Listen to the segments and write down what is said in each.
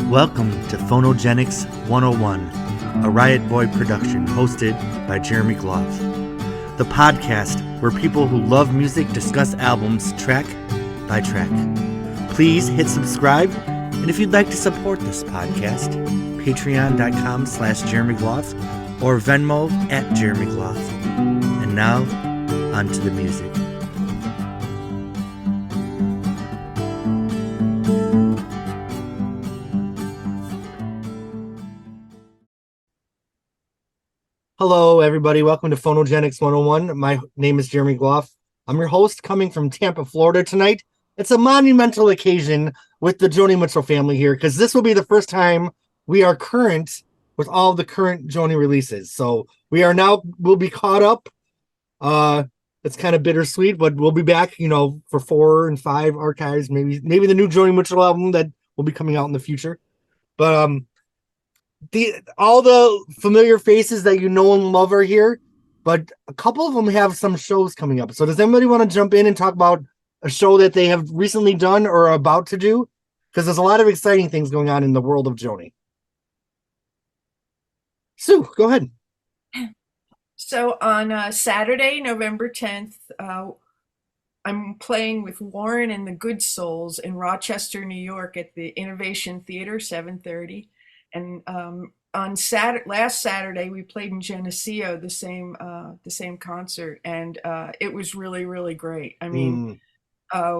Welcome to Phonogenics 101, a Riotboy production hosted by Jeremy Gloff. The podcast where people who love music discuss albums track by track. Please hit subscribe, and if you'd like to support this podcast, patreon.com/Jeremy Gloff or Venmo @Jeremy Gloff. And now, on to the music. Hello, everybody. Welcome to Phonogenics 101. My name is Jeremy Gloff. I'm your host coming from Tampa, Florida tonight. It's a monumental occasion with the Joni Mitchell family here because this will be the first time we are current with all the current Joni releases. So we'll be caught up. It's kind of bittersweet, but we'll be back, for 4 and 5 archives, maybe the new Joni Mitchell album that will be coming out in the future. But all the familiar faces that you know and love are here, but a couple of them have some shows coming up. So does anybody want to jump in and talk about a show that they have recently done or are about to do? Because there's a lot of exciting things going on in the world of Joni. Sue, go ahead. So on Saturday, November 10th, I'm playing with Lauren and the Good Souls in Rochester, New York at the Innovation Theater, 7:30. And on last Saturday, we played in Geneseo, the same concert, and it was really, really great. I mean,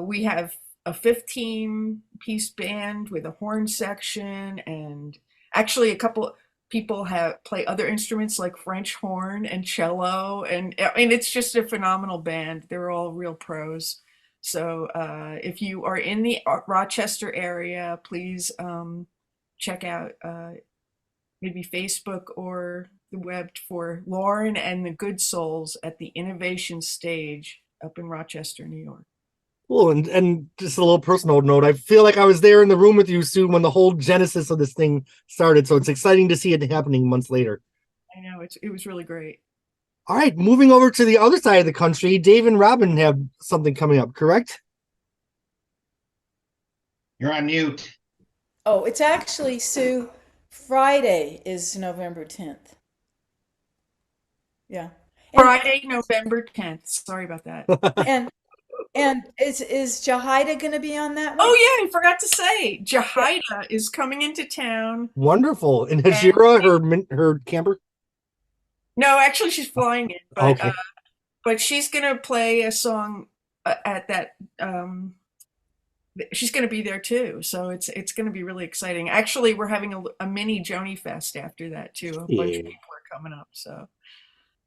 we have a 15-piece band with a horn section, and actually a couple people play other instruments like French horn and cello, and I mean it's just a phenomenal band. They're all real pros. So if you are in the Rochester area, please check out maybe Facebook or the web for Lauren and the Good Souls at the Innovation Stage up in Rochester, New York. Cool. And just a little personal note, I feel like I was there in the room with you, Sue, when the whole genesis of this thing started. So it's exciting to see it happening months later. I know, it was really great. All right, moving over to the other side of the country, Dave and Robin have something coming up, correct? You're on mute. Oh, it's actually, Sue, Friday is November 10th. Yeah. Friday, November 10th. Sorry about that. And is Jahida going to be on that one? Oh, yeah, I forgot to say. Jahida is coming into town. Wonderful. And Hajira, her camper? No, actually, she's flying in. But, okay. But she's going to play a song at that... she's going to be there too, so it's going to be really exciting. Actually, we're having a mini Joni Fest after that too. A bunch of people are coming up, so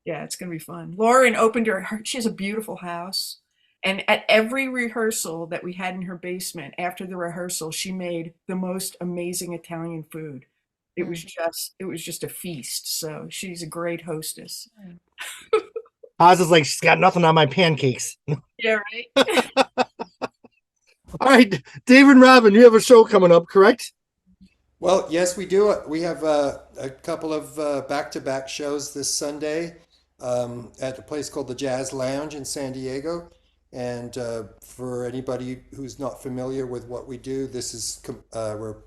yeah, it's going to be fun. Lauren opened she has a beautiful house, and at every rehearsal that we had in her basement, after the rehearsal, she made the most amazing Italian food. It was just a feast. So she's a great hostess. Oz is like, she's got nothing on my pancakes. Yeah, right. All right, David and Robin, you have a show coming up, correct? Well, yes, we do. We have a couple of back-to-back shows this Sunday at a place called the Jazz Lounge in San Diego. And for anybody who's not familiar with what we do, we're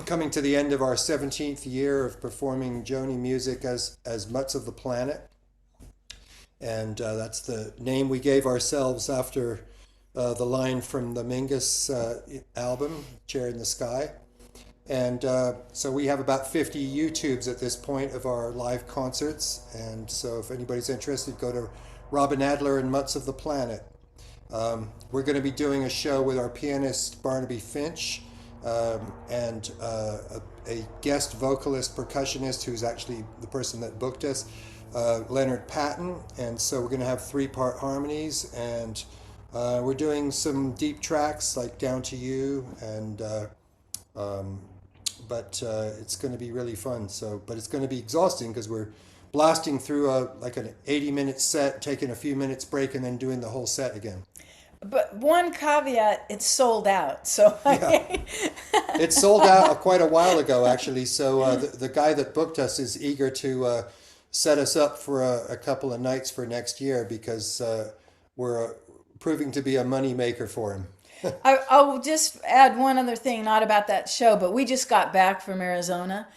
coming to the end of our 17th year of performing Joni music as Mutts of the Planet. And that's the name we gave ourselves after the line from the Mingus album, Chair in the Sky. And so we have about 50 YouTubes at this point of our live concerts. And so if anybody's interested, go to Robin Adler and Mutts of the Planet. We're going to be doing a show with our pianist Barnaby Finch and a guest vocalist percussionist who's actually the person that booked us, Leonard Patton. And so we're going to have 3-part harmonies, and we're doing some deep tracks like Down to You, and but it's going to be really fun. But it's going to be exhausting because we're blasting through an 80-minute set, taking a few minutes break, and then doing the whole set again. But one caveat, it's sold out. So yeah. It sold out quite a while ago, actually. So the guy that booked us is eager to set us up for a couple of nights for next year because we're proving to be a money maker for him. I'll just add one other thing, not about that show, but we just got back from Arizona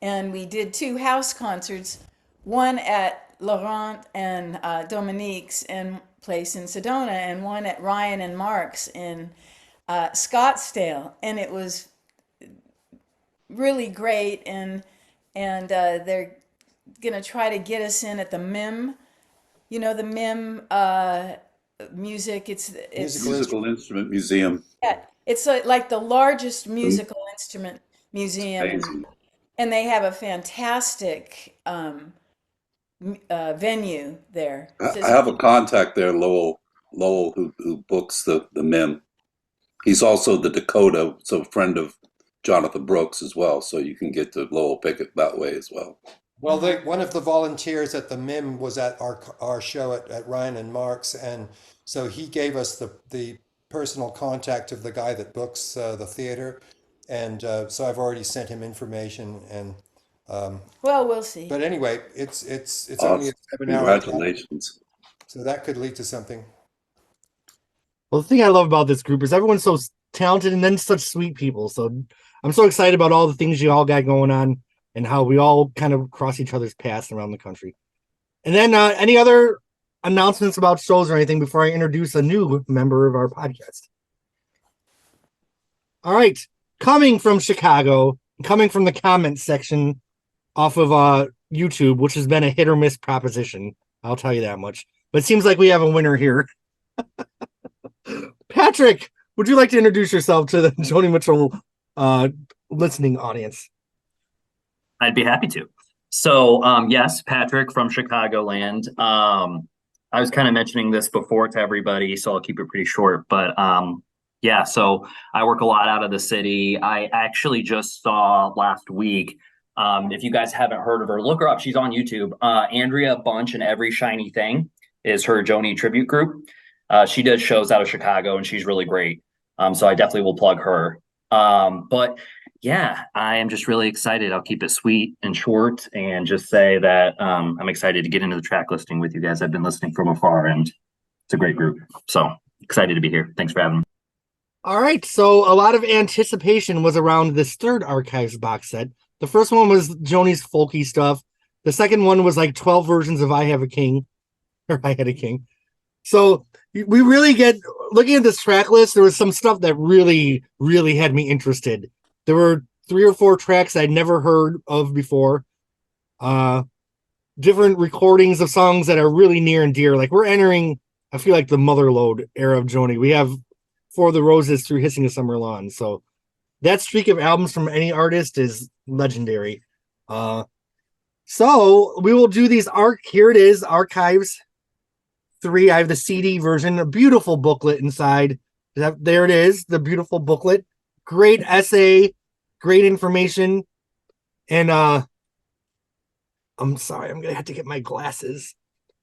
and we did 2 house concerts, one at Laurent and Dominique's place in Sedona, and one at Ryan and Mark's in Scottsdale. And it was really great. And they're going to try to get us in at the MIM, the MIM music. It's Musical Instrument Museum. yeah, it's like the largest musical instrument museum, Amazing. and they have a fantastic venue there. I have a contact there, Lowell, who books the MIM. He's also the Dakota, so a friend of Jonathan Brooks as well. So you can get to Lowell Pickett that way as well. Well, one of the volunteers at the MIM was at our show at Ryan and Mark's, and so he gave us the personal contact of the guy that books the theater, and so I've already sent him information. And Well, we'll see. but anyway, it's only a 7 hour drive, Congratulations. so that could lead to something. Well, the thing I love about this group is everyone's so talented and then such sweet people. So I'm so excited about all the things you all got going on and how we all kind of cross each other's paths around the country. And then any other announcements about shows or anything before I introduce a new member of our podcast? All right. Coming from Chicago, coming from the comments section off of YouTube, which has been a hit or miss proposition. I'll tell you that much. But it seems like we have a winner here. Patrick, would you like to introduce yourself to the Joni Mitchell listening audience? I'd be happy to. So, yes, Patrick from Chicagoland. I was kind of mentioning this before to everybody, so I'll keep it pretty short. But yeah, so I work a lot out of the city. I actually just saw last week, if you guys haven't heard of her, look her up. She's on YouTube. Andrea Bunch and Every Shiny Thing is her Joni tribute group. She does shows out of Chicago, and she's really great. So I definitely will plug her. But yeah, I am just really excited. I'll keep it sweet and short and just say that I'm excited to get into the track listing with you guys. I've been listening from afar, and it's a great group. So excited to be here. Thanks for having me. All right. So a lot of anticipation was around this third Archives box set. The first one was Joni's folky stuff. The second one was like 12 versions of I Have a King, or I Had a King. So we really get, looking at this track list, there was some stuff that really, really had me interested. There were 3 or 4 tracks I'd never heard of before. Different recordings of songs that are really near and dear. Like we're entering, I feel like the Motherlode era of Joni. We have For the Roses through Hissing a Summer Lawn. So that streak of albums from any artist is legendary. So we will do these here it is, Archives 3. I have the CD version, a beautiful booklet inside. There it is, the beautiful booklet. Great essay, great information. And I'm sorry, I'm gonna have to get my glasses.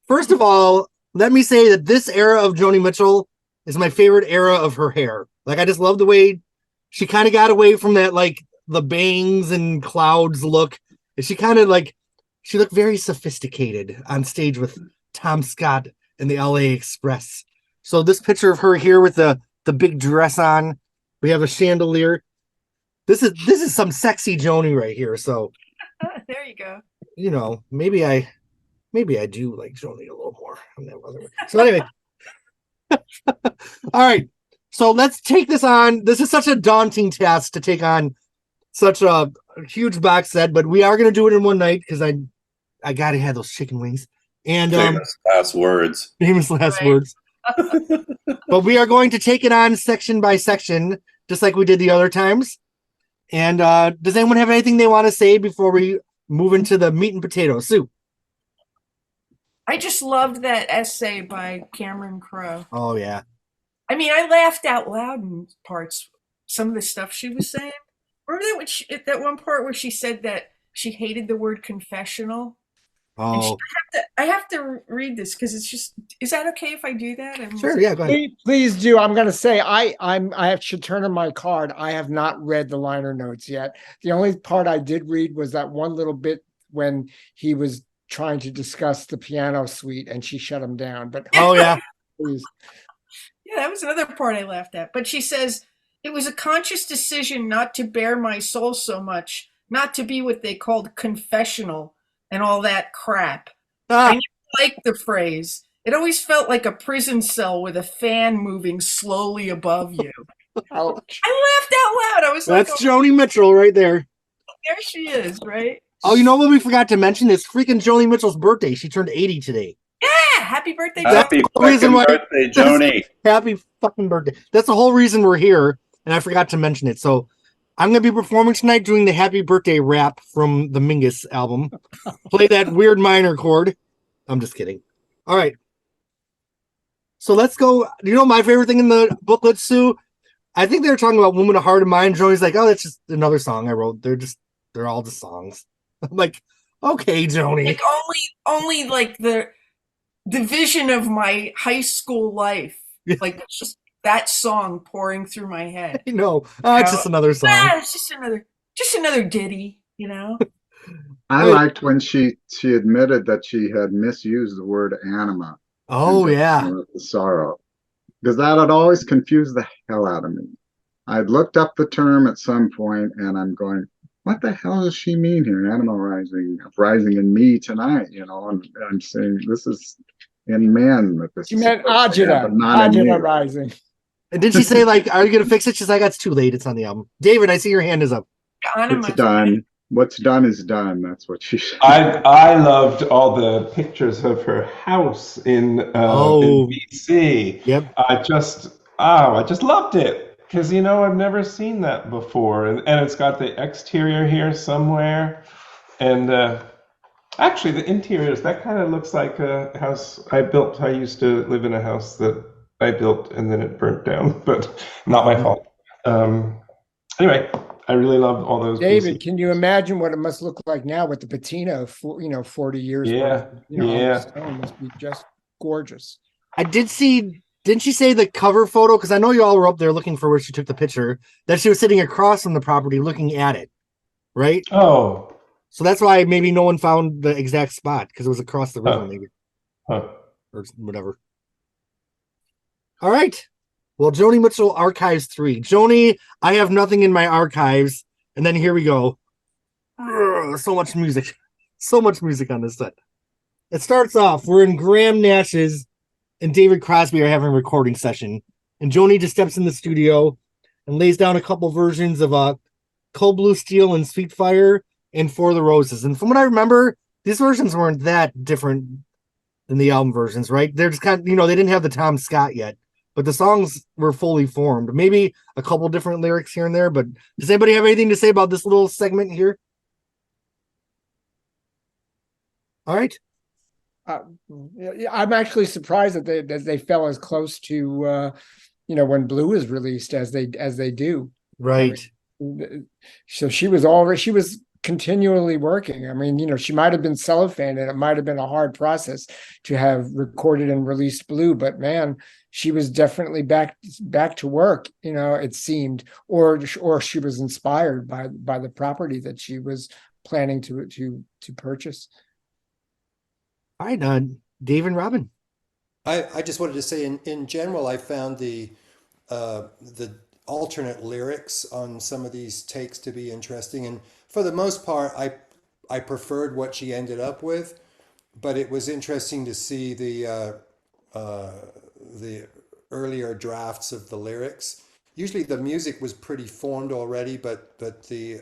First of all, let me say that this era of Joni Mitchell is my favorite era of her hair. Like I just love the way she kind of got away from that, like the bangs and clouds look. And she kind of like, she looked very sophisticated on stage with Tom Scott and the LA Express. So this picture of her here with the big dress on, we have a chandelier. This is some sexy Joni right here. So There you go. you know, maybe I do like Joni a little more. So anyway, all right. So let's take this on. This is such a daunting task to take on such a huge box set, but we are going to do it in one night because I got to have those chicken wings. And Famous last words. famous last Right. words. But we are going to take it on section by section, just like we did the other times. And does anyone have anything they want to say before we move into the meat and potatoes? Sue. I just loved that essay by Cameron Crowe. Oh yeah. I mean, I laughed out loud in parts. Some of the stuff she was saying. Remember that one part where she said that she hated the word confessional? And Oh, I have to read this because it's just. Is that okay if I do that? sure. Yeah, go ahead. Please do. I'm going to say should turn in my card. I have not read the liner notes yet. The only part I did read was that one little bit when he was trying to discuss the piano suite and she shut him down. But Oh yeah. please. Yeah, that was another part I laughed at. But she says, it was a conscious decision not to bare my soul so much, not to be what they called confessional and all that crap. I Ah, never liked the phrase. It always felt like a prison cell with a fan moving slowly above you. Ouch. I laughed out loud. I was like, that's oh, Joni Mitchell right there. there she is, right? Oh, you know what we forgot to mention? It's freaking Joni Mitchell's birthday. She turned 80 today. Yeah, happy birthday, Joe. Happy the reason fucking why- birthday, Joni. Happy fucking birthday. That's the whole reason we're here, and I forgot to mention it. So I'm going to be performing tonight doing the happy birthday rap from the Mingus album. Play that weird minor chord. I'm just kidding. All right. So let's go. You know my favorite thing in the booklet, Sue? I think they were talking about Woman of Heart and Mind. Joni's like, oh, that's just another song I wrote. They're all just songs. I'm like, okay, Joni. Like only like the vision of my high school life, like just that song pouring through my head. I know. It's just another song. It's just another ditty, you know. I liked when she admitted that she had misused the word anima. Oh, yeah. The sorrow. Because that had always confused the hell out of me. I'd looked up the term at some point and I'm going, what the hell does she mean here? Anima rising in me tonight, you know, and I'm saying this is in men that this She is meant supposed to agita. happen, not in Agita you. rising. And did she say, like, are you going to fix it? She's like, that's too late. It's on the album. David, I see your hand is up. It's done. What's done is done. That's what she said. I loved all the pictures of her house in BC. Yep. I just loved it because I've never seen that before, and it's got the exterior here somewhere, and actually the interiors that kind of looks like a house I built. I used to live in a house that I built and then it burnt down, but not my fault. Anyway. I really loved all those. David, pieces. can you imagine what it must look like now with the patina of 40 years? Yeah, It must be just gorgeous. I did see, didn't she say the cover photo? Because I know you all were up there looking for where she took the picture, that she was sitting across from the property looking at it, right? Oh. So that's why maybe no one found the exact spot, because it was across the river, maybe. Or whatever. All right. Well, Joni Mitchell Archives 3. Joni, I have nothing in my archives. And then here we go. So much music. So much music on this set. It starts off, we're in Graham Nash's and David Crosby are having a recording session. And Joni just steps in the studio and lays down a couple versions of Cold Blue Steel and Sweet Fire and For the Roses. And from what I remember, these versions weren't that different than the album versions, right? They're just kind of, they didn't have the Tom Scott yet. But the songs were fully formed. Maybe a couple different lyrics here and there, but does anybody have anything to say about this little segment here? All right. I'm actually surprised that they fell as close to when Blue was released as they do. Right. So she was continually working. I mean, she might have been cellophane and it might have been a hard process to have recorded and released Blue, but man, she was definitely back to work, it seemed, or she was inspired by the property that she was planning to purchase. All right, Dave and Robin. I just wanted to say in general, I found the alternate lyrics on some of these takes to be interesting. And for the most part, I preferred what she ended up with, but it was interesting to see the earlier drafts of the lyrics. Usually the music was pretty formed already, but the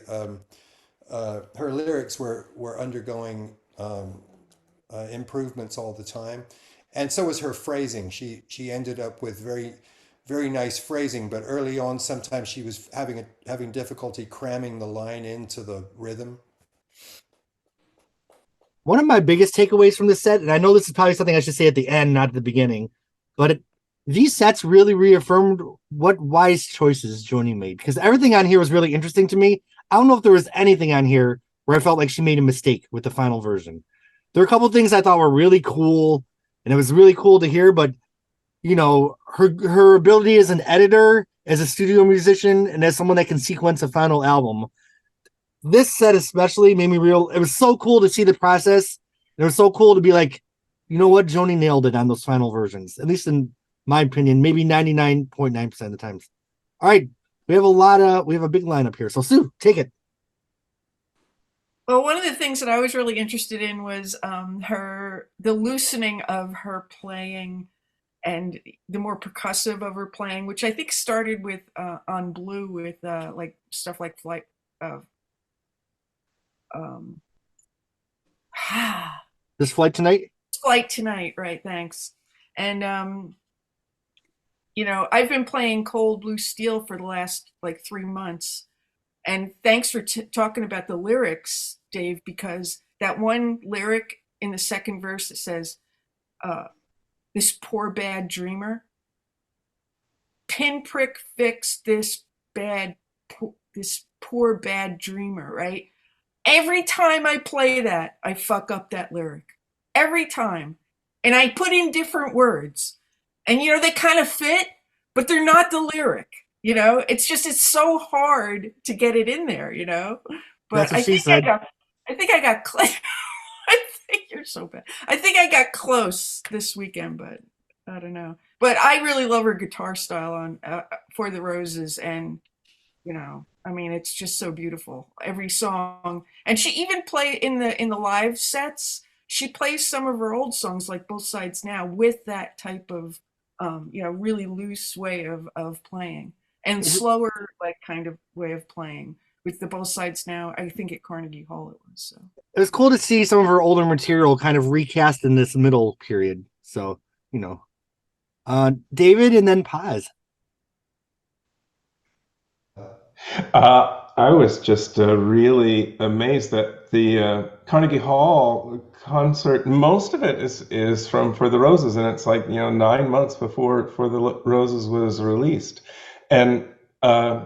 her lyrics were undergoing improvements all the time, and so was her phrasing. She ended up with very, very nice phrasing, but early on sometimes she was having difficulty cramming the line into the rhythm. One of my biggest takeaways from this set, and I know this is probably something I should say at the end, not at the beginning, but these sets really reaffirmed what wise choices Joni made, because everything on here was really interesting to me. I don't know if there was anything on here where I felt like she made a mistake with the final version. There are a couple of things I thought were really cool, and it was really cool to hear, but her ability as an editor, as a studio musician, and as someone that can sequence a final album, this set especially made me real. It was so cool to see the process. And it was so cool to be like, you know what? Joni nailed it on those final versions, at least in My opinion, maybe 99.9% of the times. All right, we have a big lineup here. So Sue, take it. Well, one of the things that I was really interested in was the loosening of her playing and the more percussive of her playing, which I think started with on Blue with like stuff like Flight. Um, This Flight Tonight. Flight Tonight, right? Thanks. And I've been playing Cold Blue Steel for the last like 3 months, and thanks for talking about the lyrics, Dave, because that one lyric in the second verse that says, "This poor bad dreamer, pinprick fix this poor bad dreamer," right? Every time I play that, I fuck up that lyric. Every time. And I put in different words. And, they kind of fit, but they're not the lyric. It's so hard to get it in there, But That's what she said. I think I got close. I think you're so bad. I think I got close this weekend, but I don't know. But I really love her guitar style on For the Roses, and it's just so beautiful. Every song, and she even played in the live sets. She plays some of her old songs, like Both Sides Now, with that type of really loose way of playing, and slower like kind of way of playing with the Both Sides Now. I think at Carnegie Hall it was. So it was cool to see some of her older material kind of recast in this middle period. So David, and then Paz. I was just really amazed that the Carnegie Hall concert, most of it is from For the Roses, and it's like 9 months before For the Roses was released. And I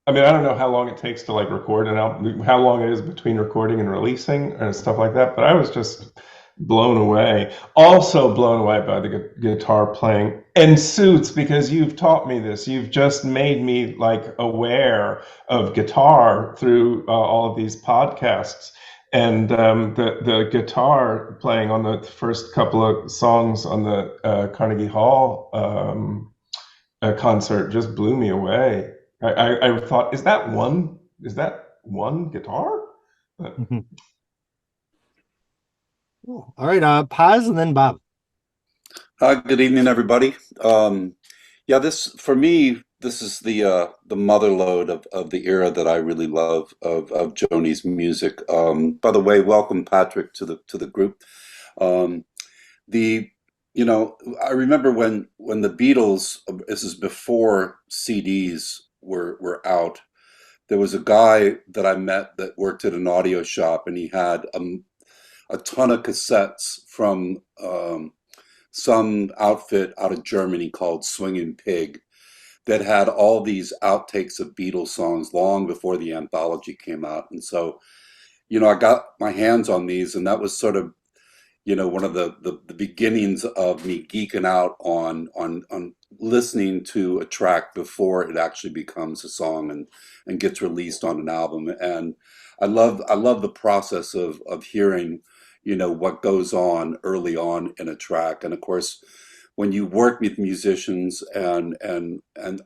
don't know how long it takes to like record and how long it is between recording and releasing and stuff like that, but I was just blown away. Also blown away by the guitar playing and Suits, because you've taught me this. You've just made me like aware of guitar through all of these podcasts. And the guitar playing on the first couple of songs on the Carnegie Hall concert just blew me away. I thought, is that one guitar? Cool. All right, Paz, and then Bob. Good evening, everybody. This for me, this is the mother lode of the era that I really love of Joni's music. By the way, welcome Patrick to the group. I remember when the Beatles, this is before CDs were out. There was a guy that I met that worked at an audio shop, and he had a ton of cassettes from some outfit out of Germany called Swingin' Pig that had all these outtakes of Beatles songs long before the anthology came out. And so, I got my hands on these, and that was sort of, one of the beginnings of me geeking out on listening to a track before it actually becomes a song and gets released on an album. And I love the process of hearing what goes on early on in a track. And of course, when you work with musicians and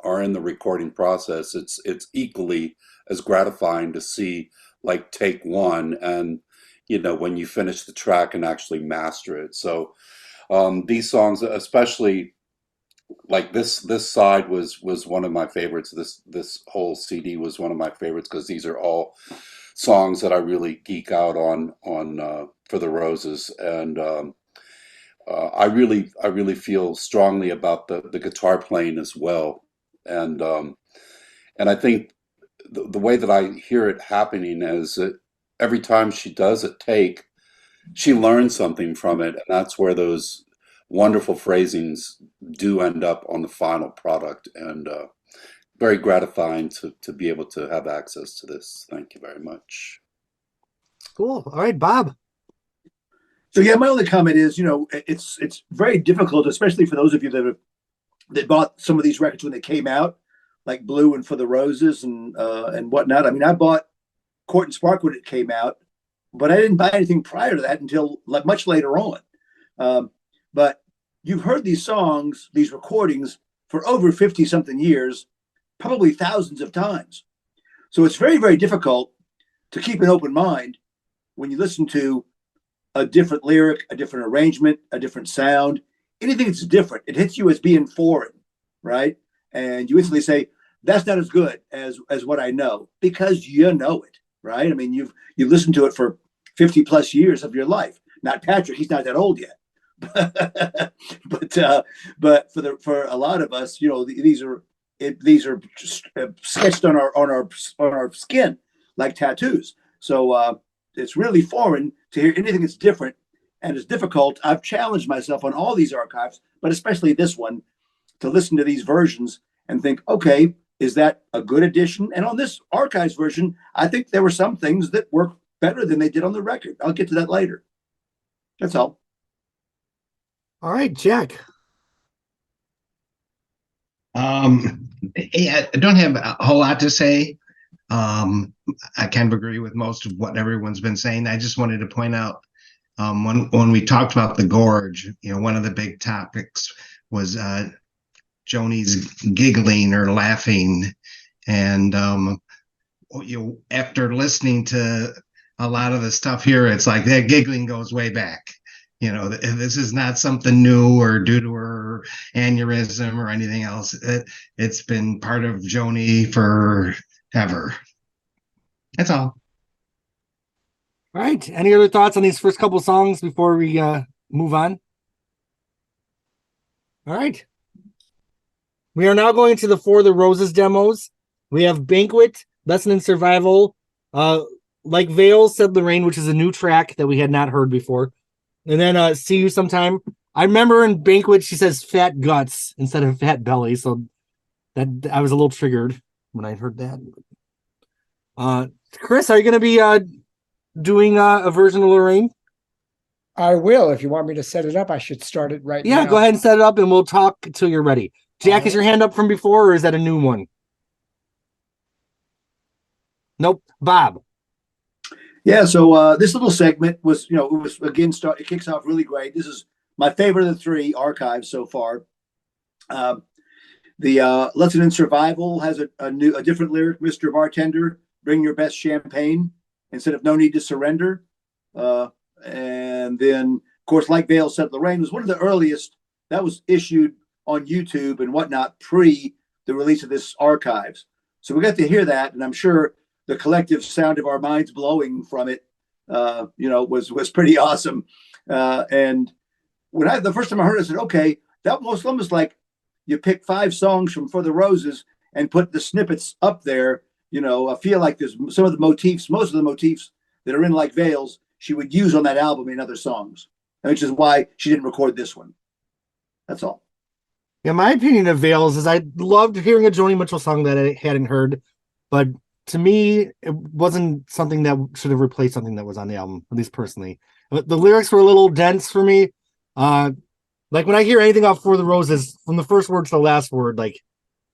are in the recording process, it's equally as gratifying to see like take one and when you finish the track and actually master it. So these songs, especially like this side was one of my favorites. This whole CD was one of my favorites because these are all songs that I really geek out on For the Roses, and I really feel strongly about the guitar playing as well, and I think the way that I hear it happening is that every time she does a take, she learns something from it, and that's where those wonderful phrasings do end up on the final product, and very gratifying to be able to have access to this. Thank you very much. Cool. All right, Bob. So yeah, my only comment is, it's very difficult, especially for those of you that bought some of these records when they came out, like Blue and For the Roses and whatnot. I mean, I bought Court and Spark when it came out, but I didn't buy anything prior to that until like much later on. But you've heard these songs, these recordings for over 50 something years, probably thousands of times. So it's very, very difficult to keep an open mind when you listen to a different lyric, a different arrangement, a different sound, anything that's different. It hits you as being foreign, right? And you instantly say, that's not as good as what I know, because you know it, right? I mean, you've listened to it for 50 plus years of your life. Not Patrick, he's not that old yet. But for a lot of us, these are just sketched on our skin like tattoos. So it's really foreign to hear anything that's different, and it's difficult. I've challenged myself on all these archives, but especially this one, to listen to these versions and think, okay, is that a good addition? And on this archives version, I think there were some things that work better than they did on the record. I'll get to that later. That's all. All right, Jack. Yeah, I don't have a whole lot to say. I kind of agree with most of what everyone's been saying. I just wanted to point out, when we talked about the gorge, one of the big topics was Joni's giggling or laughing, and after listening to a lot of the stuff here, it's like that giggling goes way back. This is not something new or due to her aneurysm or anything else. It's been part of Joni forever. That's all. All right. Any other thoughts on these first couple songs before we move on? All right. We are now going to the For the Roses demos. We have Banquet, Lesson in Survival, Like Veils, Said Lorraine, which is a new track that we had not heard before. And then See You Sometime. I remember in Banquet, she says fat guts instead of fat belly. So that I was a little triggered when I heard that. Chris, are you going to be doing a version of Lorraine? I will. If you want me to set it up, I should start it right now. Yeah, go ahead and set it up and we'll talk until you're ready. Jack, is your hand up from before or is that a new one? Nope. Bob. Yeah, so this little segment was, it was again it kicks off really great. This is my favorite of the three archives so far. The Lesson in Survival has a different lyric, Mr. Bartender, bring your best champagne instead of no need to surrender. And then, of course, Like Vale Said Lorraine was one of the earliest that was issued on YouTube and whatnot pre the release of this archives. So we got to hear that, and I'm sure the collective sound of our minds blowing from it, was pretty awesome. And when the first time I heard it, I said, okay, that was almost like you pick 5 songs from For the Roses and put the snippets up there. I feel like there's most of the motifs that are in Like Veils, she would use on that album in other songs, which is why she didn't record this one. That's all. Yeah, my opinion of Veils is I loved hearing a Joni Mitchell song that I hadn't heard, but to me, it wasn't something that should have replaced something that was on the album, at least personally. But the lyrics were a little dense for me. Like when I hear anything off For the Roses, from the first word to the last word, like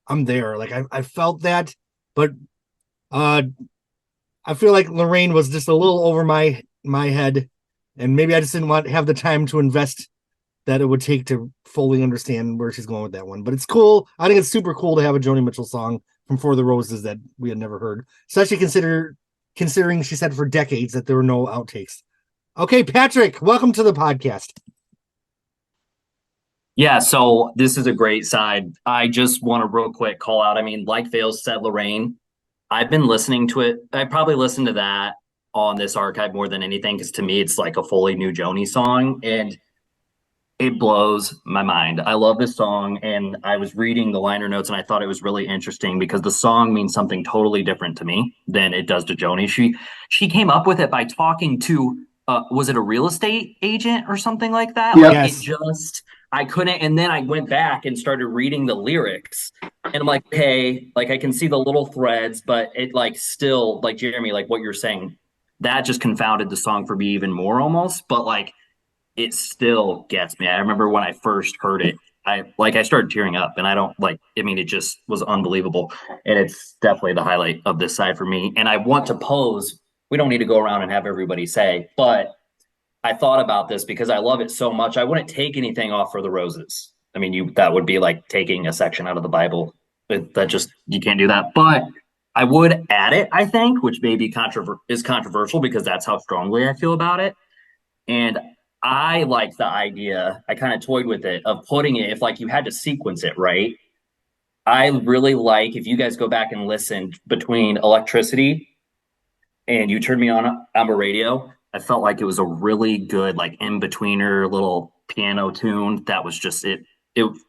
I'm there. Like I felt that, but I feel like Lorraine was just a little over my head, and maybe I just didn't have the time to invest that it would take to fully understand where she's going with that one. But it's cool. I think it's super cool to have a Joni Mitchell song from For the Roses that we had never heard, especially considering she said for decades that there were no outtakes. Okay, Patrick, welcome to the podcast. Yeah, so this is a great side. I just want to real quick call out, Like Veils Said Lorraine, I've been listening to it. I probably listened to that on this archive more than anything, because to me, it's like a fully new Joni song, and it blows my mind. I love this song, and I was reading the liner notes, and I thought it was really interesting because the song means something totally different to me than it does to Joni. She came up with it by talking to, was it a real estate agent or something like that? Yeah. Yes. I couldn't, and then I went back and started reading the lyrics, and I'm like, okay, like I can see the little threads, but it still, like Jeremy, like what you're saying, that just confounded the song for me even more almost, but it still gets me. I remember when I first heard it, I started tearing up, and it just was unbelievable. And it's definitely the highlight of this side for me. And I want to pose, we don't need to go around and have everybody say, but I thought about this because I love it so much. I wouldn't take anything off For the Roses. I mean, that would be like taking a section out of the Bible. That just you can't do that. But I would add it, I think, which may be is controversial because that's how strongly I feel about it. And I like the idea. I kind of toyed with it of putting it if like you had to sequence it, right? I really like if you guys go back and listen between Electricity and You Turned Me On a Radio. I felt like it was a really good like in-betweener little piano tune that was just it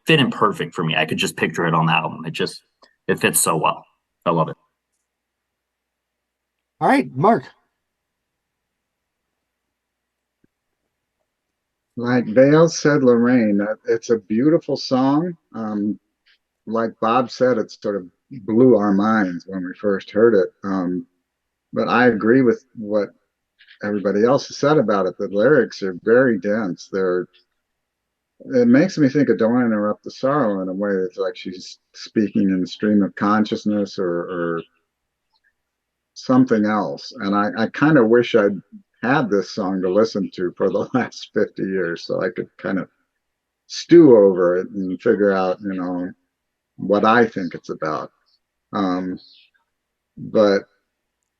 fit in perfect for me. I could just picture it on the album. It fits so well. I love it. All right, Mark. Like Vale said, Lorraine, it's a beautiful song. Like Bob said, it sort of blew our minds when we first heard it. But I agree with what everybody else has said about it. The lyrics are very dense. It makes me think of Don't Interrupt the Sorrow in a way. It's like she's speaking in stream of consciousness or something else. And I kind of wish I'd had this song to listen to for the last 50 years so I could kind of stew over it and figure out, what I think it's about. But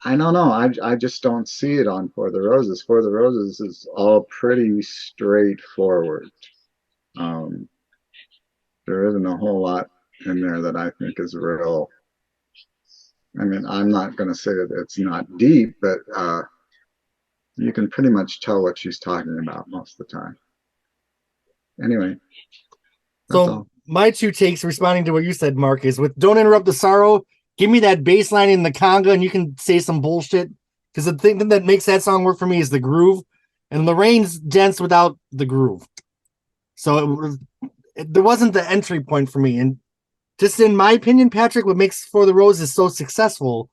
I don't know. I just don't see it on For the Roses. For the Roses is all pretty straightforward. Um, there isn't a whole lot in there that I think is real. I mean, I'm not going to say that it's not deep, but you can pretty much tell what she's talking about most of the time. Anyway, that's So all. my two takes responding to what you said, Mark, is with Don't Interrupt the Sorrow, give me that bass line in the conga and you can say some bullshit. Because the thing that makes that song work for me is the groove. And Lorraine's dense without the groove. So there wasn't the entry point for me. And just in my opinion, Patrick, what makes For the Roses so successful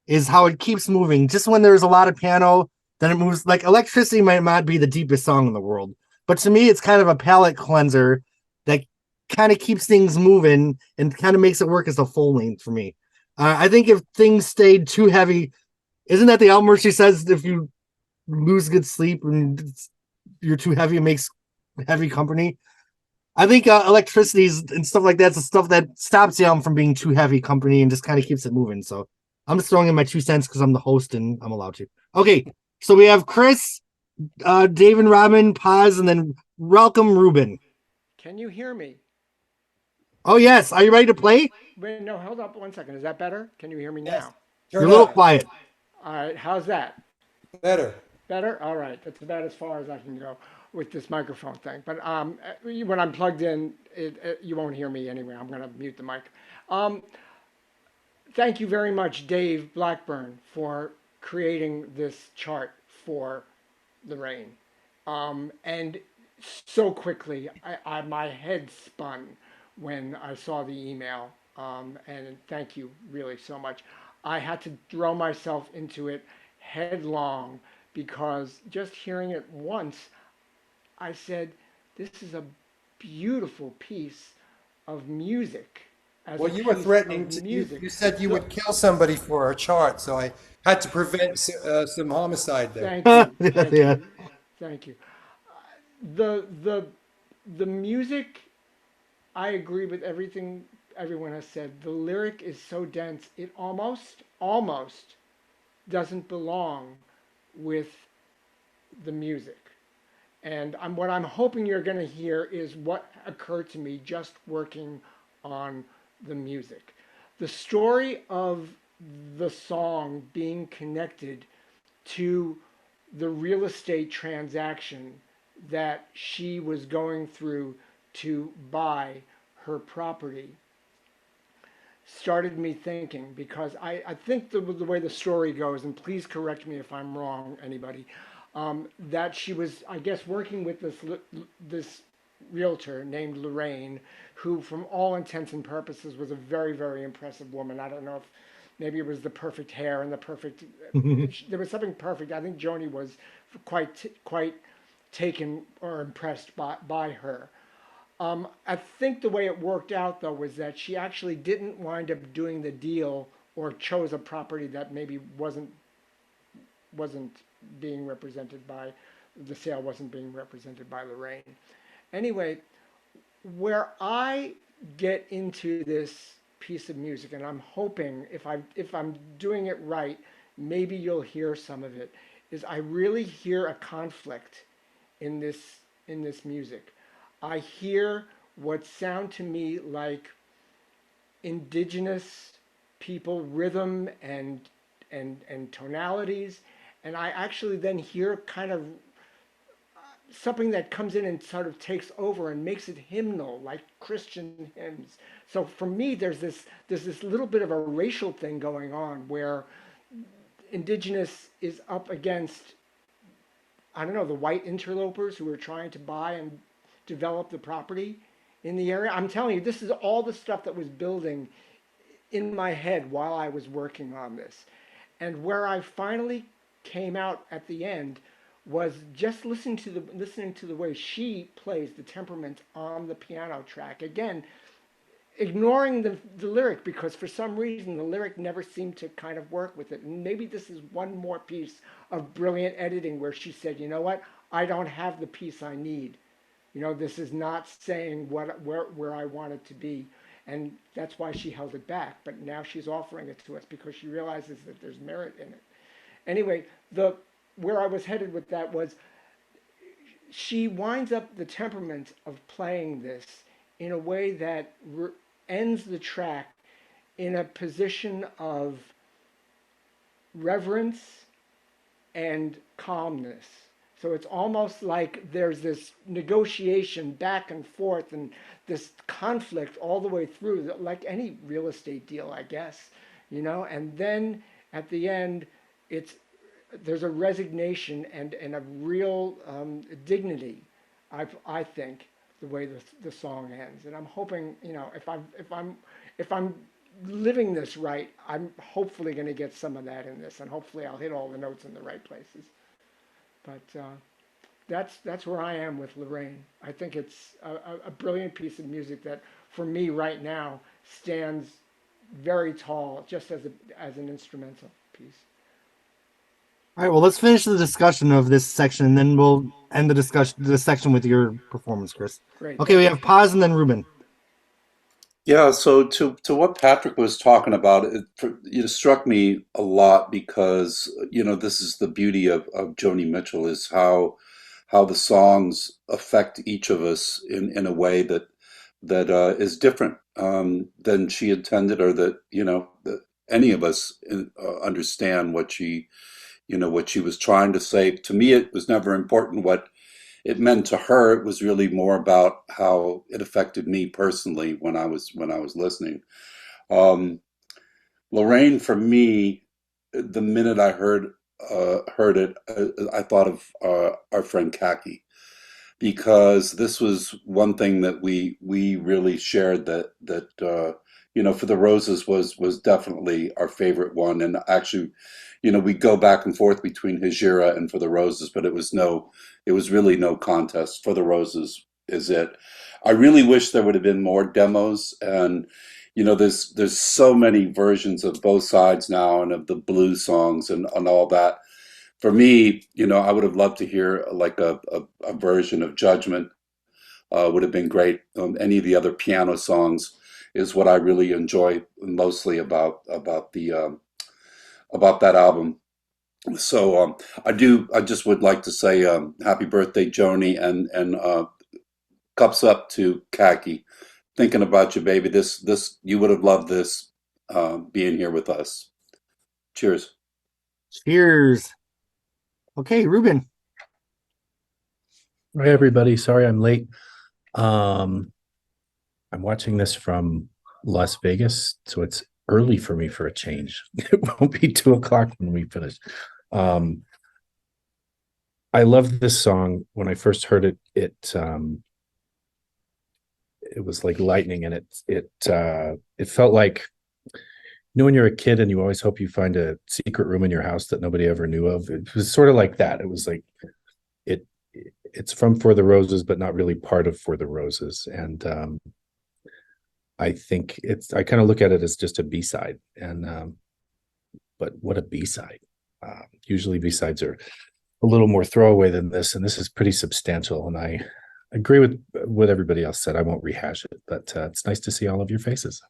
is how it keeps moving. Just when there's a lot of piano, then it moves. Like Electricity might not be the deepest song in the world. But to me, it's kind of a palate cleanser that kind of keeps things moving and kind of makes it work as a full length for me. I think if things stayed too heavy, isn't that the album where she says if you lose good sleep and you're too heavy, it makes heavy company? I think Electricities and stuff like that's the stuff that stops the album from being too heavy company and just kind of keeps it moving. So I'm just throwing in my 2 cents because I'm the host and I'm allowed to. Okay, so we have Chris, Dave and Robin, Paz, and then welcome Ruben. Can you hear me? Oh yes, are you ready to play? Wait, no, hold up 1 second. Is that better? Can you hear me Yes. now? You're a little quiet. All right, how's that? Better. Better? All right, that's about as far as I can go with this microphone thing. But when I'm plugged in, you won't hear me anyway. I'm going to mute the mic. Thank you very much, Dave Blackburn, for creating this chart for the rain. And so quickly, my head spun when I saw the email. And thank you really so much. I had to throw myself into it headlong because just hearing it once, I said, this is a beautiful piece of music. Well, you were threatening to, you said you would kill somebody for a chart, so I had to prevent some homicide there. Thank you. Thank Yeah. you. Thank you. The music, I agree with everything everyone has said. The lyric is so dense, it almost doesn't belong with the music. And what I'm hoping you're going to hear is what occurred to me just working on the music. The story of the song being connected to the real estate transaction that she was going through to buy her property started me thinking, because I think the way the story goes, and please correct me if I'm wrong, anybody, that she was, I guess, working with this realtor named Lorraine, who from all intents and purposes was a very, very impressive woman. I don't know if maybe it was the perfect hair and the perfect, there was something perfect. I think Joni was quite taken or impressed by her. I think the way it worked out, though, was that she actually didn't wind up doing the deal or chose a property that maybe wasn't being represented by the sale wasn't being represented by Lorraine. Anyway, where I get into this piece of music, and I'm hoping if I'm doing it right, maybe you'll hear some of it, is I really hear a conflict in this music. I hear what sound to me like indigenous people rhythm and tonalities, and I actually then hear kind of something that comes in and sort of takes over and makes it hymnal, like Christian hymns. So for me, there's this little bit of a racial thing going on where indigenous is up against, I don't know, the white interlopers who are trying to buy and develop the property in the area. I'm telling you, this is all the stuff that was building in my head while I was working on this. And where I finally came out at the end was just listening to the way she plays the temperament on the piano track. Again, ignoring the lyric, because for some reason the lyric never seemed to kind of work with it. And maybe this is one more piece of brilliant editing where she said, you know what, I don't have the piece I need. You know, this is not saying where I want it to be. And that's why she held it back. But now she's offering it to us because she realizes that there's merit in it. Anyway, where I was headed with that was she winds up the temperament of playing this in a way that ends the track in a position of reverence and calmness. So it's almost like there's this negotiation back and forth and this conflict all the way through, like any real estate deal, I guess, you know. And then at the end, there's a resignation and a real dignity, I think, the way the song ends. And I'm hoping, you know, if I'm living this right, I'm hopefully going to get some of that in this, and hopefully I'll hit all the notes in the right places. But that's where I am with Lorraine. I think it's a brilliant piece of music that, for me right now, stands very tall, just as an instrumental piece. All right, well, let's finish the discussion of this section, and then we'll end the section with your performance, Chris. Great. Okay, we have pause and then Ruben. Yeah, so to what Patrick was talking about, it struck me a lot because, you know, this is the beauty of Joni Mitchell, is how the songs affect each of us in a way that is different than she intended, or that, you know, that any of us understand what she was trying to say. To me, it was never important what it meant to her. It was really more about how it affected me personally when I was listening. Lorraine, for me, the minute I heard it, I thought of our friend Kaki, because this was one thing that we really shared, that you know, For the Roses was definitely our favorite one. And actually, you know, we go back and forth between Hijira and For the Roses, but it was really no contest. For the Roses is it. I really wish there would have been more demos, and you know, there's so many versions of both sides now, and of the blues songs and all that. For me, you know, I would have loved to hear like a version of Judgment. Would have been great. Any of the other piano songs is what I really enjoy mostly about that album. So I just would like to say happy birthday, Joni, and cups up to Kaki. Thinking about you, baby. This you would have loved this being here with us. Cheers. Cheers. Okay, Ruben. Hi, everybody. Sorry I'm late. I'm watching this from Las Vegas, so it's early for me for a change. It won't be 2:00 when we finish. I love this song. When I first heard it, it was like lightning, and it felt like, you know, when you're a kid and you always hope you find a secret room in your house that nobody ever knew of. It was sort of like that. It was like it's from For the Roses, but not really part of For the Roses. And I think I kind of look at it as just a B-side, and but what a B-side. Usually B-sides are a little more throwaway than this, and this is pretty substantial. And I agree with what everybody else said. I won't rehash it, but it's nice to see all of your faces.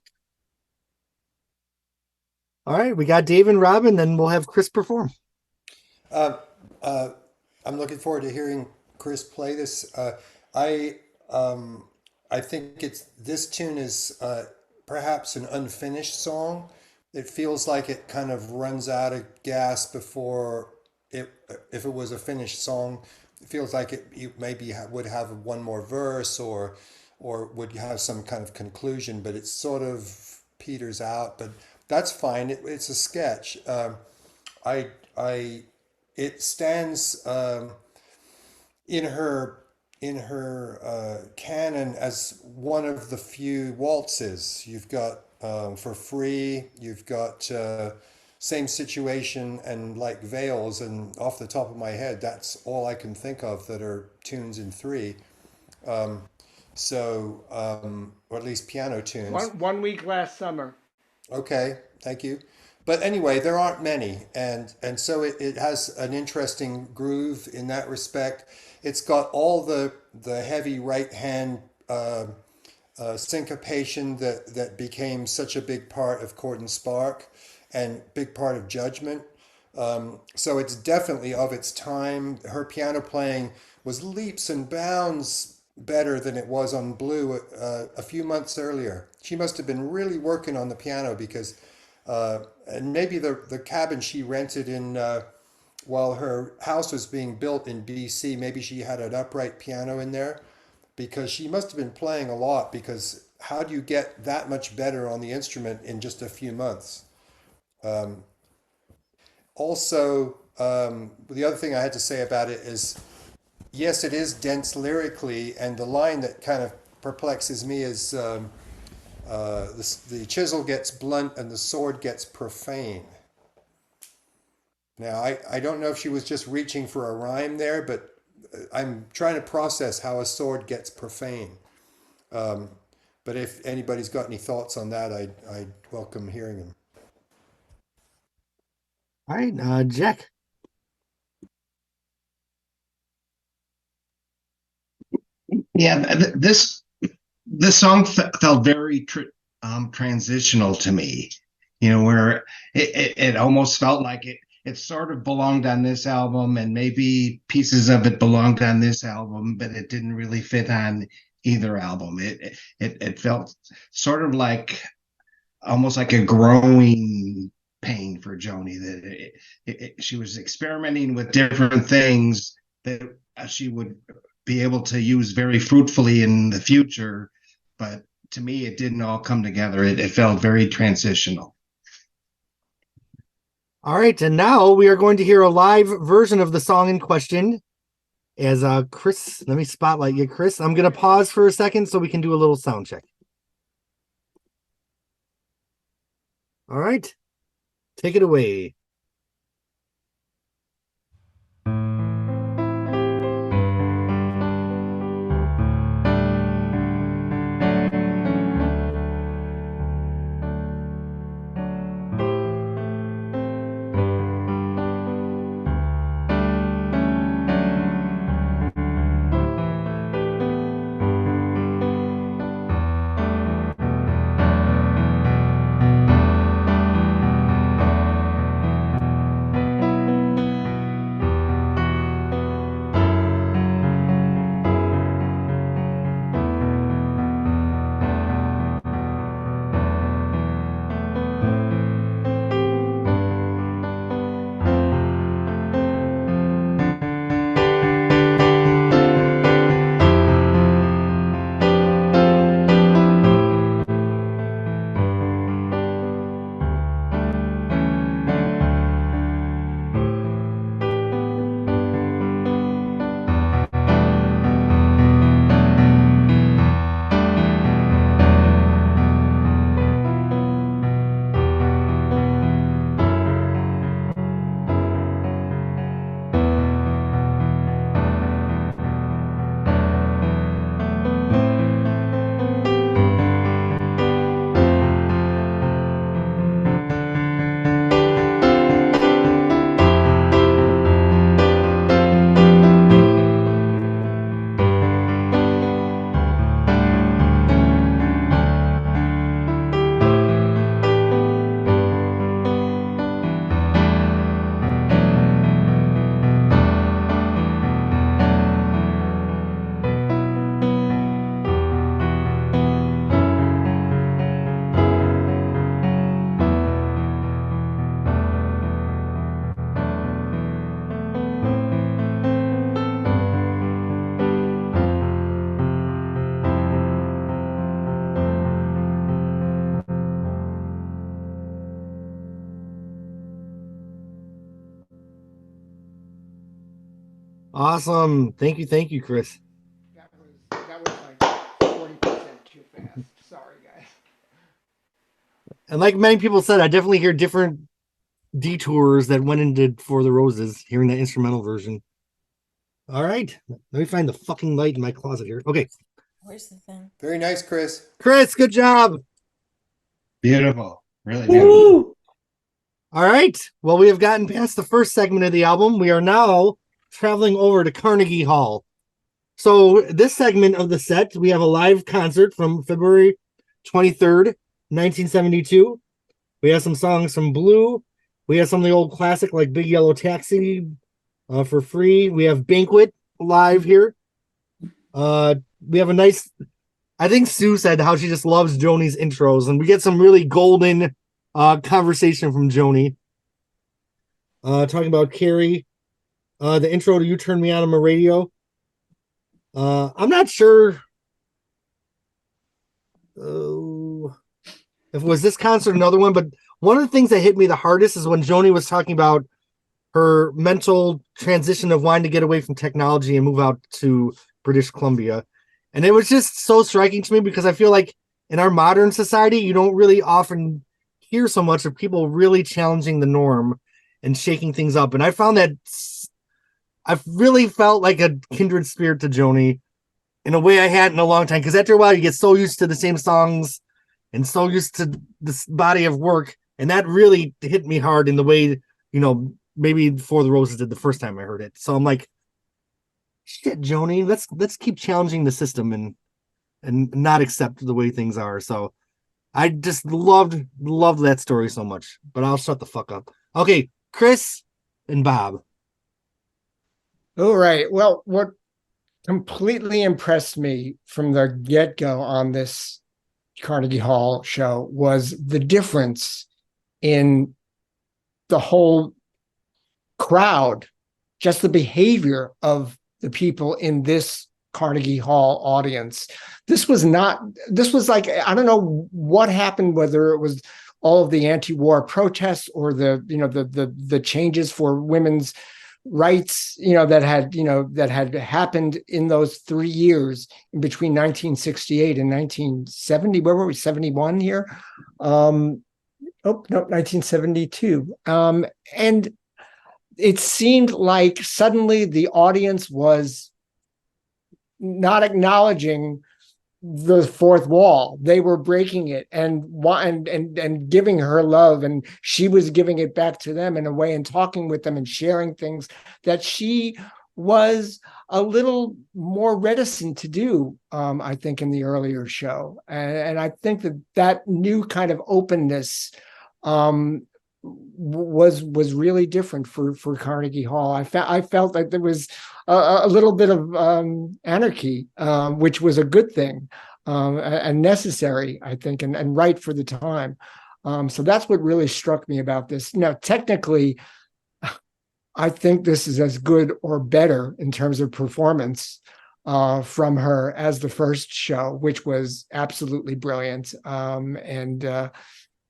All right, we got Dave and Rob, and then we'll have Chris perform. Uh, I'm looking forward to hearing Chris play this. I I think this tune is perhaps an unfinished song. It feels like it kind of runs out of gas before it. If it was a finished song, it feels like you maybe would have one more verse or would have some kind of conclusion, but it sort of peters out. But that's fine. It's a sketch. I it stands in her canon as one of the few waltzes. You've got For Free, you've got Same Situation, and like Veils, and off the top of my head, that's all I can think of that are tunes in three. Or at least piano tunes. One week last summer. Okay, thank you. But anyway, there aren't many, and so it has an interesting groove in that respect. It's got all the heavy right hand syncopation that became such a big part of Chord and Spark and big part of Judgment. So it's definitely of its time. Her piano playing was leaps and bounds better than it was on Blue a few months earlier. She must have been really working on the piano because and maybe the cabin she rented in while her house was being built in BC, maybe she had an upright piano in there because she must have been playing a lot, because how do you get that much better on the instrument in just a few months? Also, the other thing I had to say about it is, yes, it is dense lyrically, and the line that kind of perplexes me is the chisel gets blunt and the sword gets profane. Now, I don't know if she was just reaching for a rhyme there, but I'm trying to process how a sword gets profane. But if anybody's got any thoughts on that, I'd welcome hearing them. All right, Jack. Yeah, this song felt very transitional to me. You know, where it almost felt like it sort of belonged on this album, and maybe pieces of it belonged on this album, but it didn't really fit on either album. It felt sort of like almost like a growing pain for Joni, that she was experimenting with different things that she would be able to use very fruitfully in the future, but to me it didn't all come together. It felt very transitional. All right, and now we are going to hear a live version of the song in question. As Chris, let me spotlight you, Chris. I'm going to pause for a second so we can do a little sound check. All right, take it away. Awesome. Thank you, Chris. That was like 40% too fast. Sorry, guys. And like many people said, I definitely hear different detours that went into For the Roses, hearing that instrumental version. All right. Let me find the fucking light in my closet here. Okay. Where's the thing? Very nice, Chris. Chris, good job. Beautiful. Really beautiful. All right. Well, we have gotten past the first segment of the album. We are now traveling over to Carnegie Hall. So this segment of the set, we have a live concert from February 23rd, 1972. We have some songs from Blue. We have some of the old classic like Big Yellow Taxi for free. We have Banquet live here. We have a nice, I think Sue said how she just loves Joni's intros, and we get some really golden conversation from Joni. Talking about Carrie. The intro to You Turn Me On My Radio. I'm not sure if it was this concert or another one, but one of the things that hit me the hardest is when Joni was talking about her mental transition of wanting to get away from technology and move out to British Columbia. And it was just so striking to me because I feel like in our modern society, you don't really often hear so much of people really challenging the norm and shaking things up. And I found that I've really felt like a kindred spirit to Joni in a way I hadn't in a long time. Because after a while, you get so used to the same songs and so used to this body of work. And that really hit me hard in the way, maybe For the Roses did the first time I heard it. So I'm like, shit, Joni, let's keep challenging the system and not accept the way things are. So I just loved that story so much. But I'll shut the fuck up. Okay, Chris and Bob. All right. Well, what completely impressed me from the get-go on this Carnegie Hall show was the difference in the whole crowd, just the behavior of the people in this Carnegie Hall audience. This was like, I don't know what happened, whether it was all of the anti-war protests or the changes for women's rights, that had happened in those 3 years in between 1968 and 1970. Where were we? 71 here? 1972. And it seemed like suddenly the audience was not acknowledging the fourth wall. They were breaking it and giving her love, and she was giving it back to them in a way, and talking with them and sharing things that she was a little more reticent to do, I think, in the earlier show. And I think that new kind of openness was really different for Carnegie Hall. I felt like there was a little bit of anarchy, which was a good thing and necessary, I think, and right for the time. So that's what really struck me about this. Now, technically, I think this is as good or better in terms of performance from her as the first show, which was absolutely brilliant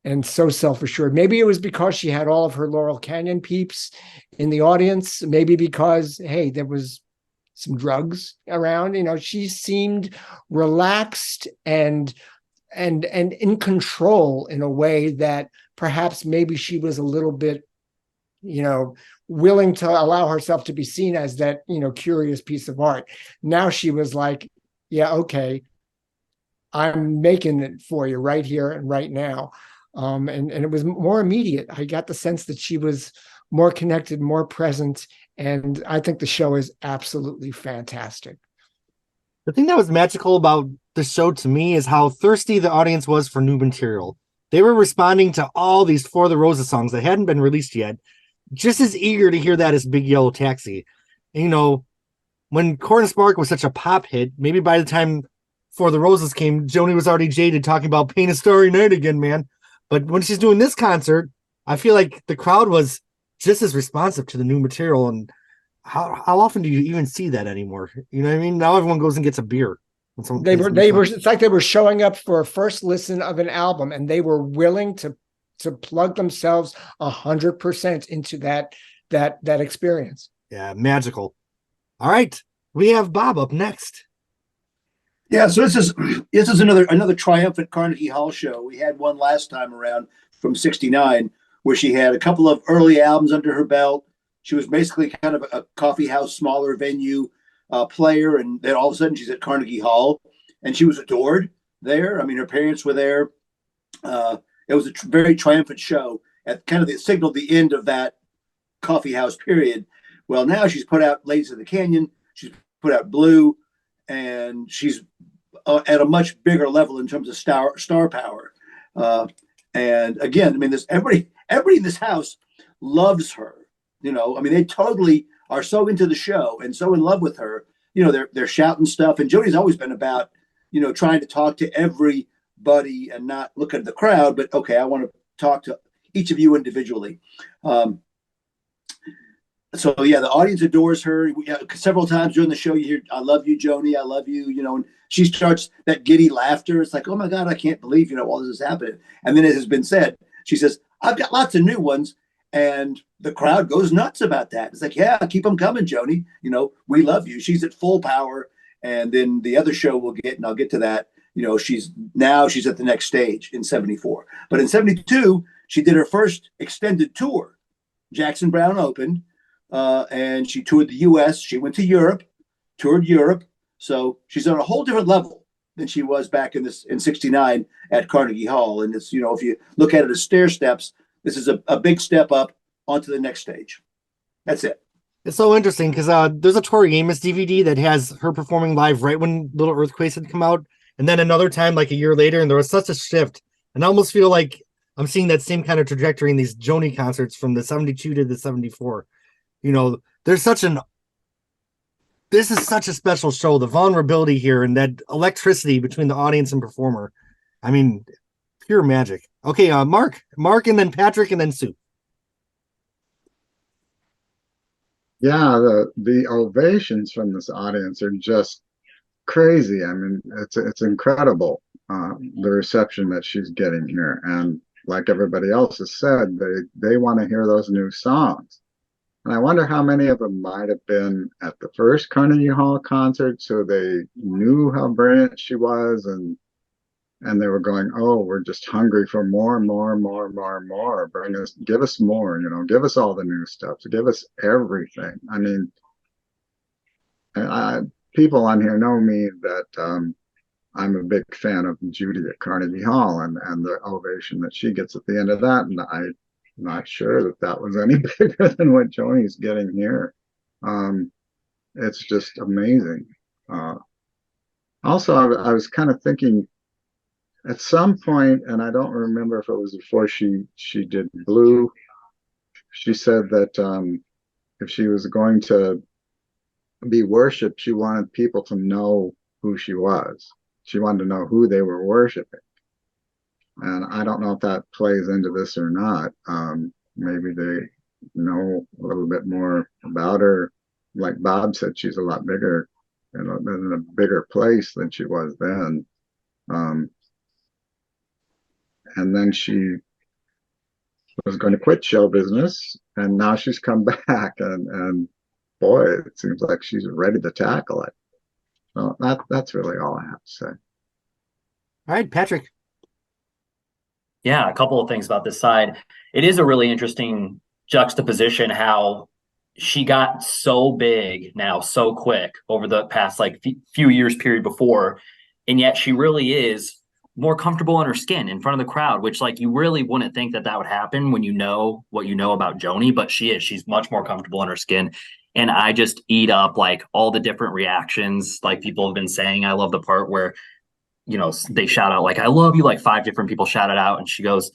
and so self-assured. Maybe it was because she had all of her Laurel Canyon peeps in the audience. Maybe because, hey, there was some drugs around. She seemed relaxed and in control in a way that perhaps maybe she was a little bit, willing to allow herself to be seen as that, curious piece of art. Now she was like, yeah, okay, I'm making it for you right here and right now. And it was more immediate. I got the sense that she was more connected, more present. And I think the show is absolutely fantastic. The thing that was magical about the show to me is how thirsty the audience was for new material. They were responding to all these For the Roses songs that hadn't been released yet, just as eager to hear that as Big Yellow Taxi. And, when Corn and Spark was such a pop hit, maybe by the time For the Roses came, Joni was already jaded talking about Paint a Starry Night again, man. But when she's doing this concert, I feel like the crowd was just as responsive to the new material. And how often do you even see that anymore? You know what I mean? Now everyone goes and gets a beer. They were. It's like they were showing up for a first listen of an album, and they were willing to plug themselves 100% into that experience. Yeah, magical. All right, we have Bob up next. Yeah, so this is another triumphant Carnegie Hall show. We had one last time around from '69 where she had a couple of early albums under her belt. She was basically kind of a coffee house, smaller venue player, and then all of a sudden she's at Carnegie Hall, and she was adored there. I mean, her parents were there. It was a very triumphant show. At kind of signaled the end of that coffee house period. Well, now she's put out Ladies of the Canyon. She's put out Blue, and she's at a much bigger level in terms of star power. And again, I mean, everybody in this house loves her. You know, I mean, they totally are so into the show and so in love with her. You know, they're shouting stuff, and Joni's always been about, you know, trying to talk to everybody and not look at the crowd, but okay, I want to talk to each of you individually. So yeah, the audience adores her. Several times during the show, you hear, "I love you, Joni. I love you." You know, and she starts that giddy laughter. It's like, oh my God, I can't believe, you know, all this is happening. And then, as has been said, she says, "I've got lots of new ones," and the crowd goes nuts about that. It's like, yeah, keep them coming, Joni. You know, we love you. She's at full power. And then the other show we'll get, and I'll get to that. You know, she's at the next stage in '74. But in '72, she did her first extended tour. Jackson Browne opened. And she toured the U.S. She went to Europe, toured Europe. So she's on a whole different level than she was back in '69 at Carnegie Hall. And it's, you know, if you look at it as stair steps, this is a big step up onto the next stage. That's it. It's so interesting because there's a Tori Amos DVD that has her performing live right when Little Earthquakes had come out, and then another time like a year later, and there was such a shift. And I almost feel like I'm seeing that same kind of trajectory in these Joni concerts from the '72 to the '74. You know, this is such a special show. The vulnerability here and that electricity between the audience and performer. I mean, pure magic. Okay, Mark, and then Patrick, and then Sue. Yeah, the ovations from this audience are just crazy. I mean, it's incredible, the reception that she's getting here. And like everybody else has said, they want to hear those new songs. And I wonder how many of them might have been at the first Carnegie Hall concert, so they knew how brilliant she was, and they were going, "Oh, we're just hungry for more. Give us more, you know, give us all the new stuff, give us everything." I mean, people on here know me that I'm a big fan of Judy at Carnegie Hall, and the ovation that she gets at the end of that, and I'm not sure that was any bigger than what Joni's getting here. It's just amazing. Also, I was kind of thinking at some point, and I don't remember if it was before she did Blue, she said that if she was going to be worshipped, she wanted people to know who she was. She wanted to know who they were worshiping. And I don't know if that plays into this or not. Maybe they know a little bit more about her. Like Bob said, she's a lot bigger, you know, in a bigger place than she was then. And then she was going to quit show business, and now she's come back, and boy, it seems like she's ready to tackle it. So that's really all I have to say. All right, Patrick. Yeah, a couple of things about this side. It is a really interesting juxtaposition how she got so big now so quick over the past like few years period before, and yet she really is more comfortable in her skin in front of the crowd, which like you really wouldn't think that would happen when you know what you know about Joni, but she's much more comfortable in her skin. And I just eat up like all the different reactions. Like people have been saying, I love the part where, you know, they shout out like, "I love you," like 5 different people shout it out. And she goes,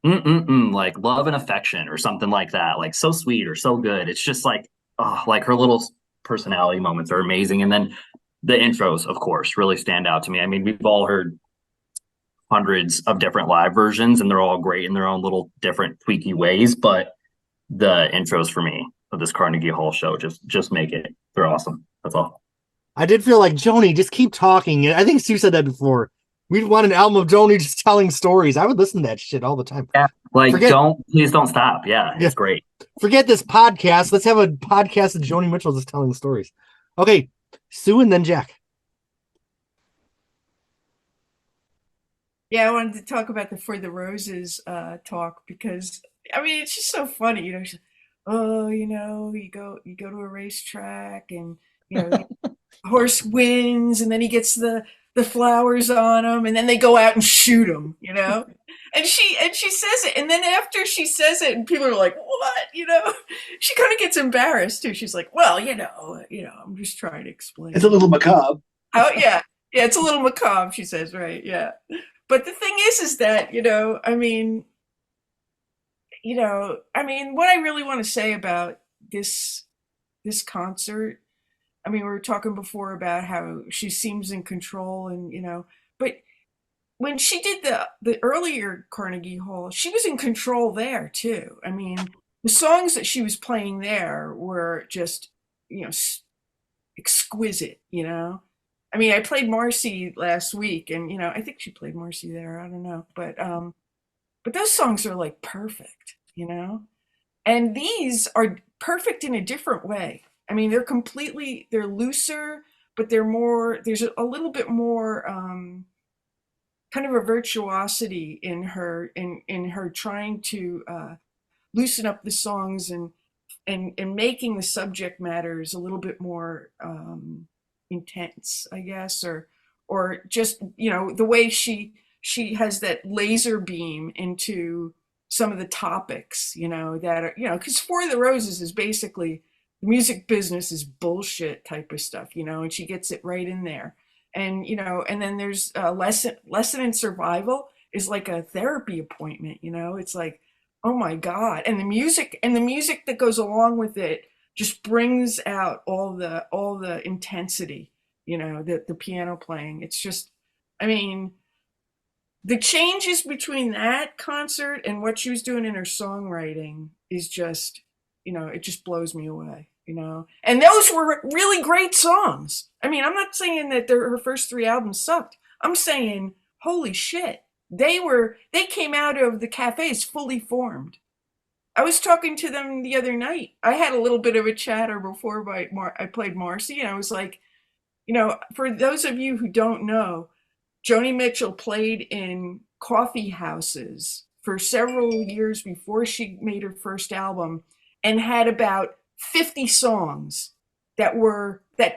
like love and affection or something like that. Like so sweet or so good. It's just like, oh, like her little personality moments are amazing. And then the intros, of course, really stand out to me. I mean, we've all heard hundreds of different live versions and they're all great in their own little different tweaky ways. But the intros for me of this Carnegie Hall show just make it. They're awesome. That's all. I did feel like Joni, just keep talking. I think Sue said that before. We'd want an album of Joni just telling stories. I would listen to that shit all the time. Yeah, like please don't stop. Yeah, it's great. Forget this podcast. Let's have a podcast of Joni Mitchell just telling stories. Okay, Sue and then Jack. Yeah, I wanted to talk about the For the Roses talk because I mean it's just so funny, you know. Oh, you know, you go to a racetrack and you know the horse wins and then he gets the flowers on him and then they go out and shoot him, you know. And she says it and then after she says it and people are like, "What?" You know. She kind of gets embarrassed too. She's like, "Well, I'm just trying to explain." It's a little macabre. Oh yeah. Yeah, it's a little macabre, she says, right? Yeah. But the thing is that, what I really want to say about this concert, I mean, we were talking before about how she seems in control and, but when she did the earlier Carnegie Hall, she was in control there too. I mean, the songs that she was playing there were just, exquisite, I mean, I played Marcy last week and, I think she played Marcy there. I don't know. But those songs are like perfect, And these are perfect in a different way. I mean, they're looser, but there's a little bit more kind of a virtuosity in her trying to loosen up the songs and making the subject matters a little bit more intense, I guess, or just the way she has that laser beam into some of the topics, that are because For the Roses is basically the music business is bullshit type of stuff, and she gets it right in there, and then there's lesson in survival is like a therapy appointment, it's like, oh my God. And the music that goes along with it just brings out all the intensity, the piano playing. It's just, I mean, the changes between that concert and what she was doing in her songwriting is just, it just blows me away, And those were really great songs. I mean, I'm not saying that her first 3 albums sucked. I'm saying, holy shit. They came out of the cafes fully formed. I was talking to them the other night. I had a little bit of a chatter before I played Marcy, and I was like, for those of you who don't know, Joni Mitchell played in coffee houses for several years before she made her first album and had about 50 songs that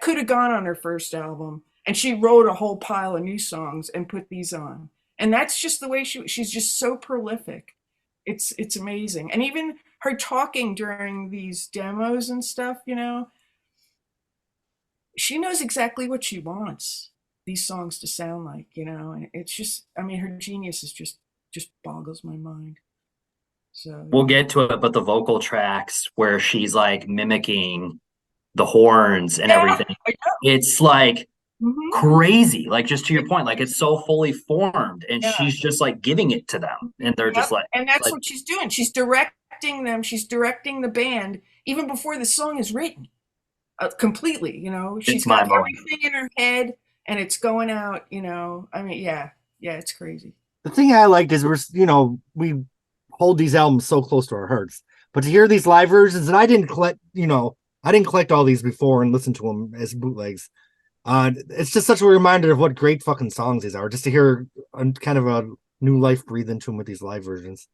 could have gone on her first album. And she wrote a whole pile of new songs and put these on. And that's just the way she's just so prolific. It's amazing. And even her talking during these demos and stuff, she knows exactly what she wants these songs to sound like, and it's just, I mean, her genius is just boggles my mind. So we'll get to it, but the vocal tracks where she's like mimicking the horns and everything, it's like crazy. Like, just to your point, like it's so fully formed and she's just like giving it to them and they're just like, and that's what she's doing. She's directing them. She's directing the band even before the song is written completely, she's got everything in her head and it's going out, I mean, yeah, it's crazy. The thing I liked is we hold these albums so close to our hearts, but to hear these live versions, and I didn't collect all these before and listen to them as bootlegs. It's just such a reminder of what great fucking songs these are, just to hear kind of a new life breathe into them with these live versions.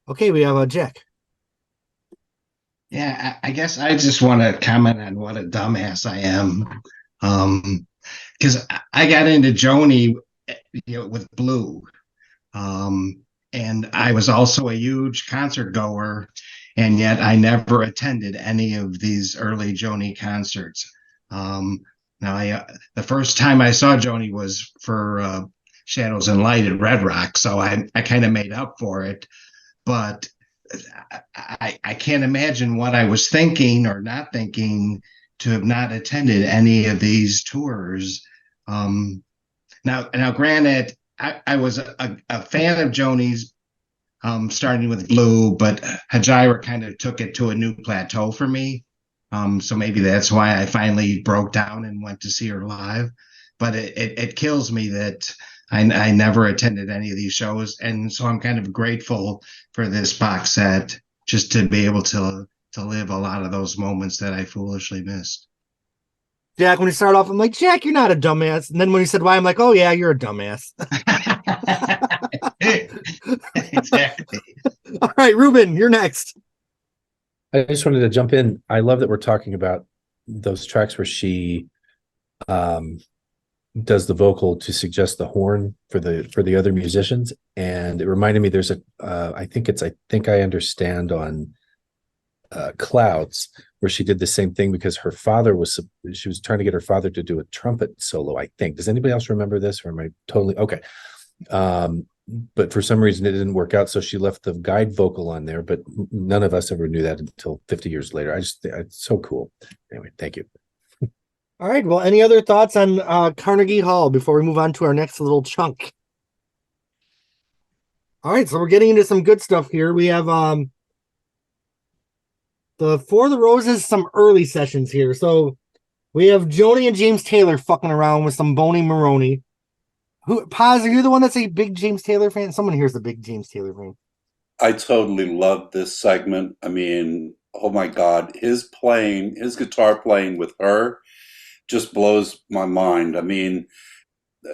Okay, we have Jack. Yeah, I guess I just want to comment on what a dumbass I am. Because I got into Joni, with Blue. And I was also a huge concert goer, and yet I never attended any of these early Joni concerts. Now, the first time I saw Joni was for Shadows and Light at Red Rock, so I kind of made up for it. But I can't imagine what I was thinking or not thinking to have not attended any of these tours. Now, granted, I was a fan of Joni's, starting with Blue, but Hajira kind of took it to a new plateau for me. So maybe that's why I finally broke down and went to see her live. But it kills me that I never attended any of these shows. And so I'm kind of grateful for this box set just to be able to live a lot of those moments that I foolishly missed. Jack, when he started off, I'm like, Jack, you're not a dumbass. And then when he said why, I'm like, oh yeah, you're a dumbass. Exactly. All right, Ruben, you're next. I just wanted to jump in. I love that we're talking about those tracks where she does the vocal to suggest the horn for the other musicians, and it reminded me there's a I think I understand on Clouds, where she did the same thing because she was trying to get her father to do a trumpet solo. I think. Does anybody else remember this, or am I totally okay? But for some reason it didn't work out, so she left the guide vocal on there, but none of us ever knew that until 50 years later. It's so cool. Anyway, thank you. All right, well, any other thoughts on Carnegie Hall before we move on to our next little chunk? All right, so we're getting into some good stuff here. We have the For the Roses, some early sessions here. So we have Joni and James Taylor fucking around with some Boney Maroney. Paz, are you the one that's a big James Taylor fan? Someone here's a big James Taylor fan. I totally love this segment. I mean, oh my God, his guitar playing with her just blows my mind. I mean,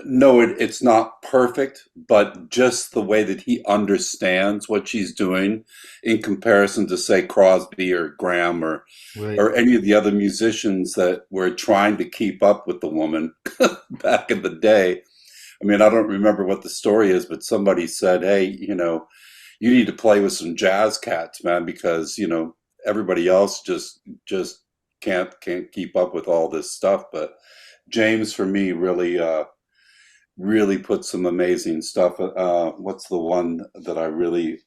no, it's not perfect, but just the way that he understands what she's doing in comparison to, say, Crosby or Graham or any of the other musicians that were trying to keep up with the woman back in the day. I mean, I don't remember what the story is, but somebody said, hey, you need to play with some jazz cats, man, because, everybody else just can't keep up with all this stuff. But James, for me, really put some amazing stuff. What's the one that I really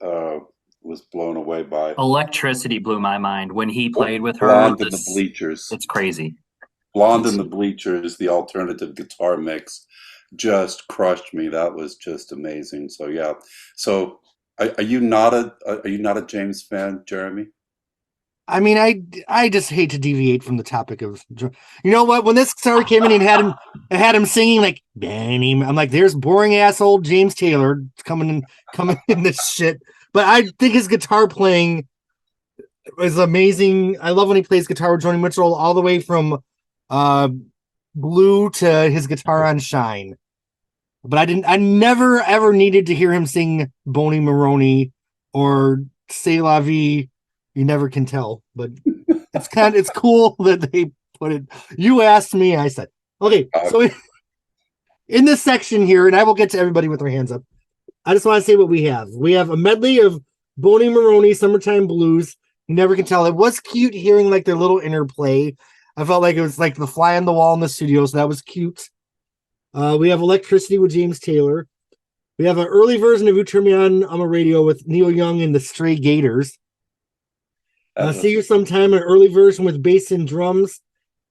was blown away by? Electricity blew my mind when he played with her. Blonde in the Bleachers. It's crazy. Blonde in the Bleachers, the alternative guitar mix, just crushed me. That was just amazing. So yeah. So are you not a James fan, Jeremy? I mean, I just hate to deviate from the topic of, you know what? When this song came in and had him singing like Benny, I'm like, there's boring ass old James Taylor coming in this shit. But I think his guitar playing is amazing. I love when he plays guitar with Joni Mitchell, all the way from Blue to his guitar on Shine. But I never ever needed to hear him sing Boney Maroney or C'est La Vie. You never can tell, but it's cool that they put it. You asked me, I said, okay. So in this section here, and I will get to everybody with their hands up. I just want to say what we have. We have a medley of Boney Maroney, Summertime Blues. You never can tell. It was cute hearing like their little interplay. I felt like it was like the fly on the wall in the studio, so that was cute. We have Electricity with James Taylor. We have an early version of You Turn Me On a Radio with Neil Young and the Stray Gators. See You Sometime, an early version with bass and drums,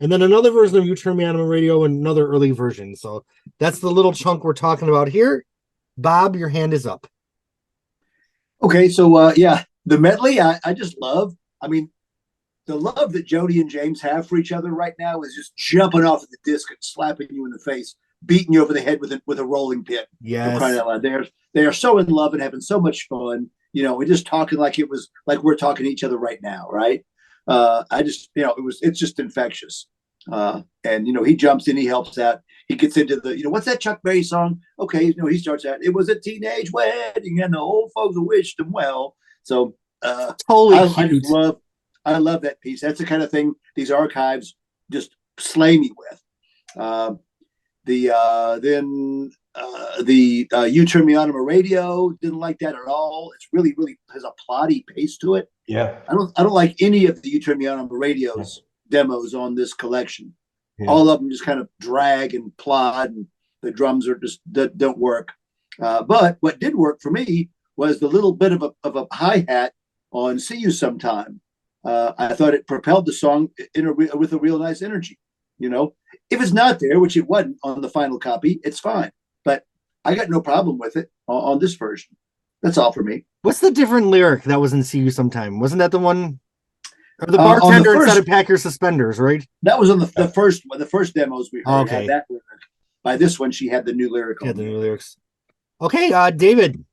and then another version of You Turn Me On a Radio and another early version. So that's the little chunk we're talking about here. Bob, your hand is up. Okay, so yeah, the medley I just love. I mean, the love that Joni and James have for each other right now is just jumping off of the disc and slapping you in the face, beating you over the head with a rolling pin. Yes. Crying out loud. They are so in love and having so much fun. We're just talking like it was like we're talking to each other right now, right? It's just infectious. And he jumps in, he helps out, he gets into the, what's that Chuck Berry song? Okay, he starts out, it was a teenage wedding and the old folks wished him well. So I love that piece. That's the kind of thing these archives just slay me with. The You Turn Me On a Radio, didn't like that at all. It's really has a plotty pace to it. Yeah. I don't like any of the You Turn Me On a Radio's demos on this collection. Yeah. All of them just kind of drag and plod, and the drums are just don't work. But what did work for me was the little bit of a hi-hat on See You Sometime. I thought it propelled the song with a real nice energy. If it's not there, which it wasn't on the final copy, it's fine. But I got no problem with it on this version. That's all for me. What's the different lyric that was in See You Sometime? Wasn't that the one? Or the bartender instead of pack your suspenders, right? That was on the first one. The first demos we heard had that lyric. By this one, she had the new lyric. Yeah, the new lyrics. Okay, David.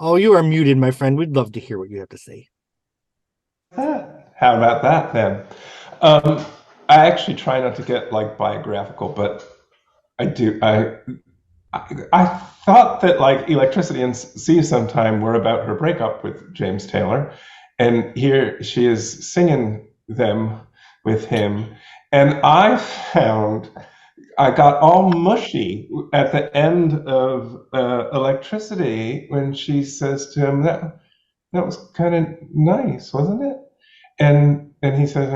Oh, you are muted, my friend. We'd love to hear what you have to say. How about that then? I actually try not to get like biographical, but I do. I thought that like Electricity and See You Sometime were about her breakup with James Taylor, and here she is singing them with him, and I found I got all mushy at the end of Electricity when she says to him that was kind of nice, wasn't it? And he says,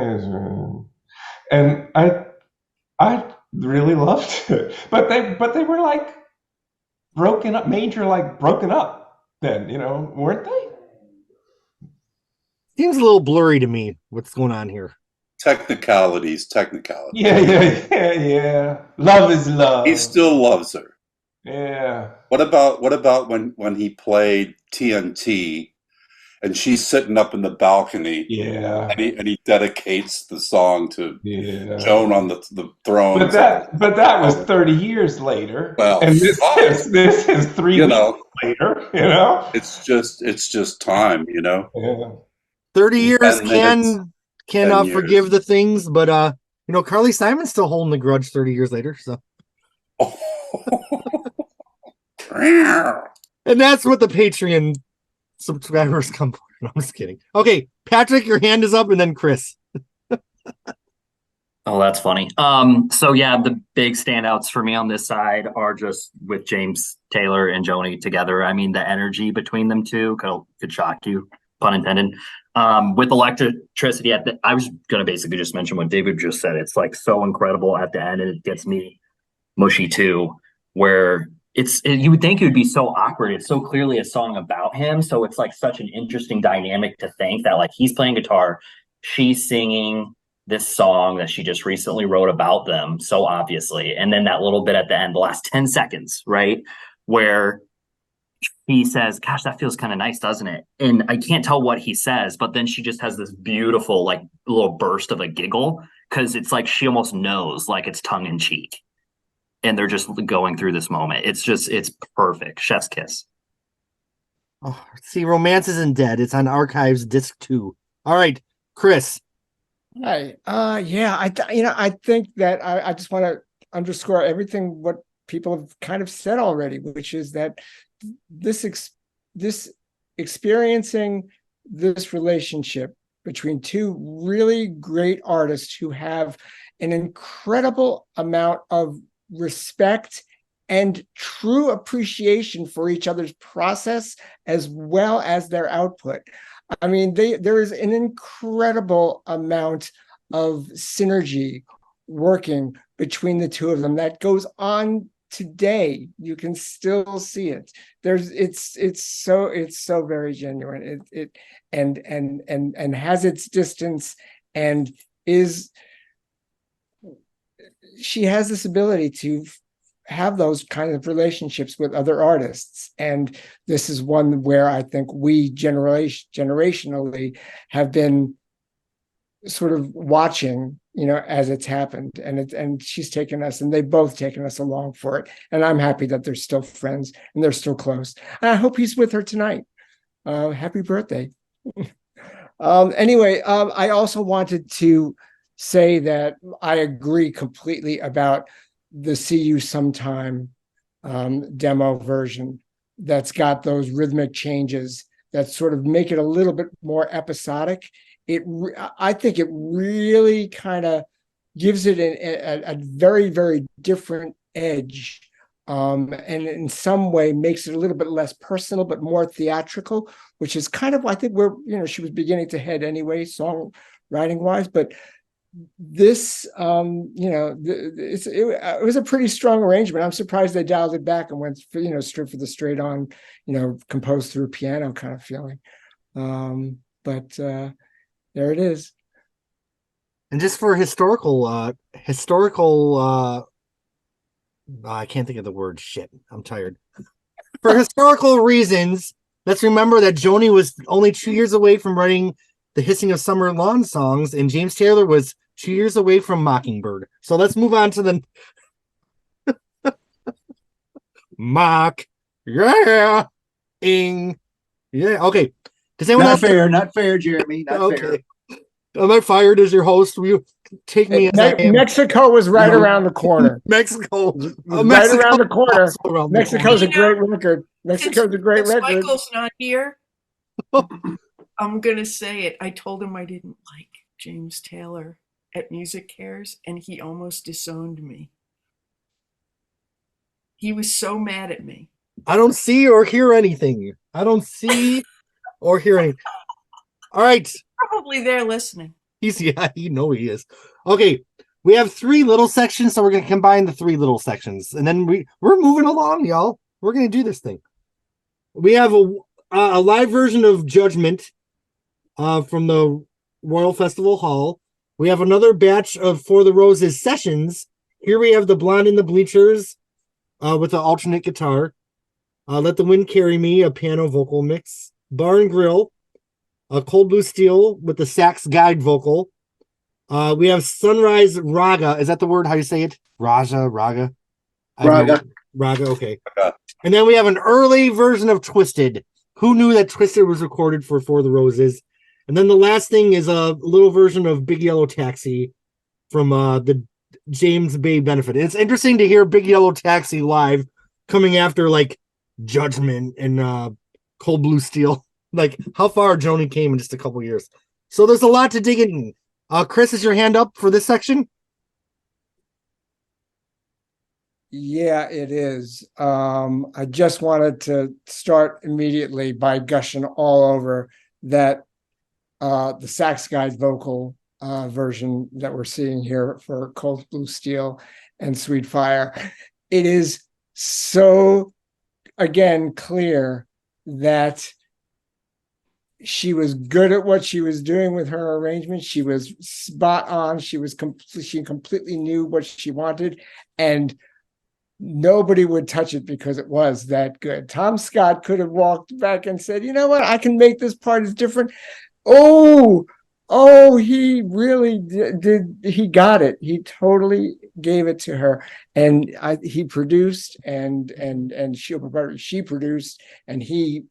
and I really loved it, but they were like broken up, broken up then, weren't they? Seems a little blurry to me. What's going on here? Technicalities. Yeah. Love is love. He still loves her. Yeah. What about when he played TNT and she's sitting up in the balcony? Yeah. And he dedicates the song to Joan on the throne. But that was 30 years later. Well, and this is 3 weeks later, It's just time, Yeah. 30 years cannot 10 forgive years. the things, but Carly Simon's still holding the grudge 30 years later, so. And that's what the Patreon subscribers come for. No, I'm just kidding. Okay, Patrick, your hand is up, and then Chris. Oh, that's funny. So yeah, the big standouts for me on this side are just with James Taylor and Joni together. I mean, the energy between them two could shock you, pun intended. With Electricity I was gonna basically just mention what David just said. It's like so incredible at the end, and it gets me mushy too, where you would think it would be so awkward. It's so clearly a song about him, so it's like such an interesting dynamic to think that like he's playing guitar, she's singing this song that she just recently wrote about them, so obviously, and then that little bit at the end, the last 10 seconds, right, where he says, gosh, that feels kind of nice, doesn't it? And I can't tell what he says, but then she just has this beautiful like little burst of a giggle, because it's like she almost knows, like it's tongue in cheek, and they're just going through this moment. It's perfect. Chef's kiss. Oh, see, Romance Isn't Dead. It's on Archives Disc 2. All right, Chris. Hi. Yeah, I think that I just want to underscore everything what people have kind of said already, which is that this experiencing this relationship between two really great artists who have an incredible amount of respect and true appreciation for each other's process as well as their output. I mean, there is an incredible amount of synergy working between the two of them that goes on today. You can still see it. It's so very genuine. It and has its distance, and she has this ability to have those kind of relationships with other artists, and this is one where I think we generationally have been sort of watching, as it's happened, and she's taken us, and they've both taken us along for it, and I'm happy that they're still friends and they're still close, and I hope he's with her tonight. Happy birthday. Anyway, I also wanted to say that I agree completely about the See You Sometime demo version that's got those rhythmic changes that sort of make it a little bit more episodic. I think it really kind of gives it a very, very different edge, and in some way makes it a little bit less personal but more theatrical, which is kind of, I think, where she was beginning to head anyway, songwriting wise. But this, it was a pretty strong arrangement. I'm surprised they dialed it back and went for, straight on, composed through piano kind of feeling. But there it is. And just for historical, I can't think of the word. Shit, I'm tired. For historical reasons, let's remember that Joni was only 2 years away from writing The Hissing of Summer Lawn songs, and James Taylor was 2 years away from Mockingbird. So let's move on to the mock. Yeah. Yeah. Okay. Does anyone else? Not fair, Jeremy. Not fair. Am I fired as your host? Will you take me as I am? Mexico was right around the corner. Mexico. Right around the corner. also around the Mexico's a corner. great record. Mexico's a great Since record. Michael's not here, I'm going to say it. I told him I didn't like James Taylor at Music Cares, and he almost disowned me. He was so mad at me. I don't see or hear anything. I don't see or hear anything. All right. Probably they're listening. Yeah, you know he is. Okay. We have 3 little sections, so we're going to combine the 3 little sections. And then we're moving along, y'all. We're going to do this thing. We have a live version of Judgment from the Royal Festival Hall. We have another batch of For the Roses sessions. Here we have the Blonde in the Bleachers with an alternate guitar. Let the Wind Carry Me, a piano vocal mix. Bar and Grill, a Cold Blue Steel with the sax guide vocal. We have Sunrise Raga. Is that the word? How you say it? Raga. Raga. Okay. And then we have an early version of Twisted. Who knew that Twisted was recorded for the Roses? And then the last thing is a little version of Big Yellow Taxi from the James Bay Benefit. It's interesting to hear Big Yellow Taxi live coming after like Judgment and Cold Blue Steel. Like how far Joni came in just a couple years. So there's a lot to dig in. Chris, is your hand up for this section? Yeah, it is. I just wanted to start immediately by gushing all over that the sax guide vocal version that we're seeing here for Cold Blue Steel and Sweet Fire. It is so, again, clear that she was good at what she was doing with her arrangement. She was spot on. She completely knew what she wanted, and nobody would touch it because it was that good. Tom Scott could have walked back and said, you know what, I can make this part as different. He really did. He got it. He totally gave it to her. And he produced and she produced, and he,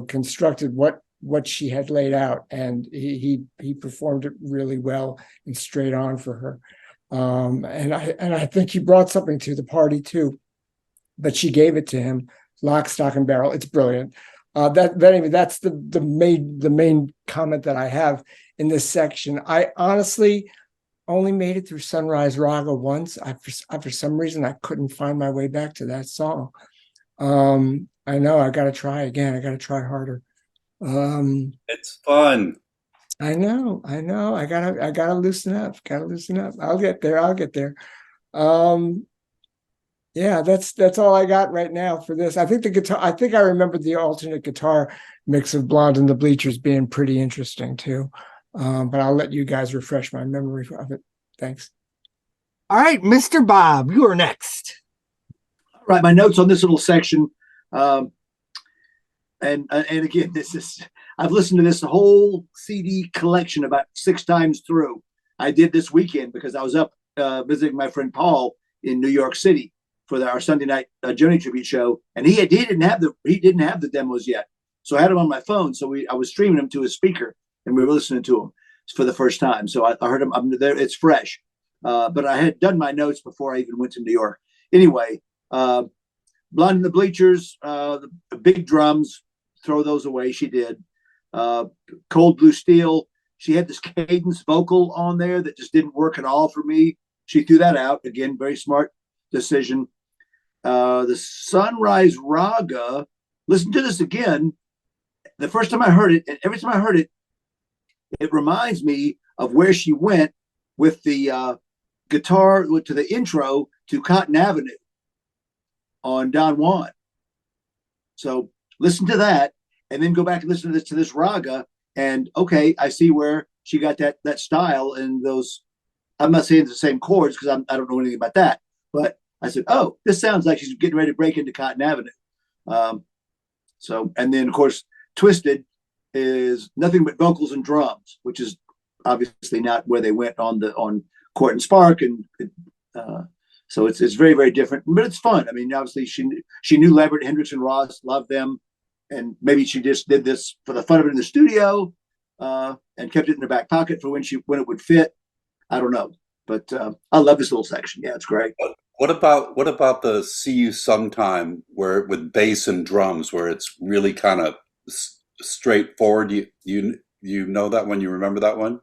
constructed what she had laid out. And he performed it really well and straight on for her. And I think he brought something to the party too, but she gave it to him, lock, stock, and barrel. It's brilliant. That's the main comment that I have in this section. I honestly only made it through Sunrise Raga once. For some reason, I couldn't find my way back to that song. I know I got to try again. I got to try harder. It's fun. I know. I gotta loosen up. I'll get there. Yeah, that's all I got right now for this. I think I remember the alternate guitar mix of Blonde and the Bleachers being pretty interesting too. But I'll let you guys refresh my memory of it. Thanks. All right, Mr. Bob, you are next. All right, my notes on this little section. And again, I've listened to this whole CD collection about 6 times through. I did this weekend because I was up visiting my friend Paul in New York City for our Sunday night Joni tribute show, and he didn't have the demos yet, so I had them on my phone. So I was streaming them to his speaker, and we were listening to them for the first time. So I heard them. It's fresh, but I had done my notes before I even went to New York. Anyway, Blonde in the Bleachers, the big drums. Throw those away. She did. Cold Blue Steel. She had this cadence vocal on there that just didn't work at all for me. She threw that out. Again, very smart decision. The Sunrise Raga. Listen to this again. The first time I heard it, and every time I heard it, it reminds me of where she went with the guitar to the intro to Cotton Avenue on Don Juan. So listen to that, and then go back and listen to this raga, and okay, I see where she got that style and those. I'm not saying it's the same chords because I don't know anything about that, but I said, oh, this sounds like she's getting ready to break into Cotton Avenue. So, and then of course, Twisted is nothing but vocals and drums, which is obviously not where they went on Court and Spark, and so it's very, very different, but it's fun. I mean, obviously she knew Leverett, Hendricks, and Ross, loved them. And maybe she just did this for the fun of it in the studio. and kept it in her back pocket for when it would fit. I don't know, but I love this little section. Yeah, it's great. What about the "See You Sometime" where with bass and drums, where it's really kind of straightforward? You know that one? You remember that one?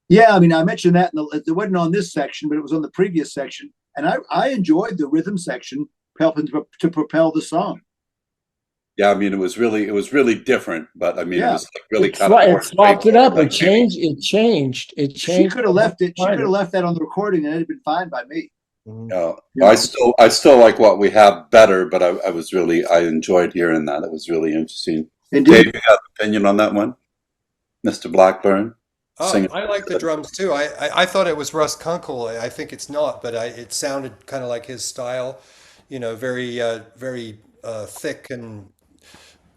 Yeah, I mean, I mentioned that it wasn't on this section, but it was on the previous section, and I enjoyed the rhythm section helping to propel the song. Yeah, I mean, it was really different, but I mean, it was like really It kind of more swapped it up. straightforward, It changed. It changed. She could have left it. She could have left that on the recording, and it'd been fine by me. I still like what we have better, but I enjoyed hearing that. It was really interesting. Indeed. Dave, you got an opinion on that one, Mr. Blackburn? Oh, I like the drums too. I thought it was Russ Kunkel. I think it's not, but it sounded kind of like his style. Very very thick and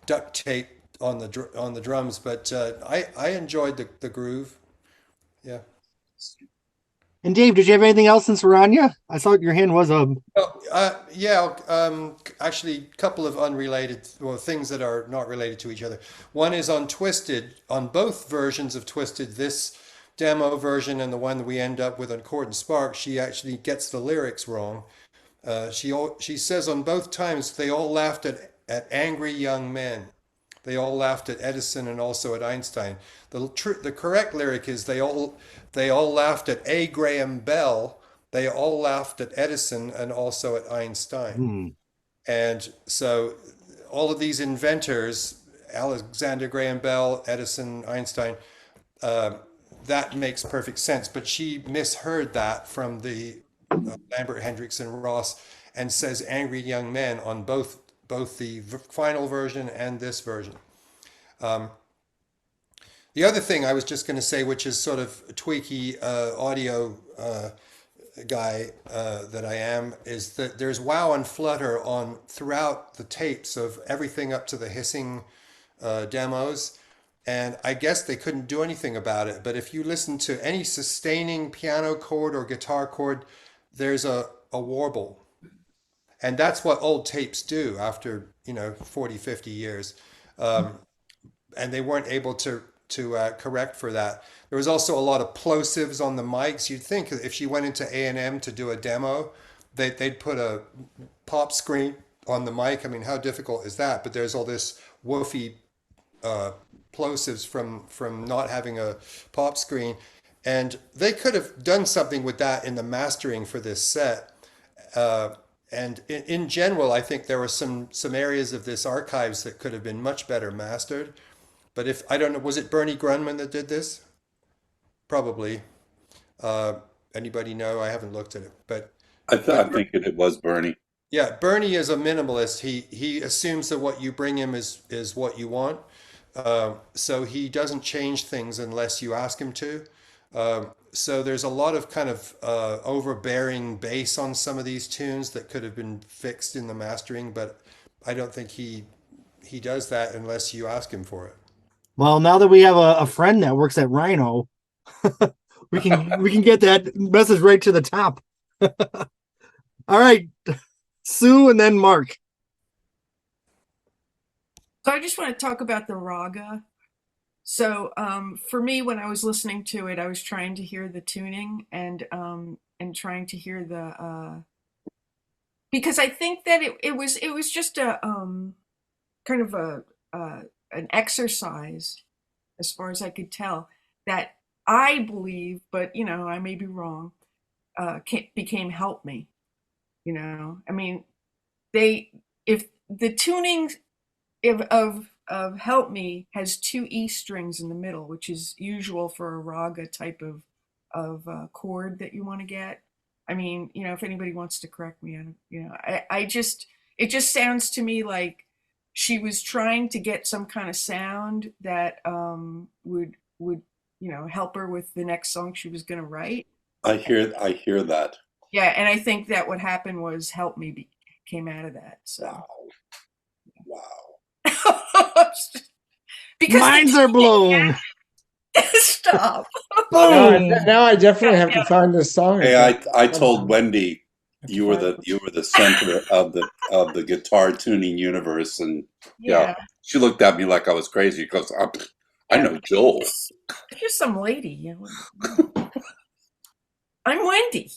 duct tape on the drums. But I enjoyed the groove. Yeah. And Dave, did you have anything else since we're on you? I saw your hand was up. Actually, a couple of unrelated, well, things that are not related to each other. One is on Twisted, on both versions of Twisted, this demo version and the one that we end up with on Chord and Spark, she actually gets the lyrics wrong. She says on both times they all laughed at angry young men. They all laughed at Edison and also at Einstein. The correct lyric is they all laughed at A. Graham Bell. They all laughed at Edison and also at Einstein. And so all of these inventors, Alexander Graham Bell, Edison, Einstein, that makes perfect sense. But she misheard that from the Lambert, Hendricks, and Ross, and says angry young men on both the final version and this version. The other thing I was just going to say, which is sort of a tweaky audio guy that I am, is that there's wow and flutter on throughout the tapes of everything up to the hissing demos. And I guess they couldn't do anything about it. But if you listen to any sustaining piano chord or guitar chord, there's a warble. And that's what old tapes do after 40, 50 years. And they weren't able to correct for that. There was also a lot of plosives on the mics. You'd think if she went into A&M to do a demo, they'd put a pop screen on the mic. I mean, how difficult is that? But there's all this woofy plosives from not having a pop screen. And they could have done something with that in the mastering for this set. And in general, I think there were some areas of this archives that could have been much better mastered. But I don't know, was it Bernie Grunman that did this? Probably. Anybody know? I haven't looked at it, but I think it was Bernie. Yeah, Bernie is a minimalist. He assumes that what you bring him is what you want. So he doesn't change things unless you ask him to. So there's a lot of kind of overbearing bass on some of these tunes that could have been fixed in the mastering, but I don't think he does that unless you ask him for it. Well, now that we have a friend that works at Rhino, we can get that message right to the top. All right, Sue and then Mark. So I just want to talk about the raga. So for me, when I was listening to it, I was trying to hear the tuning and trying to hear the because I think that it was just a kind of an exercise, as far as I could tell, that I believe, but I may be wrong, became Help Me. I mean, if the tuning of Help Me has two E strings in the middle, which is usual for a raga type of chord that you want to get. I mean, if anybody wants to correct me, it just sounds to me like she was trying to get some kind of sound that would help her with the next song she was going to write. I hear that. Yeah, and I think that what happened was Help Me came out of that. So. Wow. Because minds are blown. Stop. Boom. Now I definitely have to find this song. Hey, I told Wendy you were the center of the guitar tuning universe, and yeah, she looked at me like I was crazy because I know Joel. It's just some lady. You know. I'm Wendy.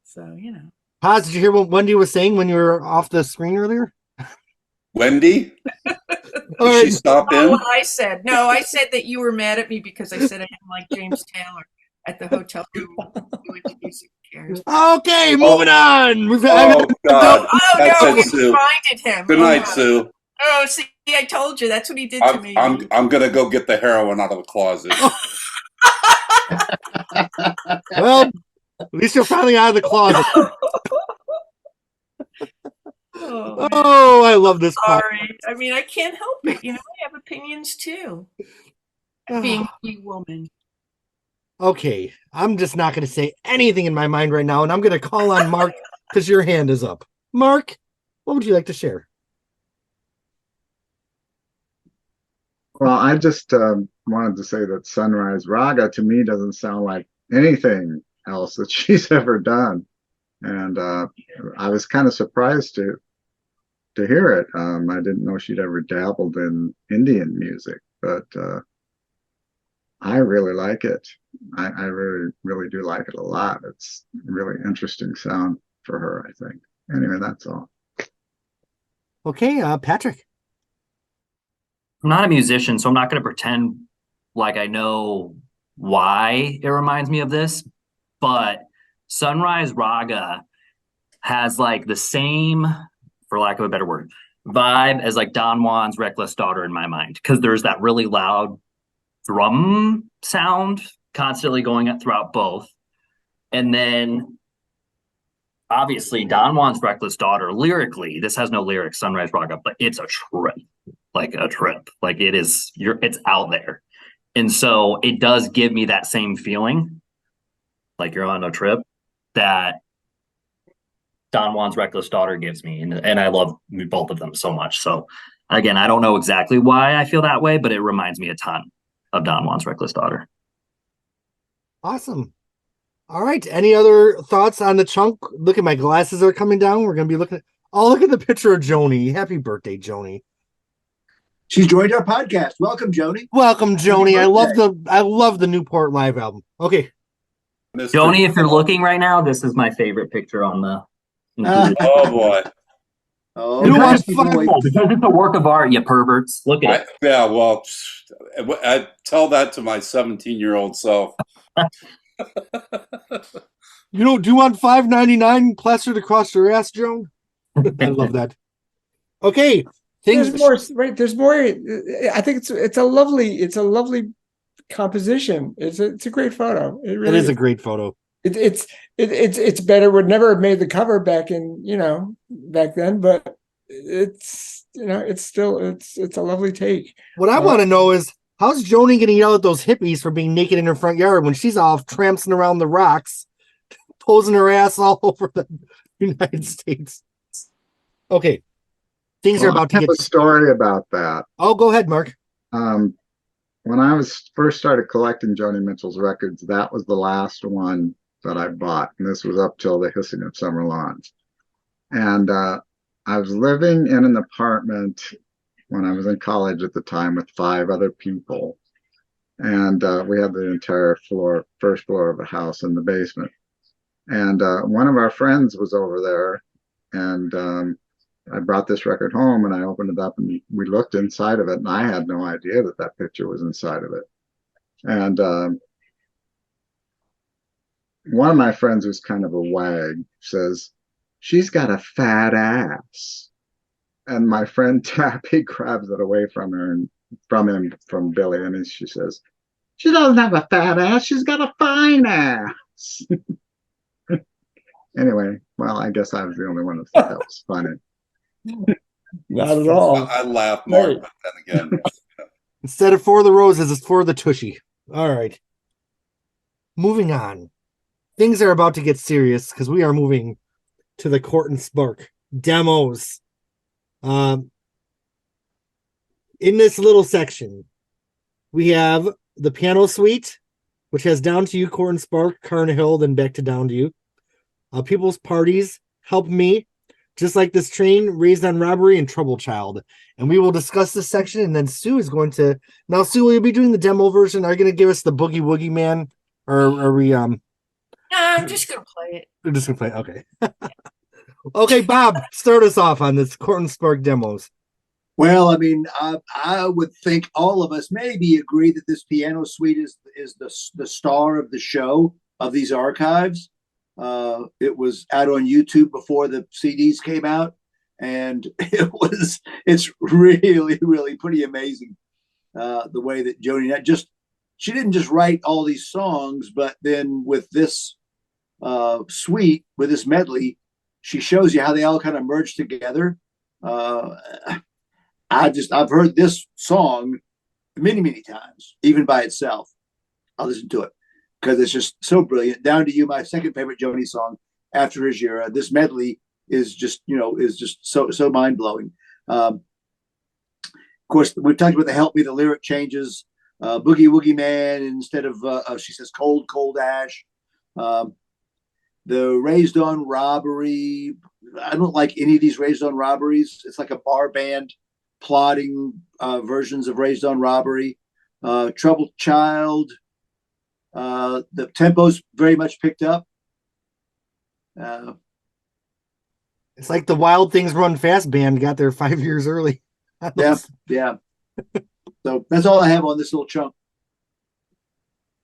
So, you know. Paz, did you hear what Wendy was saying when you were off the screen earlier? Wendy? All Did she right. stop Oh, in? what I said. No, I said that you were mad at me because I said I didn't like James Taylor at the hotel room. Okay, moving on. Oh, God. Oh, That's no, it, you Sue. reminded him. Good night, Sue. Oh, see, I told you. That's what he did to me. I'm going to go get the heroin out of the closet. Well, at least you're finally out of the closet. Oh, I love this part. Sorry. I mean, I can't help it. You know, I have opinions too. Being a woman. Okay, I'm just not going to say anything in my mind right now, and I'm going to call on Mark because your hand is up. Mark, what would you like to share? Well, I just wanted to say that Sunrise Raga to me doesn't sound like anything else that she's ever done, and I was kind of surprised to hear it. I didn't know she'd ever dabbled in Indian music, but I really like it. I really, really do like it a lot. It's a really interesting sound for her, I think. Anyway, that's all. Okay, Patrick. I'm not a musician, so I'm not going to pretend like I know why it reminds me of this, but Sunrise Raga has like the same, for lack of a better word, vibe as like Don Juan's Reckless Daughter in my mind, because there's that really loud drum sound constantly going up throughout both. And then obviously Don Juan's Reckless Daughter, lyrically, this has no lyrics, Sunrise Raga, but it's a trip. Like a trip. Like it is, it's out there. And so it does give me that same feeling, like you're on a trip, that Don Juan's Reckless Daughter gives me. And I love both of them so much. So again, I don't know exactly why I feel that way, but it reminds me a ton of Don Juan's Reckless Daughter. Awesome. All right. Any other thoughts on the chunk? Look at my glasses are coming down. We're going to be looking at, oh, look at the picture of Joni. Happy birthday, Joni. She's joined our podcast. Welcome, Joni. Welcome, Joni. I love the Newport Live album. Okay. Joni, if you're looking right now, this is my favorite picture on the. Oh, boy. Oh, you because it's a work of art, you perverts. Look at it. Yeah, well, I tell that to my 17-year-old self. Do you want $5.99 plastered across your ass, Joan? I love that. Okay. There's more, right? There's more. I think it's a lovely composition. It's a great photo. It really is a great photo. It's better. Would never have made the cover back then, but it's a lovely take. What I want to know is how's Joni going to yell at those hippies for being naked in her front yard when she's off tramping around the rocks, posing her ass all over the United States? Okay. Things are about to get a story about that. Oh, go ahead, Mark. When I first started collecting Joni Mitchell's records, that was the last one that I bought. And this was up till The Hissing of Summer Lawns. And I was living in an apartment when I was in college at the time with 5 other people. And we had the entire first floor of the house in the basement. And one of our friends was over there, and I brought this record home and I opened it up and we looked inside of it, and I had no idea that picture was inside of it. And one of my friends, who's kind of a wag, says, "She's got a fat ass." And my friend Tappy grabs it away from her and from Billy, and she says, "She doesn't have a fat ass. She's got a fine ass." Anyway, well, I guess I was the only one that thought that was funny. Not at all. I laugh more, but then again. Instead of for the roses, it's for the tushy. All right. Moving on. Things are about to get serious because we are moving to the Court and Spark demos. In this little section, we have the piano suite, which has Down to You, Court and Spark, Carnahill, then back to Down to You. People's Parties, Help Me, Just Like This Train, Raised on Robbery, and Trouble Child. And we will discuss this section, and then Sue is going to... Now, Sue, will you be doing the demo version? Are you going to give us the Boogie Woogie Man? Or are we... No, I'm just gonna play it. We're just going to play it? Okay. Okay, Bob, start us off on this Court and Spark demos. Well, I mean, I would think all of us maybe agree that this piano suite is the star of the show of these archives. It was out on YouTube before the CDs came out, and it's really, really pretty amazing the way that Joni she didn't just write all these songs, but then with this suite, with this medley, she shows you how they all kind of merge together. I've heard this song many, many times, even by itself. I'll listen to it because it's just so brilliant. Down to You, my second favorite Joni song after Hijira. This medley is just so mind blowing. Of course, we've talked about the Help Me. The lyric changes. Boogie Woogie Man instead of she says Cold Cold Ash. The Raised on Robbery. I don't like any of these Raised on Robberies. It's like a bar band plotting versions of Raised on Robbery. Troubled Child. The tempo's very much picked up. It's like the Wild Things Run Fast band got there 5 years early. Yeah. So that's all I have on this little chunk.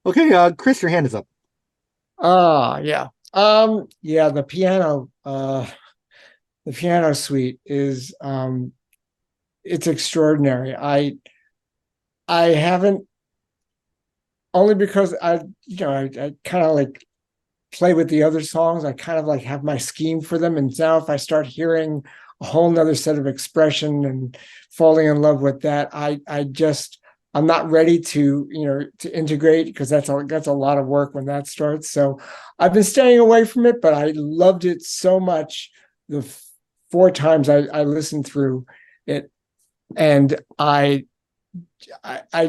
Okay, Chris, your hand is up. Yeah. Yeah, the piano suite is it's extraordinary. I haven't, only because I kind of like play with the other songs. I kind of like have my scheme for them. And now if I start hearing a whole nother set of expression and falling in love with that, I'm not ready to integrate, because that's a lot of work when that starts. So I've been staying away from it, but I loved it so much the 4 times I listened through it. And I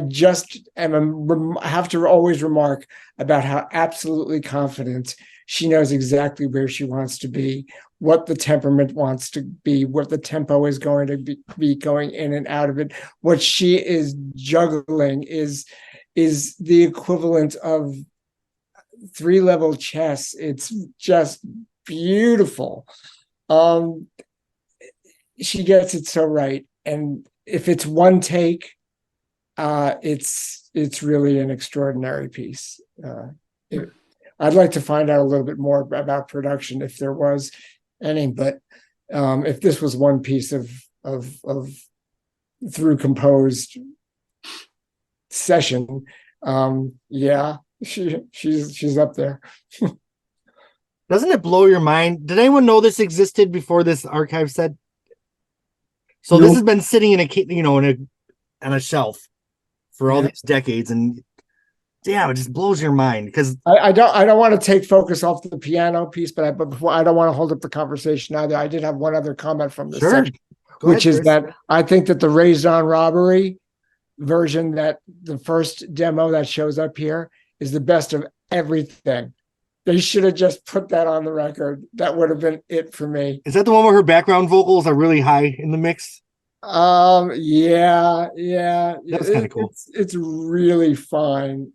just have to always remark about how absolutely confident she knows exactly where she wants to be, what the temperament wants to be, what the tempo is going to be going in and out of it. What she is juggling is the equivalent of 3-level chess. It's just beautiful. She gets it so right. And if it's one take, it's really an extraordinary piece. I'd like to find out a little bit more about production, if there was any, but if this was one piece of through composed session, yeah, she's up there. Doesn't it blow your mind? Did anyone know this existed before this archive said? So Nope. This has been sitting in on a shelf for all these decades, and damn, it just blows your mind because I don't want to take focus off the piano piece, but before, I don't want to hold up the conversation either. I did have one other comment from this section, which is that I think that the Raised on Robbery version, that the first demo that shows up here, is the best of everything. They should have just put that on the record. That would have been it for me. Is that the one where her background vocals are really high in the mix? Yeah. That's kind of cool. It's really fine.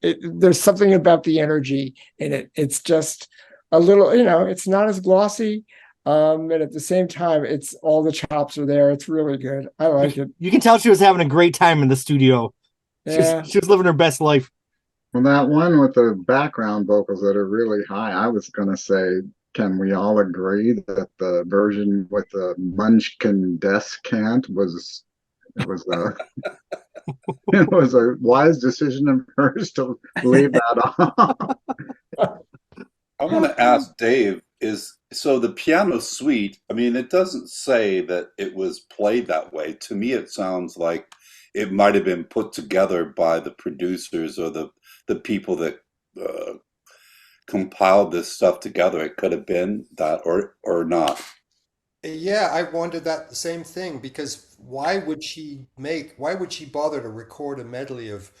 There's something about the energy in it. It's just a little, it's not as glossy. And at the same time, it's all the chops are there. It's really good. I like it. You can tell she was having a great time in the studio. Yeah. She was living her best life. Well, that one with the background vocals that are really high, I was going to say, can we all agree that the version with the Munchkin descant was it was a wise decision of hers to leave that on? I want to ask Dave, so the piano suite, I mean, it doesn't say that it was played that way. To me, it sounds like it might have been put together by the producers or the people that compiled this stuff together. It could have been that or not. Yeah, I wondered that the same thing, because why would she bother to record a medley of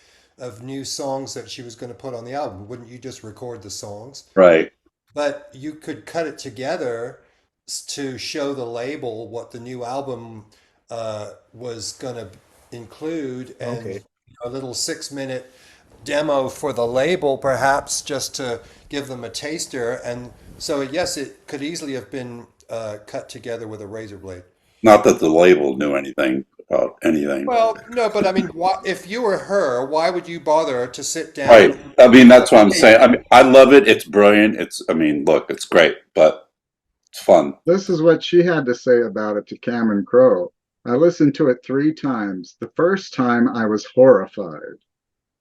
new songs that she was going to put on the album? Wouldn't you just record the songs? Right. But you could cut it together to show the label what the new album was going to include, and Okay. a little 6-minute demo for the label, perhaps just to give them a taster. And so, yes, it could easily have been cut together with a razor blade. Not that the label knew anything about anything. Well, no, but I mean, if you were her, why would you bother to sit down? Right. I mean, that's what I'm saying. I mean, I love it. It's brilliant. I mean, look, it's great, but it's fun. This is what she had to say about it to Cameron Crowe. I listened to it 3 times. The first time I was horrified.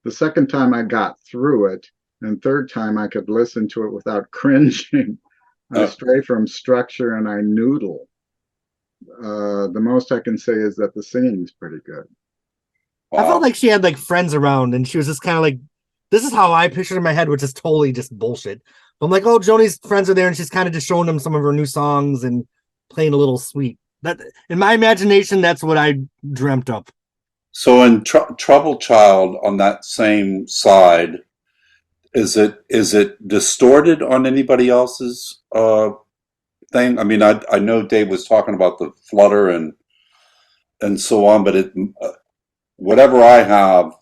The second time I got through it, and third time I could listen to it without cringing. I stray from structure and I noodle. The most I can say is that the singing's pretty good. I felt like she had like friends around, and she was just kind of like, this is how I pictured in my head, which is totally just bullshit. I'm like, oh, Joni's friends are there, and she's kind of just showing them some of her new songs and playing a little sweet. That, in my imagination, that's what I dreamt up. So in Trouble Child, on that same side, is it distorted on anybody else's thing? I mean, I know Dave was talking about the flutter and so on, but whatever I have,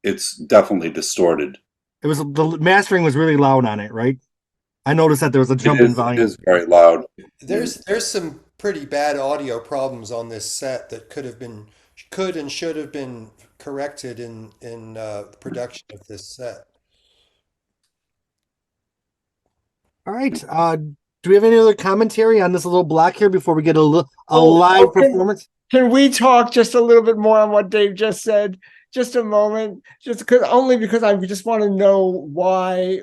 it's definitely distorted. It was, the mastering was really loud on it, right? I noticed that there was a jump in volume. It is very loud. There's some pretty bad audio problems on this set that could and should have been corrected in the production of this set. All right. Do we have any other commentary on this little block here before we get a live performance? Can we talk just a little bit more on what Dave just said? Just a moment, because I just want to know why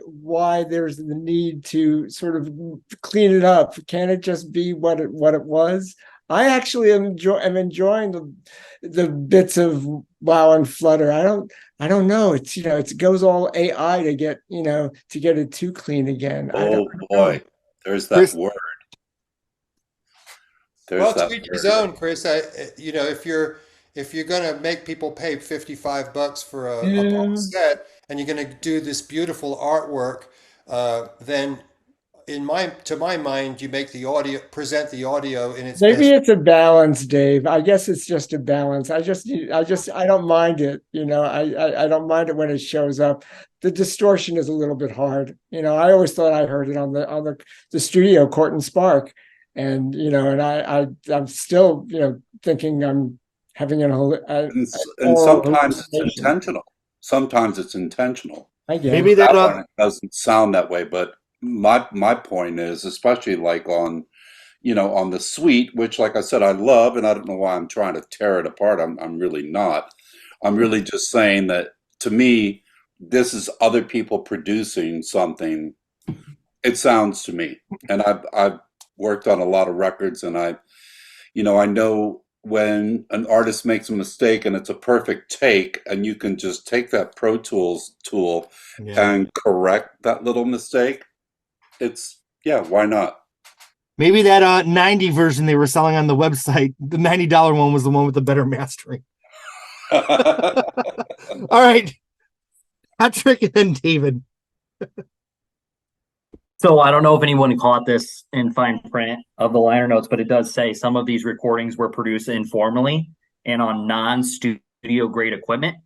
there's the need to sort of clean it up. Can it just be what it was? I actually am enjoying the bits of wow and flutter. I don't know. It's it goes all AI to get it too clean again. Oh boy, there's that word. Well, to each his own, Chris. If you're gonna make people pay $55 for a box set, and you're gonna do this beautiful artwork, then to my mind, you make the audio, present the audio in its maybe best. it's a balance, Dave. I guess it's just a balance. I don't mind it. I don't mind it when it shows up. The distortion is a little bit hard. I always thought I heard it on the studio Court and Spark, and I'm still thinking I'm having and sometimes it's intentional. Sometimes it's intentional. I guess. Maybe that one, it doesn't sound that way, but my point is, especially like on the suite, which, like I said, I love, and I don't know why I'm trying to tear it apart. I'm really not. I'm really just saying that, to me, this is other people producing something. It sounds to me, and I've worked on a lot of records, and I know when an artist makes a mistake and it's a perfect take, and you can just take that Pro Tools tool and correct that little mistake. Why not? Maybe that 90 version they were selling on the website, the $90 one, was the one with the better mastering. All right, Patrick and then David. So I don't know if anyone caught this in fine print of the liner notes, but it does say some of these recordings were produced informally and on non-studio grade equipment.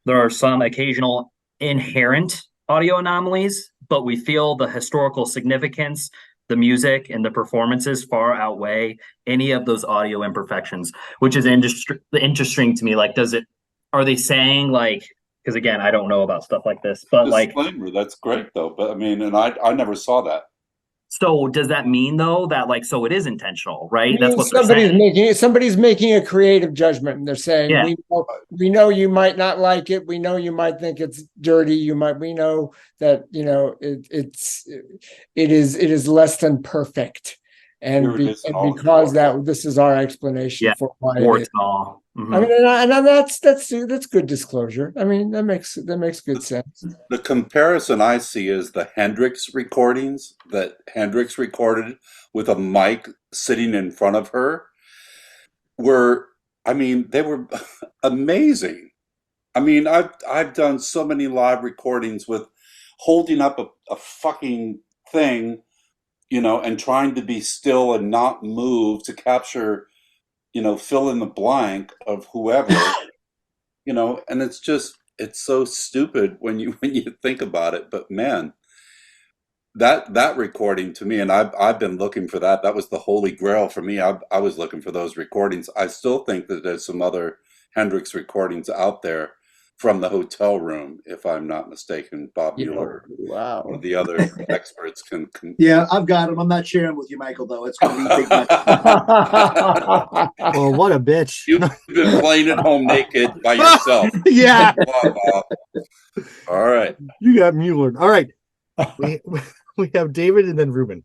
There are some occasional inherent audio anomalies, but we feel the historical significance, the music, and the performances far outweigh any of those audio imperfections, which is interesting to me. Like, are they saying, like, because again, I don't know about stuff like this, but disclaimer, that's great though. But I mean, and I never saw that. So does that mean though that so it is intentional, right? That's what somebody's making a creative judgment, and they're saying, we know you might not like it. We know you might think it's dirty. We know that it is less than perfect, and because this is our explanation for why it is. Mm-hmm. I mean, and that's good disclosure. I mean, that makes good sense. The comparison I see is the Hendrix recordings that Hendrix recorded with a mic sitting in front of her they were amazing. I mean, I've done so many live recordings with holding up a fucking thing, and trying to be still and not move to capture, fill in the blank of whoever, and it's so stupid when you think about it. But man, that recording to me, and I've been looking for that. That was the holy grail for me. I was looking for those recordings. I still think that there's some other Hendrix recordings out there from the hotel room, if I'm not mistaken. Bob Mueller, Wow. one of the other experts can. Yeah, I've got them. I'm not sharing with you, Michael, though. It's going to be big. Well, what a bitch. You've been playing at home naked by yourself. Yeah. All right. You got Mueller. All right. We have David and then Ruben.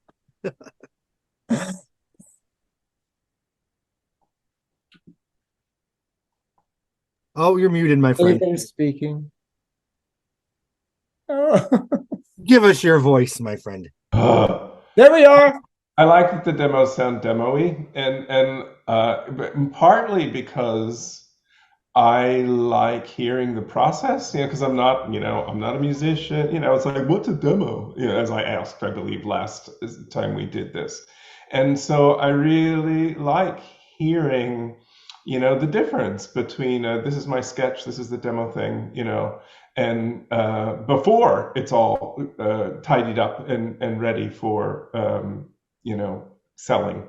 Oh, you're muted, my friend. David speaking. Give us your voice, my friend. There we are. I like that the demos sound demo-y, and partly because I like hearing the process, because I'm not a musician, it's like, what's a demo? As I asked, I believe, last time we did this. And so I really like hearing, the difference between this is my sketch, this is the demo thing, and before it's all tidied up and ready for, selling.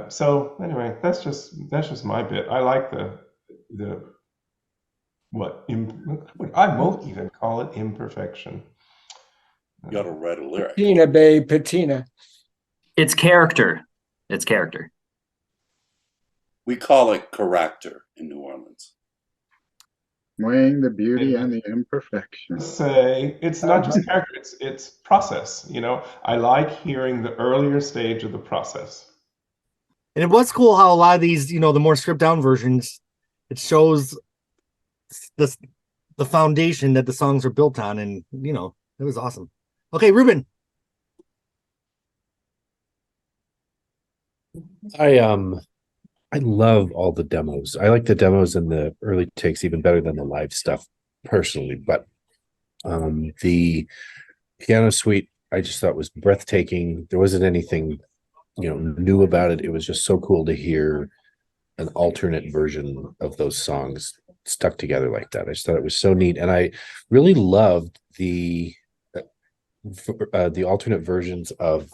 So anyway, that's just my bit. I like the I won't even call it imperfection. You got to write a lyric. Patina, babe, patina. It's character. It's character. We call it character in New Orleans. Weighing the beauty and the imperfection. Say it's not just character, it's process. I like hearing the earlier stage of the process. And it was cool how a lot of these, the more stripped down versions, it shows the foundation that the songs are built on, and it was awesome. Okay, Ruben. I love all the demos. I like the demos and the early takes even better than the live stuff personally, but the piano suite I just thought was breathtaking. There wasn't anything new about it. It was just so cool to hear an alternate version of those songs stuck together like that. I just thought it was so neat, and I really loved the alternate versions of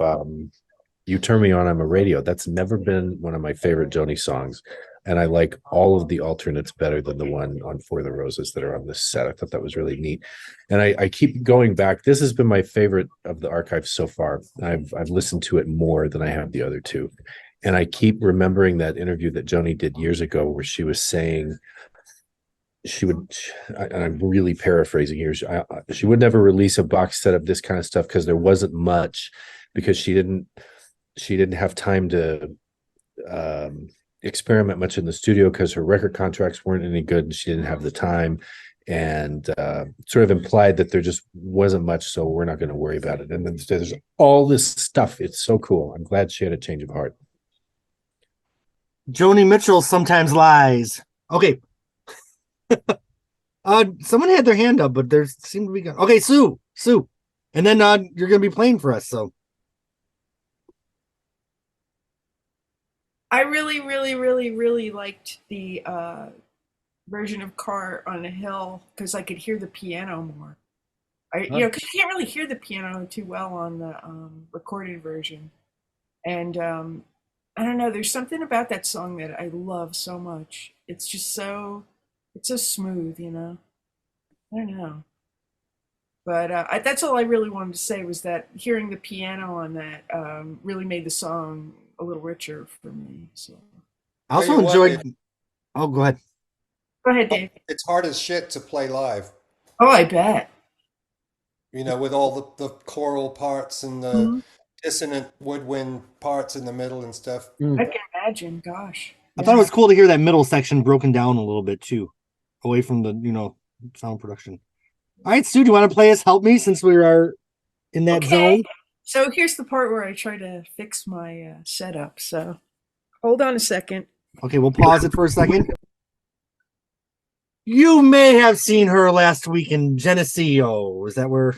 You Turn Me On, I'm a Radio. That's never been one of my favorite Joni songs, and I like all of the alternates better than the one on For the Roses that are on this set. I thought that was really neat, and I keep going back. This has been my favorite of the archives so far. I've listened to it more than I have the other two, and I keep remembering that interview that Joni did years ago where she was saying and I'm really paraphrasing here, she would never release a box set of this kind of stuff because there wasn't much, because she didn't have time to experiment much in the studio because her record contracts weren't any good and she didn't have the time, and sort of implied that there just wasn't much, so we're not going to worry about it. And then there's all this stuff. It's so cool. I'm glad she had a change of heart. Joni Mitchell sometimes lies. Okay. Someone had their hand up, but there seemed to be okay. Sue, and then you're going to be playing for us. So I really, really, really, really liked the version of Car on a Hill because I could hear the piano more. Because you can't really hear the piano too well on the recorded version, and I don't know. There's something about that song that I love so much. It's just so. It's so smooth, I don't know. But that's all I really wanted to say, was that hearing the piano on that really made the song a little richer for me. So I also enjoyed. Oh, go ahead. Go ahead, Dave. It's hard as shit to play live. Oh, I bet. With all the choral parts and the dissonant woodwind parts in the middle and stuff. I can imagine. Gosh. I thought it was cool to hear that middle section broken down a little bit too, away from the sound production. All right, Stu, do you want to play us Help Me, since we are in that zone? So here's the part where I try to fix my setup. So hold on a second. Okay, we'll pause it for a second. You may have seen her last week in Geneseo. Is that where?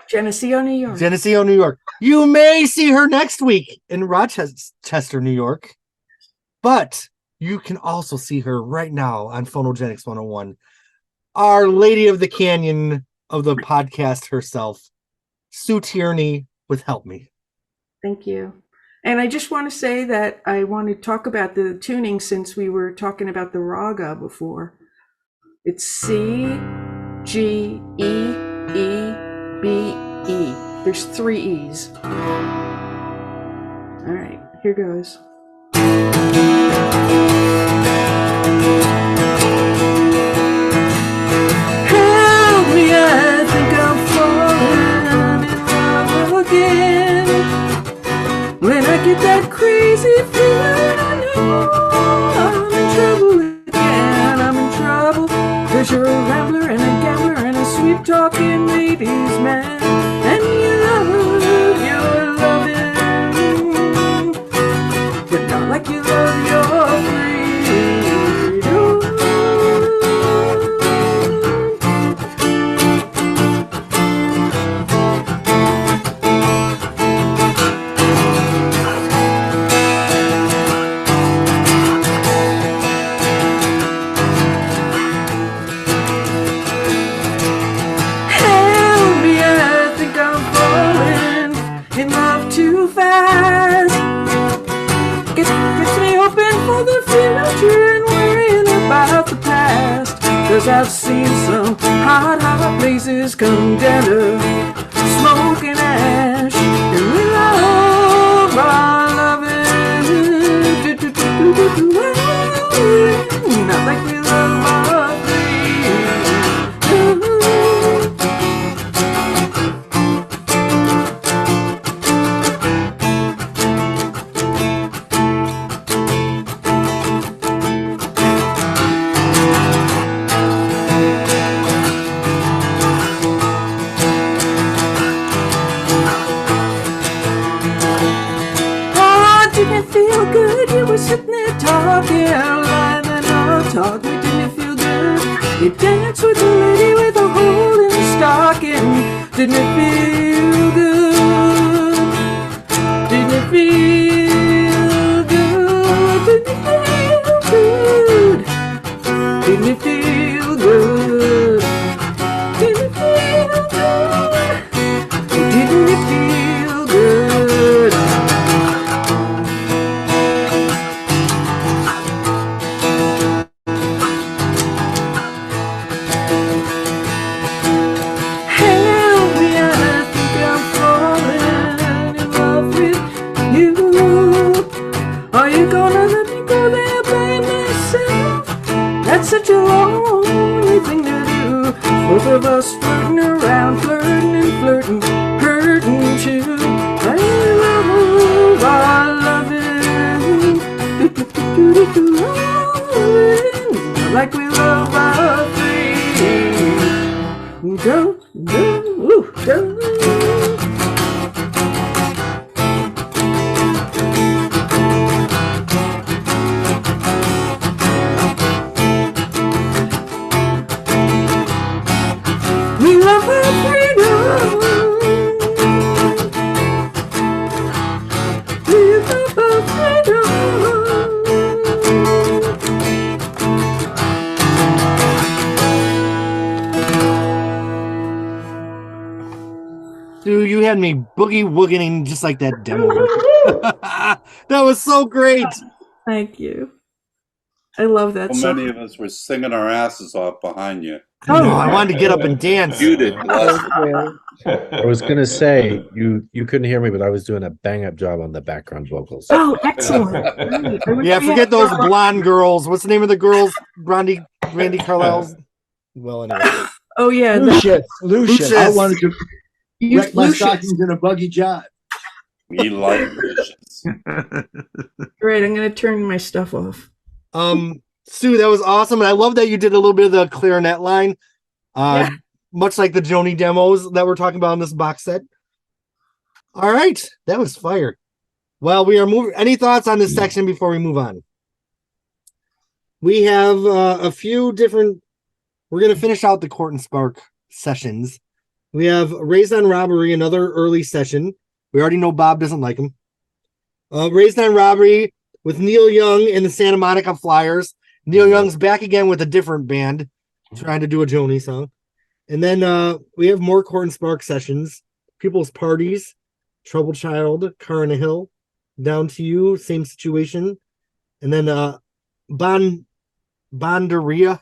Geneseo, New York. Geneseo, New York. You may see her next week in Rochester, New York. But you can also see her right now on Phonogenics 101. Our Lady of the Canyon of the podcast herself, Sue Tierney with Help Me. Thank you. And I just want to say that I want to talk about the tuning since we were talking about the raga before. It's C, G, E, E, B, E. There's 3 E's. All right, here goes. Help me, I think I'm falling in love again. When I get that crazy feeling, I know I'm in trouble again. I'm in trouble, 'cause you're a rambler and a gambler and a sweet-talking ladies' man. And you love your loving, but not like you love your freedom. Cause I've seen some hot, hot places come down to smoke and ash. And we love our loving, not like we love our sitting there talking, lying and our talk, we didn't feel good. You danced with a lady with a hole in the stocking. Didn't it feel good? Didn't it feel good? Didn't it feel good? Didn't it feel good? Didn't it feel good? Didn't it feel good? Such a lonely thing to do. Both of us flirting around, flirting and flirting, hurting too. I love our loving, like we love our free. Go, go. Dude, you had me boogie wooging just like that demo. That was so great. Thank you. I love that So song. many of us were singing our asses off behind you. Oh, I wanted to get up and dance. You did. I was gonna say you couldn't hear me, but I was doing a bang up job on the background vocals. Oh, excellent. Yeah, forget those blonde girls. What's the name of the girls? Randy Carlisle's. Well, anyway. Oh yeah, Lucius. I wanted to wreck my Lucius. stockings in a buggy jive. We like Lucius. Right, I'm gonna turn my stuff off. Sue, that was awesome, and I love that you did a little bit of the clarinet line. Yeah. Much like the Joni demos that we're talking about in this box set. All right, that was fire. Well, we are moving. Any thoughts on this section before we move on? We have a few different we're gonna finish out the Court and Spark sessions. We have Raised on Robbery, another early session. We already know Bob doesn't like him. Raised on Robbery with Neil Young and the Santa Monica Flyers. Neil Young's back again with a different band, trying to do a Joni song. And then we have more Court and Spark sessions, People's Parties, Troubled Child, Car on a Hill, Down to You, same situation. And then Bondaria,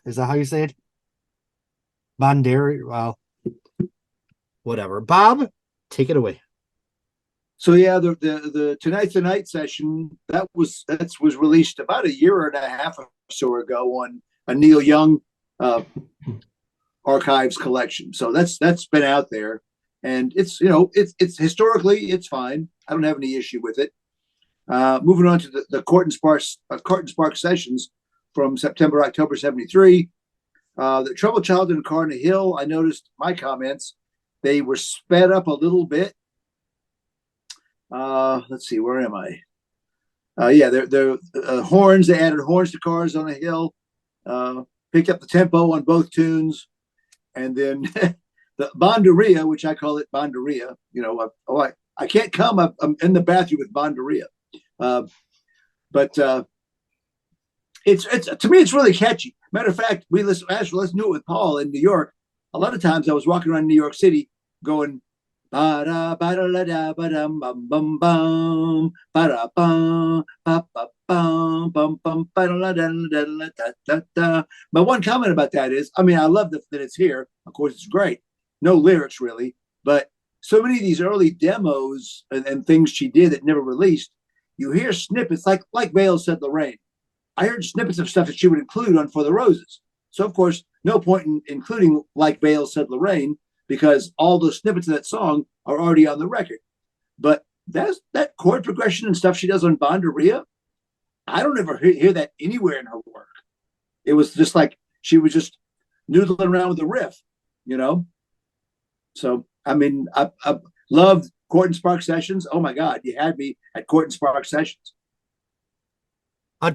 is that how you say it? Bondaria, well, whatever. Bob, take it away. So yeah, the Tonight's the Night session that was released about a year and a half or so ago on a Neil Young archives collection. So that's been out there, and it's it's historically it's fine. I don't have any issue with it. Moving on to the Court and Spark sessions from September October '73. The Troubled Child and Car on a Hill. I noticed my comments. They were sped up a little bit. Let's see, where am I? Yeah, they're horns. They added horns to Cars on a Hill. Picked up the tempo on both tunes, and then the Bondaria, which I call it Bondaria. I can't come. I'm in the bathroom with Bondaria, but it's to me it's really catchy. Matter of fact, let's do it with Paul in New York. A lot of times I was walking around New York City going. My one comment about that is, I mean, I love that it's here. Of course, it's great. No lyrics really, but so many of these early demos and things she did that never released, you hear snippets like Vale Said Lorraine. I heard snippets of stuff that she would include on For the Roses. So of course, no point in including Like Vale Said Lorraine, because all those snippets of that song are already on the record. But that chord progression and stuff she does on Bondaria, I don't ever hear that anywhere in her work. It was just like she was just noodling around with the riff, So, I mean, I loved Court and Spark sessions. Oh my God, you had me at Court and Spark sessions.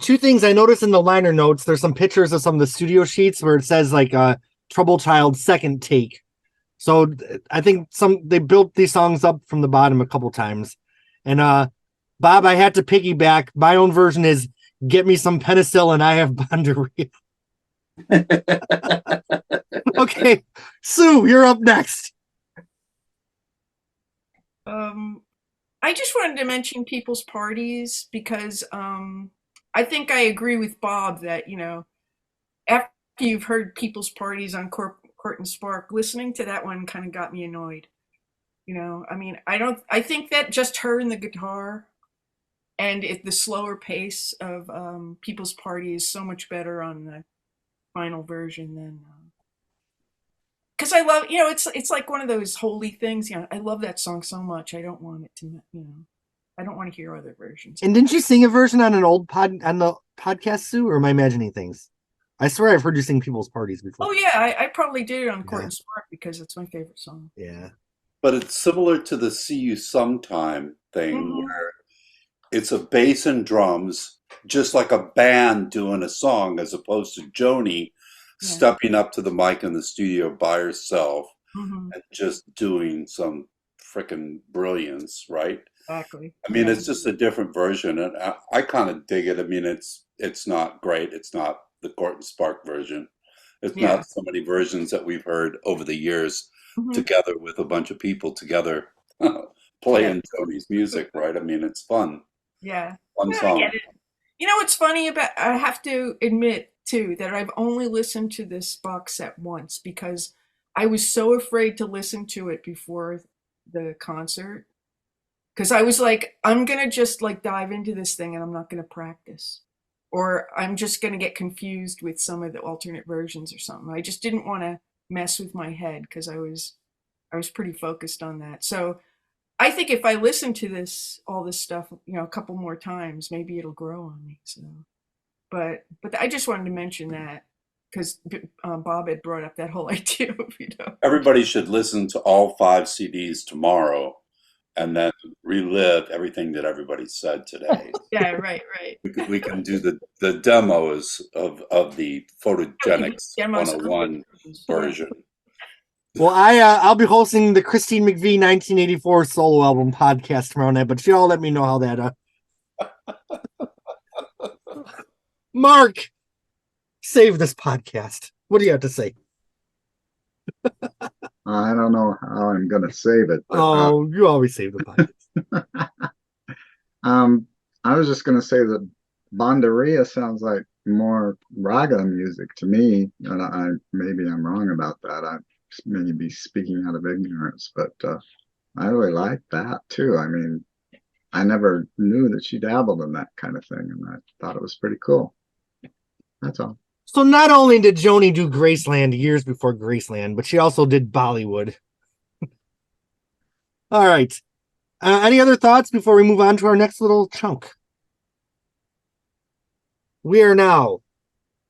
Two things I noticed in the liner notes. There's some pictures of some of the studio sheets where it says like Troubled Child second take. So I think they built these songs up from the bottom a couple times. And Bob, I had to piggyback. My own version is Get Me Some Penicillin, I Have Bondaria. Okay, Sue, you're up next. I just wanted to mention People's Parties because I think I agree with Bob that, after you've heard People's Parties on Court and Spark, listening to that one kind of got me annoyed. I mean, I think that just her and the guitar and the slower pace of People's Party is so much better on the final version than, because I love, it's like one of those holy things, I love that song so much. I don't want it to, I don't want to hear other versions. And didn't you sing a version on an old on the podcast, Sue, or am I imagining things? I swear I've heard you sing People's Parties before. Oh yeah, I probably did it on Court and Spark because it's my favorite song. Yeah. But it's similar to the See You Sometime thing where it's a bass and drums, just like a band doing a song, as opposed to Joni stepping up to the mic in the studio by herself and just doing some freaking brilliance, right? Exactly. I mean, it's just a different version, and I kind of dig it. I mean, it's not great. It's not the Court and Spark version. It's not so many versions that we've heard over the years together with a bunch of people together playing Joni's music, right? I mean, it's fun. Yeah. Fun song. I get it. What's funny about, I have to admit too, that I've only listened to this box set once because I was so afraid to listen to it before the concert. Because I was like, I'm going to just like dive into this thing and I'm not going to practice. Or I'm just going to get confused with some of the alternate versions or something. I just didn't want to mess with my head because I was pretty focused on that. So I think if I listen to all this stuff, a couple more times, maybe it'll grow on me. So, but I just wanted to mention that because Bob had brought up that whole idea. Everybody should listen to all 5 CDs tomorrow and then relive everything that everybody said today. Yeah, right. We can do the demos of the Phonogenics 101 version. Well, I'll be hosting the Christine McVie 1984 solo album podcast tomorrow night, but y'all let me know how that. Mark, save this podcast. What do you have to say? I don't know how I'm going to save it. But, you always save the podcast. I was just going to say that Banderia sounds like more raga music to me. And maybe I'm wrong about that. I may be speaking out of ignorance, but I really like that too. I mean, I never knew that she dabbled in that kind of thing, and I thought it was pretty cool. That's all. So not only did Joni do Graceland years before Graceland, but she also did Bollywood. All right. Any other thoughts before we move on to our next little chunk? We are now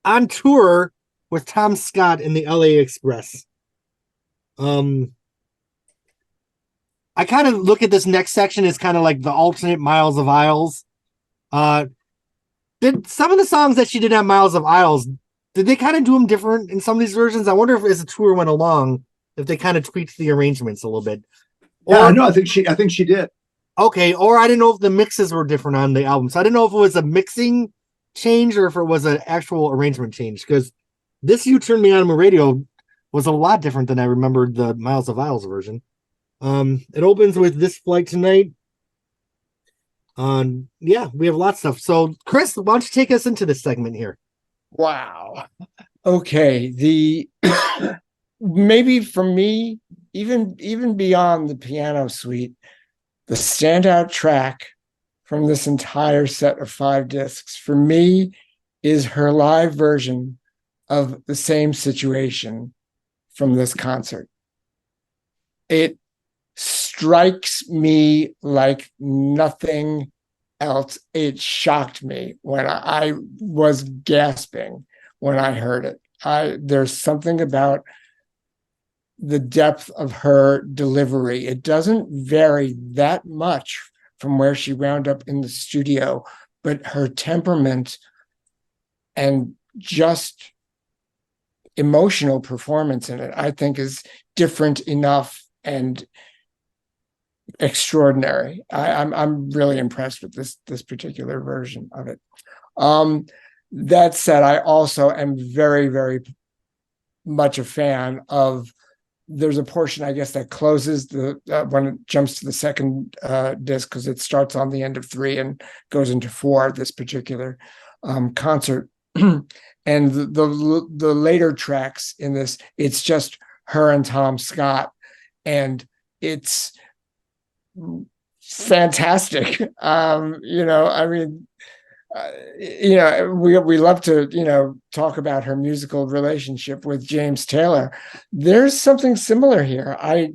on tour with Tom Scott in the LA Express. I kind of look at this next section as kind of like the alternate Miles of Isles. Did some of the songs that she did on Miles of Isles, did they kind of do them different in some of these versions? I wonder if as the tour went along, if they kind of tweaked the arrangements a little bit. Yeah, no, I think she did. Okay, or I didn't know if the mixes were different on the album. So I didn't know if it was a mixing change or if it was an actual arrangement change, because this You Turned Me On My Radio was a lot different than I remembered the Miles of Isles version. It opens with This Flight Tonight. Yeah, we have lots of stuff. So Chris, why don't you take us into this segment here? Wow. Okay. The maybe for me, even beyond the piano suite, the standout track from this entire set of 5 discs for me is her live version of The Same Situation from this concert. It strikes me like nothing else. It shocked me when I was gasping when I heard it. There's something about the depth of her delivery. It doesn't vary that much from where she wound up in the studio, but her temperament and just emotional performance in it, I think, is different enough and extraordinary. I'm really impressed with this particular version of it. That said, I also am very, very much a fan of. There's a portion, I guess, that closes the when it jumps to the second disc, because it starts on the end of 3 and goes into 4. This particular concert, and the later tracks in this, it's just her and Tom Scott, and it's fantastic. I mean, we love to talk about her musical relationship with James Taylor. There's something similar here. I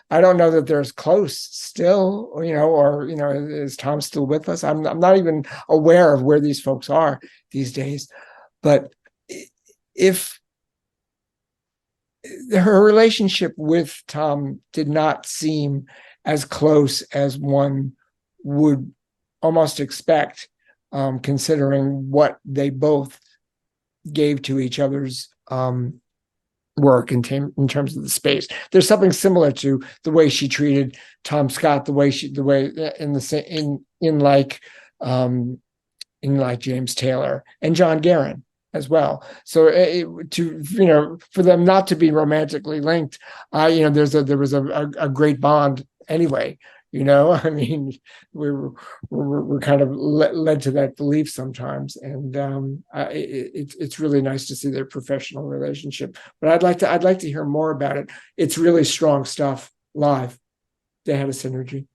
don't know that they're as close still, or is Tom still with us? I'm not even aware of where these folks are these days. But if her relationship with Tom did not seem as close as one would almost expect, considering what they both gave to each other's work in terms of the space. There's something similar to the way she treated Tom Scott, in like James Taylor and John Guerin as well. So for them not to be romantically linked, there was a great bond anyway. I mean, we're kind of led to that belief sometimes, and it's really nice to see their professional relationship. But I'd like to hear more about it. It's really strong stuff live. They had a synergy.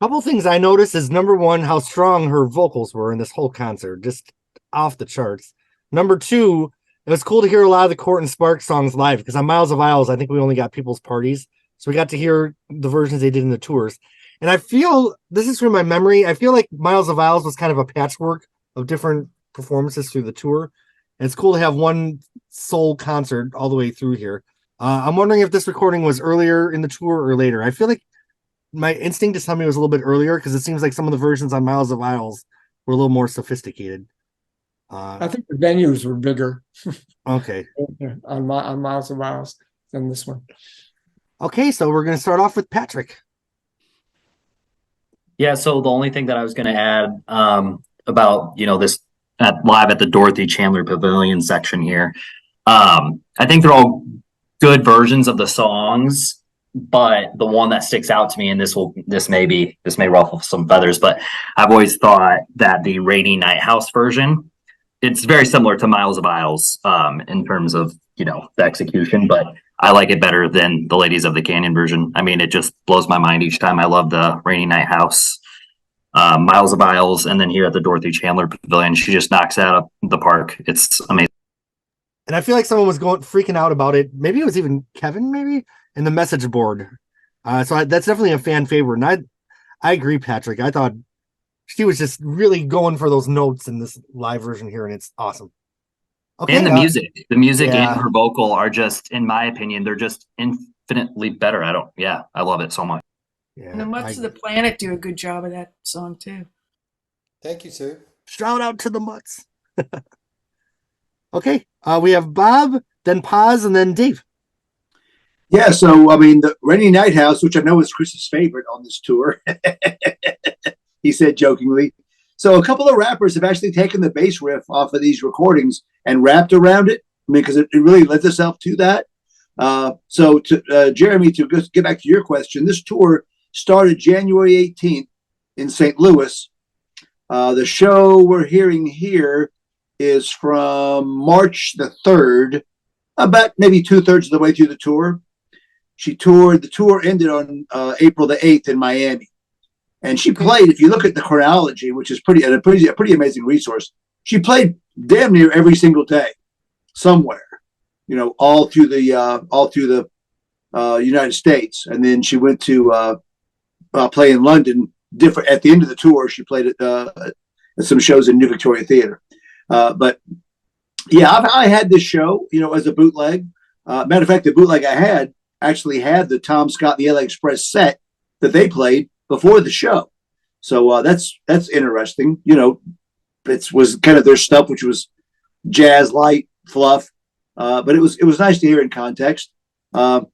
Couple things I noticed is, number one, how strong her vocals were in this whole concert, just off the charts. Number two, it was cool to hear a lot of the Court and Sparks songs live, because on Miles of Isles, I think we only got People's Parties, so we got to hear the versions they did in the tours. And I feel, this is from my memory, I feel like Miles of Isles was kind of a patchwork of different performances through the tour. And it's cool to have one sole concert all the way through here. I'm wondering if this recording was earlier in the tour or later. I feel like my instinct is telling me it was a little bit earlier, because it seems like some of the versions on Miles of Isles were a little more sophisticated. I think the venues were bigger Okay. on Miles and Miles than this one. Okay, so we're going to start off with Patrick. Yeah, so the only thing that I was going to add about, this live at the Dorothy Chandler Pavilion section here, I think they're all good versions of the songs, but the one that sticks out to me, and this may ruffle some feathers, but I've always thought that the Rainy Night House version, it's very similar to Miles of Isles in terms of, the execution, but I like it better than the Ladies of the Canyon version. I mean, it just blows my mind each time. I love the Rainy Night House, Miles of Isles, and then here at the Dorothy Chandler Pavilion, she just knocks it out of the park. It's amazing. And I feel like someone was freaking out about it. Maybe it was even Kevin, maybe, in the message board. So that's definitely a fan favorite. And I agree, Patrick. I thought she was just really going for those notes in this live version here, and it's awesome. Okay, and the music yeah. and her vocal are just, in my opinion, they're just infinitely better. I love it so much. Yeah, And the Mutts of the Planet do a good job of that song too. Thank you, Sue. Shout out to the Mutts. Okay, we have Bob, then Paz, and then Dave. Yeah, so I mean, the Rainy Night House, which I know is Chris's favorite on this tour, he said jokingly. So a couple of rappers have actually taken the bass riff off of these recordings and rapped around it. I mean, because it really lends itself to that. So, Jeremy, to get back to your question, this tour started January 18th in St. Louis. The show we're hearing here is from March the 3rd, about maybe 2/3 of the way through the tour. The tour ended on April the 8th in Miami. And she played, if you look at the chronology, which is a pretty amazing resource, she played damn near every single day somewhere, all through the United States. And then she went to play in London. At the end of the tour, she played at some shows in New Victoria Theatre. But yeah, I had this show, as a bootleg. Matter of fact, the bootleg I actually had the Tom Scott and the LA Express set that they played before the show. So that's interesting. It was kind of their stuff, which was jazz, light, fluff. But it was nice to hear in context. I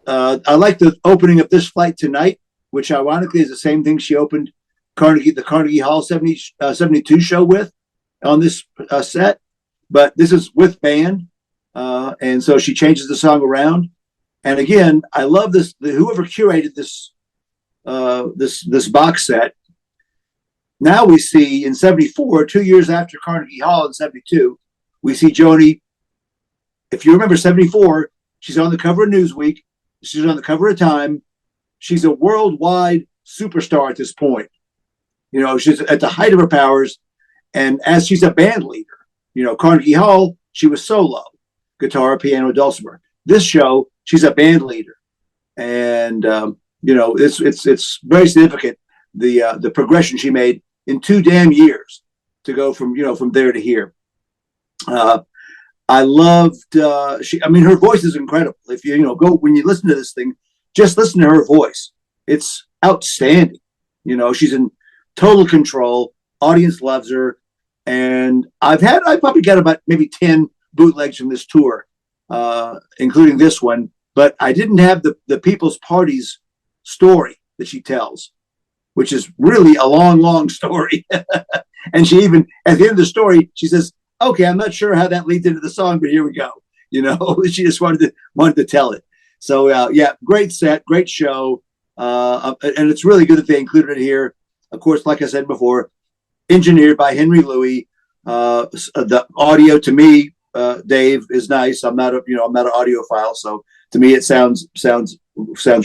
like the opening of This Flight Tonight, which ironically is the same thing she opened the Carnegie Hall 72 show with on this set. But this is with band. And so she changes the song around. And again, I love this. Whoever curated this box set. Now we see in 74, 2 years after Carnegie Hall in 72, we see Joni. If you remember 74, she's on the cover of Newsweek. She's on the cover of Time. She's a worldwide superstar at this point. She's at the height of her powers. And as she's a band leader, Carnegie Hall, she was solo, guitar, piano, dulcimer. This show, she's a band leader. And, it's very significant, the progression she made in 2 damn years to go from there to here. I loved, her voice is incredible. If when you listen to this thing, just listen to her voice. It's outstanding. She's in total control. Audience loves her. And I probably got about maybe 10 bootlegs from this tour, including this one, but I didn't have the People's Party's story that she tells, which is really a long, long story. And she even, at the end of the story, she says, okay, I'm not sure how that leads into the song, but here we go. She just wanted to tell it. So yeah, great set, great show. And it's really good that they included it here. Of course, like I said before, engineered by Henry Louis. The audio to me, Dave, is nice. I'm not an audiophile, so to me it sounds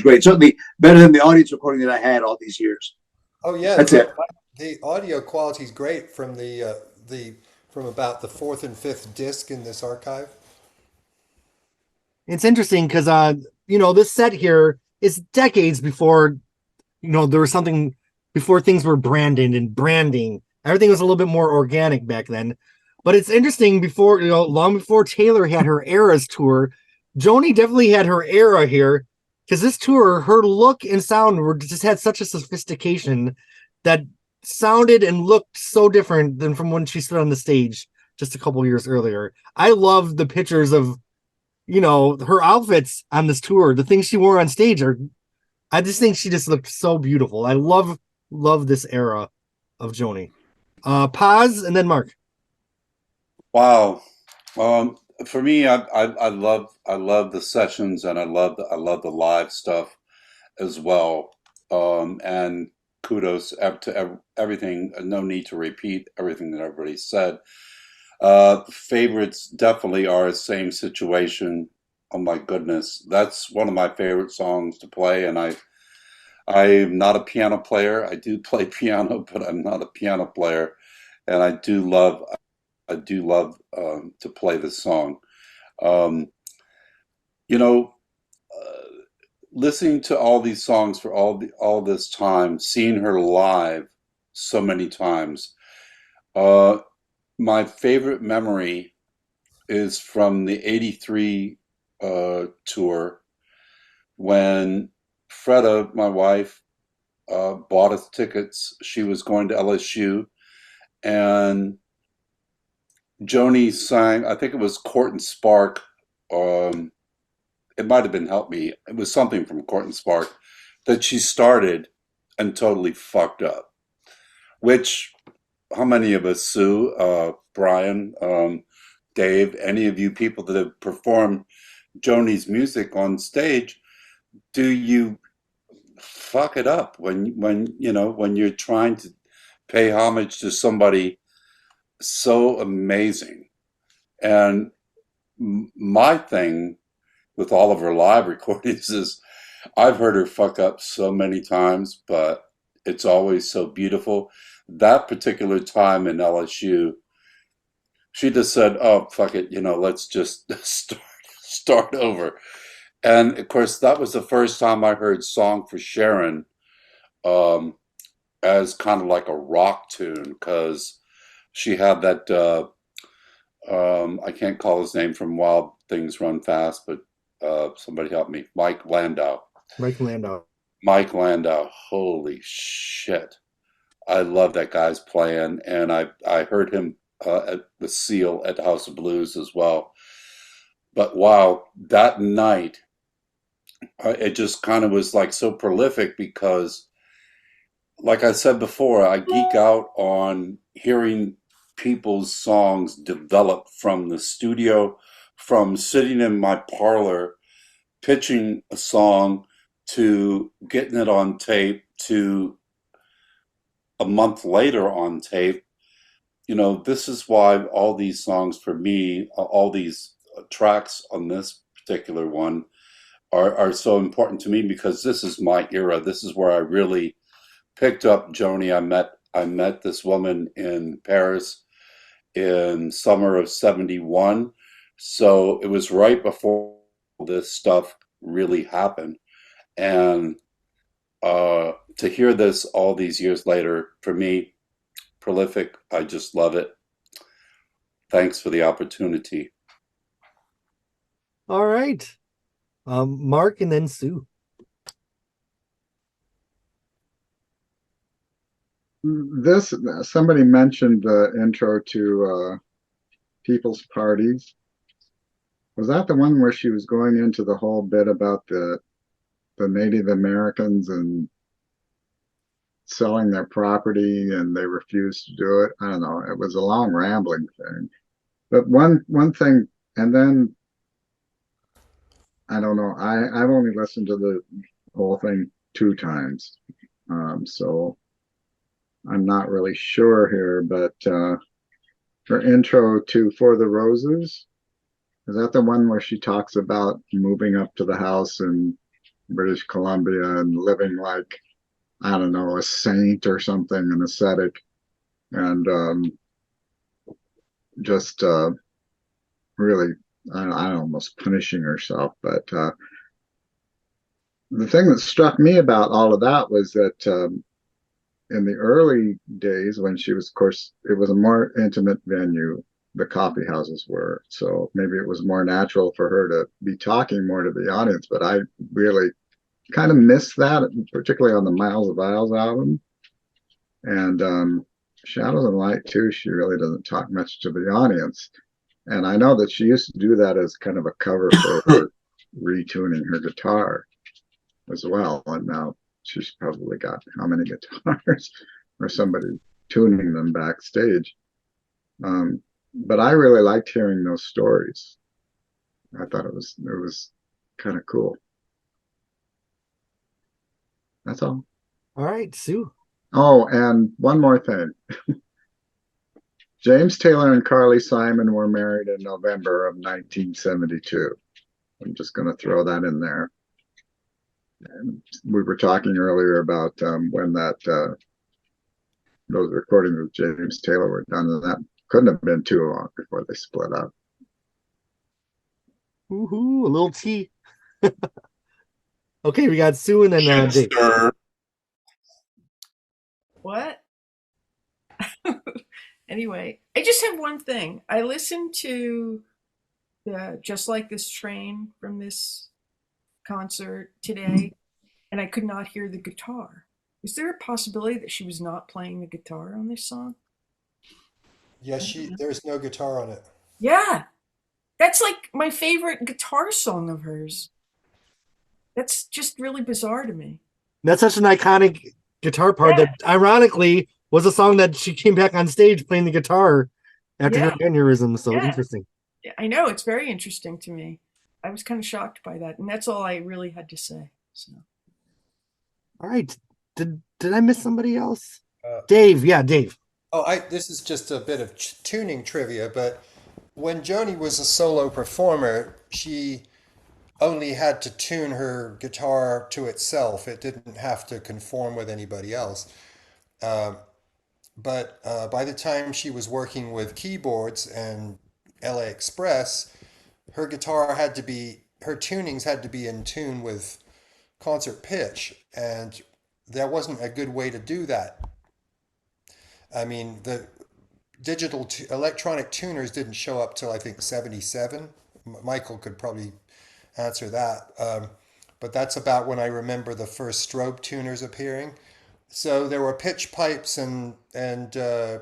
great. Certainly better than the audience recording that I had all these years. Oh yeah, that's it. The audio quality is great from from about the 4th and 5th disc in this archive. It's interesting because this set here is decades before there was something before things were branded and branding. Everything was a little bit more organic back then. But it's interesting long before Taylor had her Eras tour, Joni definitely had her era here, because this tour, her look and sound just had such a sophistication that sounded and looked so different than from when she stood on the stage just a couple years earlier. I love the pictures of, her outfits on this tour. The things she wore on stage I just think she just looked so beautiful. I love this era of Joni. Paz and then Mark. Wow. For me, I love the sessions, and I love the live stuff as well. And kudos to everything. No need to repeat everything that everybody said. Favorites definitely are Same Situation. Oh my goodness, that's one of my favorite songs to play. And I'm not a piano player. I do play piano, but I'm not a piano player. And I do love to play this song. Um, you know, Listening to all these songs for all this time, seeing her live so many times. My favorite memory is from the '83 tour when Freda, my wife, bought us tickets. She was going to LSU, and Joni sang, I think it was Court and Spark. It might have been Help Me. It was something from Court and Spark that she started and totally fucked up. Which, how many of us, Sue, Brian, Dave, any of you people that have performed Joni's music on stage, do you fuck it up when you're trying to pay homage to somebody so amazing? And my thing with all of her live recordings is I've heard her fuck up so many times, but it's always so beautiful. That particular time in LSU, she just said, "Oh, fuck it, let's just start over." And of course, that was the first time I heard "Song for Sharon" as kind of like a rock tune, because she had that. I can't call his name from Wild Things Run Fast, but somebody help me. Mike Landau. Mike Landau. Holy shit. I love that guy's playing, and I heard him at the Seal at the House of Blues as well. But wow, that night, it just kind of was like so prolific because, like I said before, I geek out on hearing people's songs develop from the studio, from sitting in my parlor, pitching a song, to getting it on tape, to a month later on tape. This is why all these songs for me, all these tracks on this particular one are so important to me, because this is my era. This is where I really picked up Joni. I met this woman in Paris in summer of '71. So it was right before this stuff really happened. And to hear this all these years later, for me, prolific. I just love it. Thanks for the opportunity. All right. Mark and then Sue. Somebody mentioned the intro to People's Parties. Was that the one where she was going into the whole bit about the Native Americans and selling their property, and they refused to do it? I don't know. It was a long rambling thing. But one thing, and then I don't know. I've only listened to the whole thing 2 times, so I'm not really sure here. But her intro to For the Roses, is that the one where she talks about moving up to the house in British Columbia and living like, I don't know, a saint or something, an ascetic, and just really, I almost punishing herself. But the thing that struck me about all of that was that in the early days when she was, of course, it was a more intimate venue, the coffee houses were. So maybe it was more natural for her to be talking more to the audience. But I really kind of missed that, particularly on the Miles of Isles album. And Shadows and Light too, she really doesn't talk much to the audience. And I know that she used to do that as kind of a cover for her retuning her guitar as well. And now she's probably got how many guitars or somebody tuning them backstage. But I really liked hearing those stories. I thought it was kind of cool. That's all. All right, Sue. Oh, and one more thing. James Taylor and Carly Simon were married in November of 1972. I'm just going to throw that in there. And we were talking earlier about when those recordings with James Taylor were done, and that couldn't have been too long before they split up. Woohoo, a little tea. Okay, we got Sue and then Dave. What? Anyway, I just have one thing. I listened to the Just Like This Train from this concert today, and I could not hear the guitar. Is there a possibility that she was not playing the guitar on this song? Yeah, there's no guitar on it. Yeah. That's like my favorite guitar song of hers. That's just really bizarre to me. That's such an iconic guitar part that ironically was a song that she came back on stage playing the guitar after her aneurysm. So interesting. I know, it's very interesting to me. I was kind of shocked by that, and that's all I really had to say. So, all right, did I miss somebody else? Dave, yeah, Dave. Oh, this is just a bit of tuning trivia, but when Joni was a solo performer, she only had to tune her guitar to itself. It didn't have to conform with anybody else. But by the time she was working with keyboards and LA Express, her tunings had to be in tune with concert pitch, and there wasn't a good way to do that. I mean, the electronic tuners didn't show up till I think 77. Michael could probably answer that. But that's about when I remember the first strobe tuners appearing. So there were pitch pipes and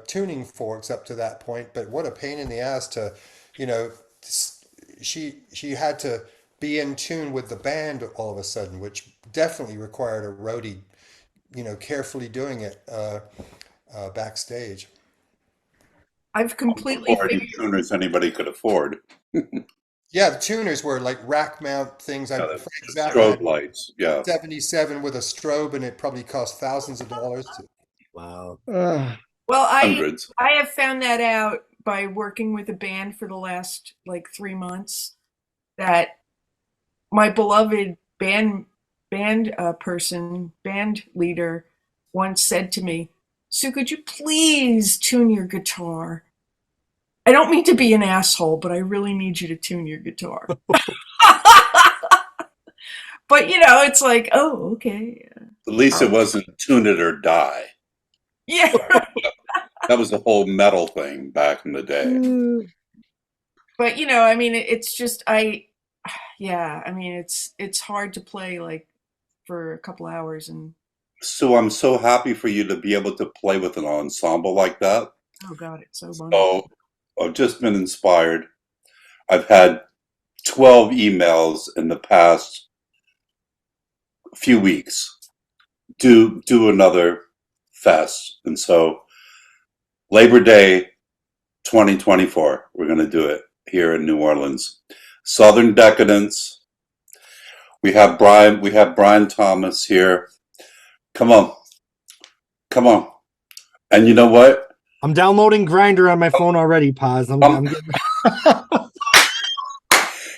tuning forks up to that point, but what a pain in the ass to, she had to be in tune with the band all of a sudden, which definitely required a roadie, carefully doing it backstage. I've completely figured tuners anybody could afford. Yeah, the tuners were like rack mount things. Strobe lights, yeah. 77 with a strobe, and it probably cost thousands of dollars. Wow. Well, I have found that out by working with a band for the last 3 months, that my beloved band leader once said to me, "Sue, could you please tune your guitar? I don't mean to be an asshole, but I really need you to tune your guitar." But it's like, oh, okay. At least it wasn't tune it or die. Yeah. That was the whole metal thing back in the day. But I mean, it's just it's hard to play for a couple hours. And so I'm so happy for you to be able to play with an ensemble like that. Oh God, it's so wonderful. So I've just been inspired. I've had 12 emails in the past few weeks. Do another fest. And so Labor Day 2024, we're going to do it here in New Orleans. Southern Decadence. We have Brian Thomas here. Come on. And you know what? I'm downloading Grindr on my phone already, Paz. I'm getting...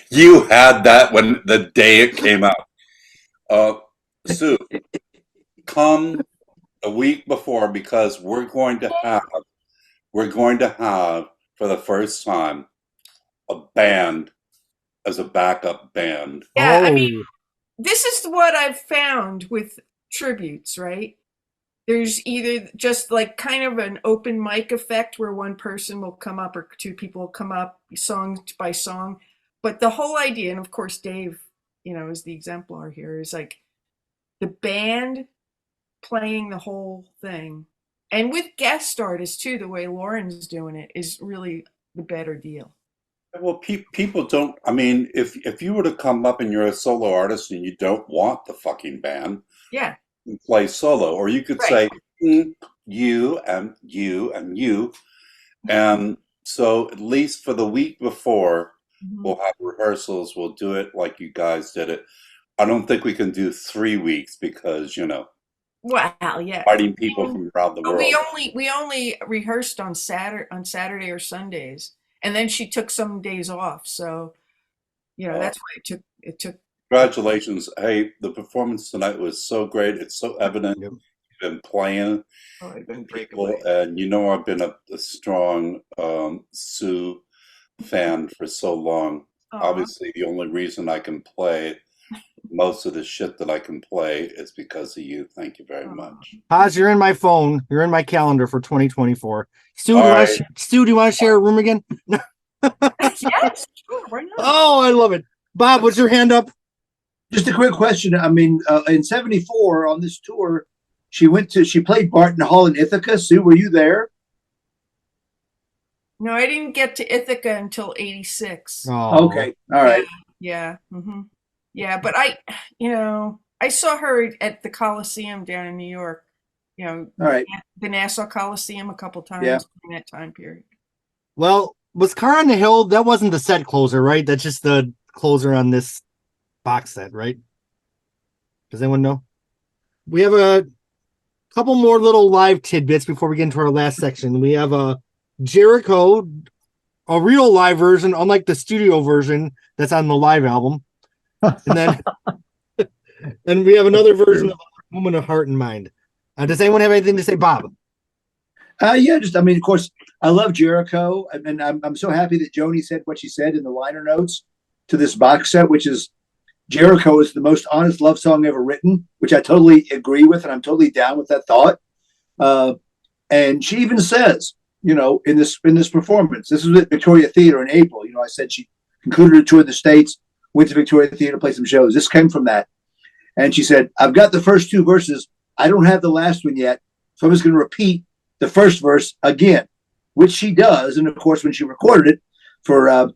You had that when the day it came out. Sue, come a week before, because we're going to have for the first time a band as a backup band. Yeah, I mean, this is what I've found with tributes, right? There's either just kind of an open mic effect where one person will come up or two people will come up song by song. But the whole idea, and of course Dave, is the exemplar here, is the band playing the whole thing And with guest artists too, the way Lauren's doing it is really the better deal. Well, people don't. I mean, if you were to come up and you're a solo artist and you don't want the fucking band, Yeah. you play solo, or you could Right. say you and you and you, and so at least for the week before, we'll have rehearsals. We'll do it like you guys did it. I don't think we can do 3 weeks because Well, yeah. fighting people from around the But world. we only rehearsed on Saturday or Sundays, and then she took some days off. So that's why it took. Congratulations! Hey, the performance tonight was so great. It's so evident Yep. you've been playing. Oh, I've been People, and I've been a strong Sue fan for so long. Obviously, the only reason I can play most of the shit that I can play is because of you. Thank you very much. Oz, you're in my phone. You're in my calendar for 2024. Stu, All do right. you want to share a room again? Yes, sure, why not? Oh, I love it. Bob, what's your hand up? Just a quick question. I mean, in '74 on this tour, she played Barton Hall in Ithaca. Sue, were you there? No, I didn't get to Ithaca until '86. Oh, Okay, all right. Yeah. Yeah, but I saw her at the Coliseum down in New York. All right. The Nassau Coliseum a couple times Yeah. in that time period. Well, was Car on the Hill? That wasn't the set closer, right? That's just the closer on this box set, right? Does anyone know? We have a couple more little live tidbits before we get into our last section. We have a Jericho, a real live version, unlike the studio version that's on the live album. And then and we have another version of Woman of Heart and Mind. Does anyone have anything to say, Bob? Yeah, just, I mean, of course, I love Jericho, and I'm so happy that Joni said what she said in the liner notes to this box set, which is Jericho is the most honest love song ever written, which I totally agree with, and I'm totally down with that thought. And she even says, in this performance, this was at Victoria Theater in April. I said she concluded a tour of the States, went to Victoria Theater to play some shows. This came from that. And she said, I've got the first two verses. I don't have the last one yet. So I'm just going to repeat the first verse again, which she does. And of course, when she recorded it for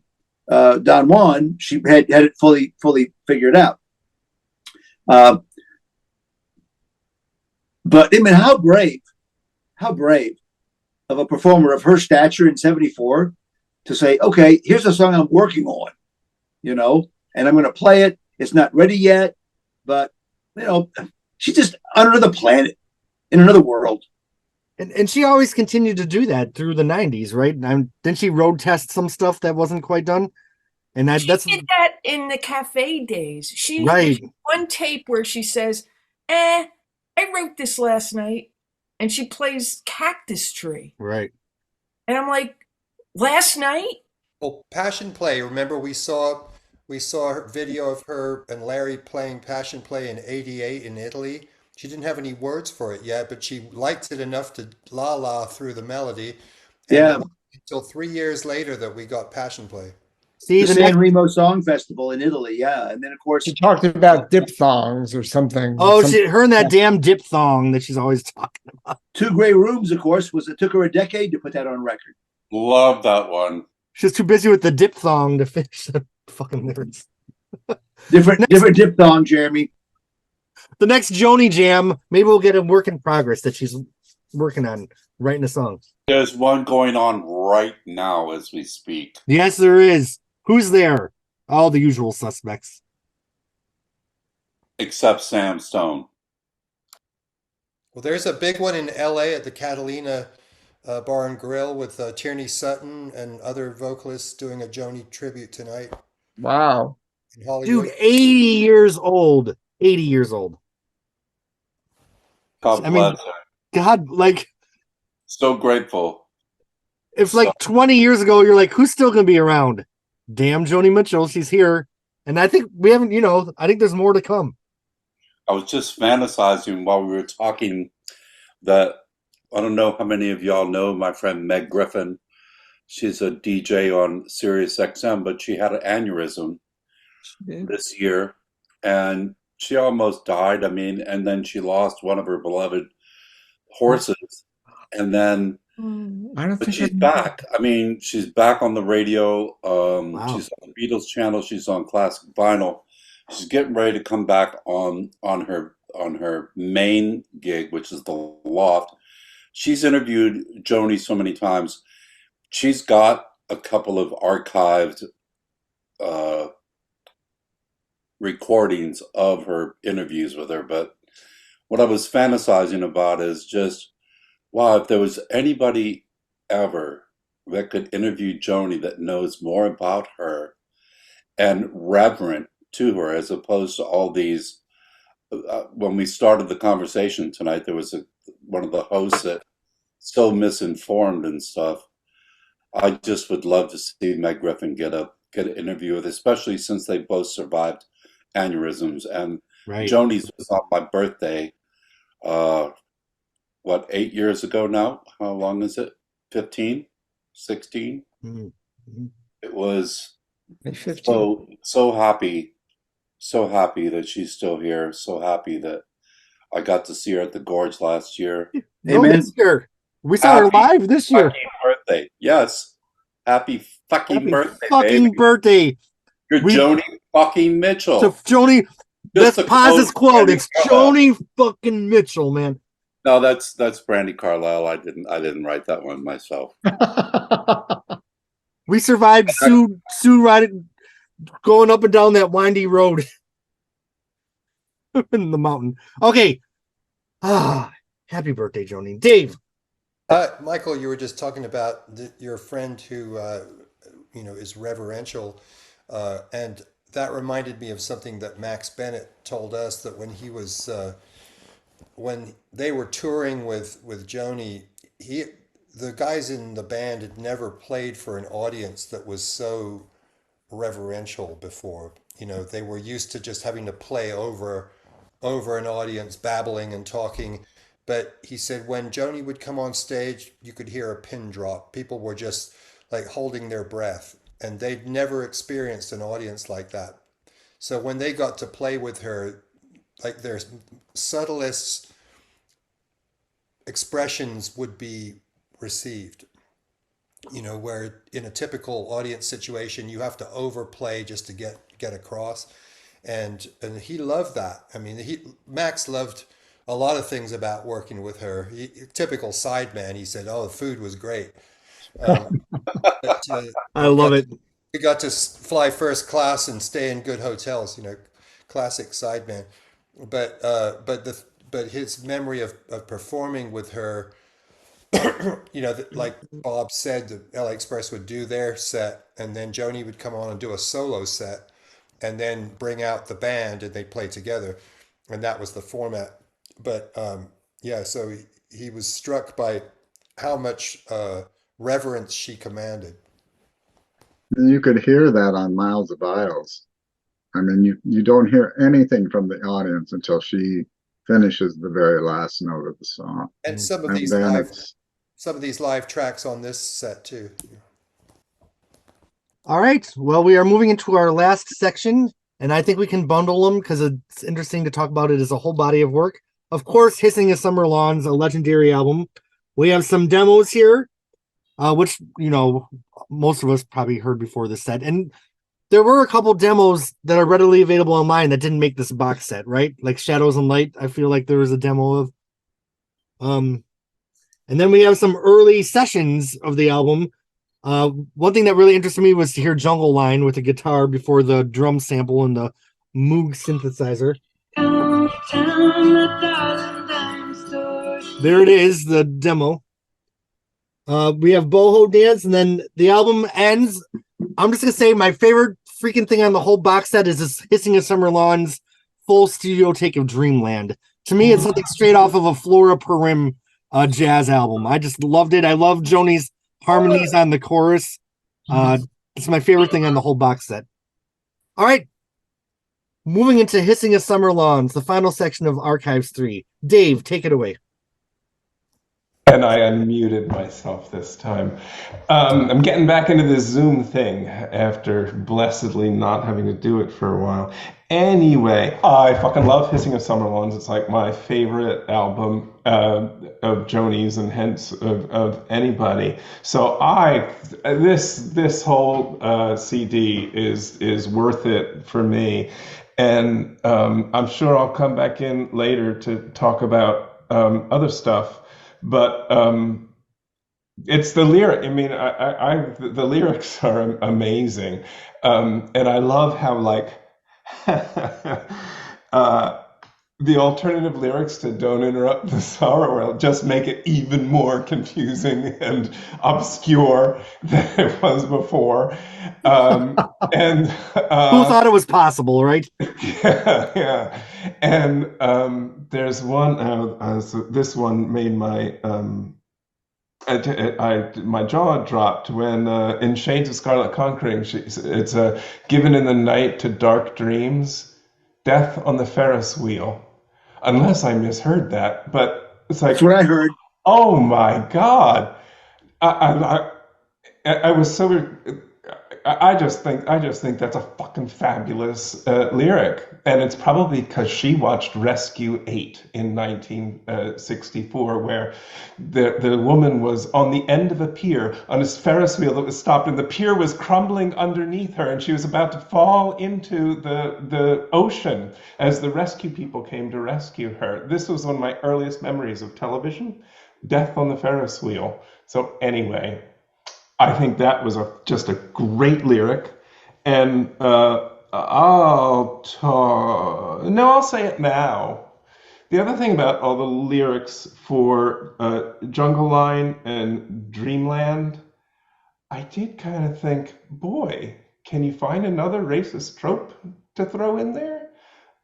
Don Juan, she had it fully figured out. But I mean, how brave of a performer of her stature in '74 to say, okay, here's a song I'm working on, and I'm going to play it. It's not ready yet, but she's just on another planet, in another world. And she always continued to do that through the 90s, right? Didn't she road test some stuff that wasn't quite done? And She that's did that in the cafe days. She right. did one tape where she says, I wrote this last night. And she plays Cactus Tree. Right. And I'm like, last night? Well, Passion Play. Remember, we saw a video of her and Larry playing Passion Play in '88 in Italy. She didn't have any words for it yet, but she liked it enough to la la through the melody. And Yeah. it wasn't until 3 years later that we got Passion Play. See, The San Remo Song Festival in Italy, yeah. And then, of course, She talked about diphthongs or something. Oh, her and that damn diphthong that she's always talking about. Two Gray Rooms, of course, it took her a decade to put that on record. Love that one. She's too busy with the diphthong to finish the fucking lyrics. Different diphthong, Jeremy. The next Joni jam, maybe we'll get a work in progress that she's working on writing a song. There's one going on right now as we speak. Yes, there is. Who's there? All the usual suspects. Except Sam Stone. Well, there's a big one in LA at the Catalina Bar and Grill with Tierney Sutton and other vocalists doing a Joni tribute tonight Wow. in Hollywood. Dude, 80 years old. 80 years old. God I mean, bless her. God, like, So grateful. if like 20 years ago, you're like, who's still going to be around? Damn Joni Mitchell, she's here. And I think we haven't, I think there's more to come. I was just fantasizing while we were talking that I don't know how many of y'all know my friend Meg Griffin. She's a DJ on Sirius XM, but she had an aneurysm this year and she almost died. I mean, and then she lost one of her beloved horses. and then I don't but think she's I. back. I mean, she's back on the radio. Wow. She's on the Beatles channel. She's on classic vinyl. She's getting ready to come back on her main gig, which is the Loft. She's interviewed Joni so many times. She's got a couple of archived recordings of her interviews with her. But what I was fantasizing about is just, wow, if there was anybody ever that could interview Joni that knows more about her and reverent to her, as opposed to all these. When we started the conversation tonight, there was one of the hosts that so misinformed and stuff. I just would love to see Meg Griffin get an interview with, especially since they both survived aneurysms. And Right. Joni's was on my birthday, 8 years ago now? How long is it? 15? 16? Mm-hmm. It was 15. so happy that she's still here. So happy that I got to see her at the Gorge last year. No, Amen. this year. We saw her Happy live this year. Fucking birthday. Yes. Happy fucking Happy birthday, fucking baby. birthday. You're We- Joni fucking Mitchell. So Joni, Just let's a pause this quote. Brandy It's Carlisle. Joni fucking Mitchell, man. No, that's Brandy Carlisle. I didn't write that one myself. We survived Sue riding, going up and down that windy road in the mountain. Okay. Happy birthday, Joni. Dave. Michael, you were just talking about your friend who, is reverential, and that reminded me of something that Max Bennett told us, that when he was, when they were touring with Joni, the guys in the band had never played for an audience that was so reverential before. They were used to just having to play over an audience, babbling and talking. But he said when Joni would come on stage, you could hear a pin drop. People were just like holding their breath, and they'd never experienced an audience like that. So when they got to play with her, like their subtlest expressions would be received. Where in a typical audience situation, you have to overplay just to get across. And he loved that. I mean, Max loved a lot of things about working with her. Typical sideman, he said, "Oh, the food was great." But, I love it. we got to fly first class and stay in good hotels. Classic sideman. But his memory of performing with her, like Bob said, the LA Express would do their set, and then Joni would come on and do a solo set, and then bring out the band and they'd play together, and that was the format. But so he was struck by how much reverence she commanded. And you could hear that on Miles of Isles. I mean, you don't hear anything from the audience until she finishes the very last note of the song. And some of And these then live tracks on this set too. All right. Well, we are moving into our last section, and I think we can bundle them because it's interesting to talk about it as a whole body of work. Of course, Hissing of Summer Lawns, a legendary album. We have some demos here, which, most of us probably heard before this set. And there were a couple demos that are readily available online that didn't make this box set, right? Like Shadows and Light, I feel like there was a demo of. And then we have some early sessions of the album. One thing that really interested me was to hear Jungle Line with a guitar before the drum sample and the Moog synthesizer. There it is, the demo. We have Boho Dance, and then the album ends. I'm just gonna say my favorite freaking thing on the whole box set is this Hissing of Summer Lawns full studio take of Dreamland. To me, it's something straight off of a Flora Purim jazz album. I just loved it. I love Joni's harmonies on the chorus. It's my favorite thing on the whole box set. All right. Moving into Hissing of Summer Lawns, the final section of Archives 3. Dave, take it away. And I unmuted myself this time. I'm getting back into this Zoom thing after blessedly not having to do it for a while. Anyway, I fucking love Hissing of Summer Lawns. It's like my favorite album of Joni's and hence of anybody. So this whole CD is worth it for me, and I'm sure I'll come back in later to talk about other stuff, but. It's the lyric. I mean, the lyrics are amazing, and I love how like the alternative lyrics to "Don't Interrupt the Sorrow" World" just make it even more confusing and obscure than it was before. And Who thought it was possible, right? yeah. And there's one. So this one made my. My jaw dropped when in Shades of Scarlet Conquering, it's given in the night to dark dreams, death on the Ferris wheel. Unless I misheard that, but it's like That's what I heard. oh my God, I was so I just think that's a fucking fabulous lyric, and it's probably because she watched Rescue 8 in 1964, where the woman was on the end of a pier on a Ferris wheel that was stopped, and the pier was crumbling underneath her, and she was about to fall into the ocean as the rescue people came to rescue her. This was one of my earliest memories of television, Death on the Ferris wheel. So anyway. I think that was just a great lyric, and I'll say it now. The other thing about all the lyrics for Jungle Line and Dreamland, I did kind of think, boy, can you find another racist trope to throw in there?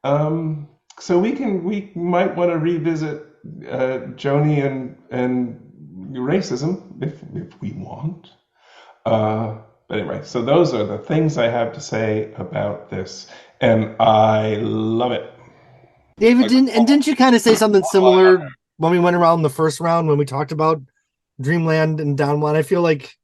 So we might want to revisit Joni and racism if we want. But anyway, so those are the things I have to say about this, and I love it. David, didn't you kind of say something similar when we went around the first round when we talked about Dreamland and Down One? I feel like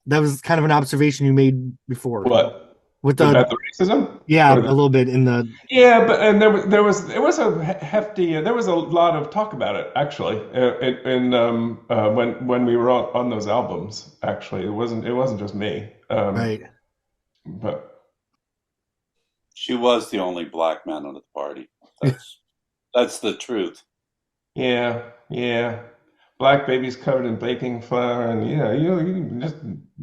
that was kind of an observation you made before. What? With about the racism? Yeah, a little bit in the. Yeah, but and there was a hefty. There was a lot of talk about it actually. When we were on those albums, actually, it wasn't just me. Right. But she was the only black man at the party. That's the truth. Yeah. Black babies covered in baking flour, and you just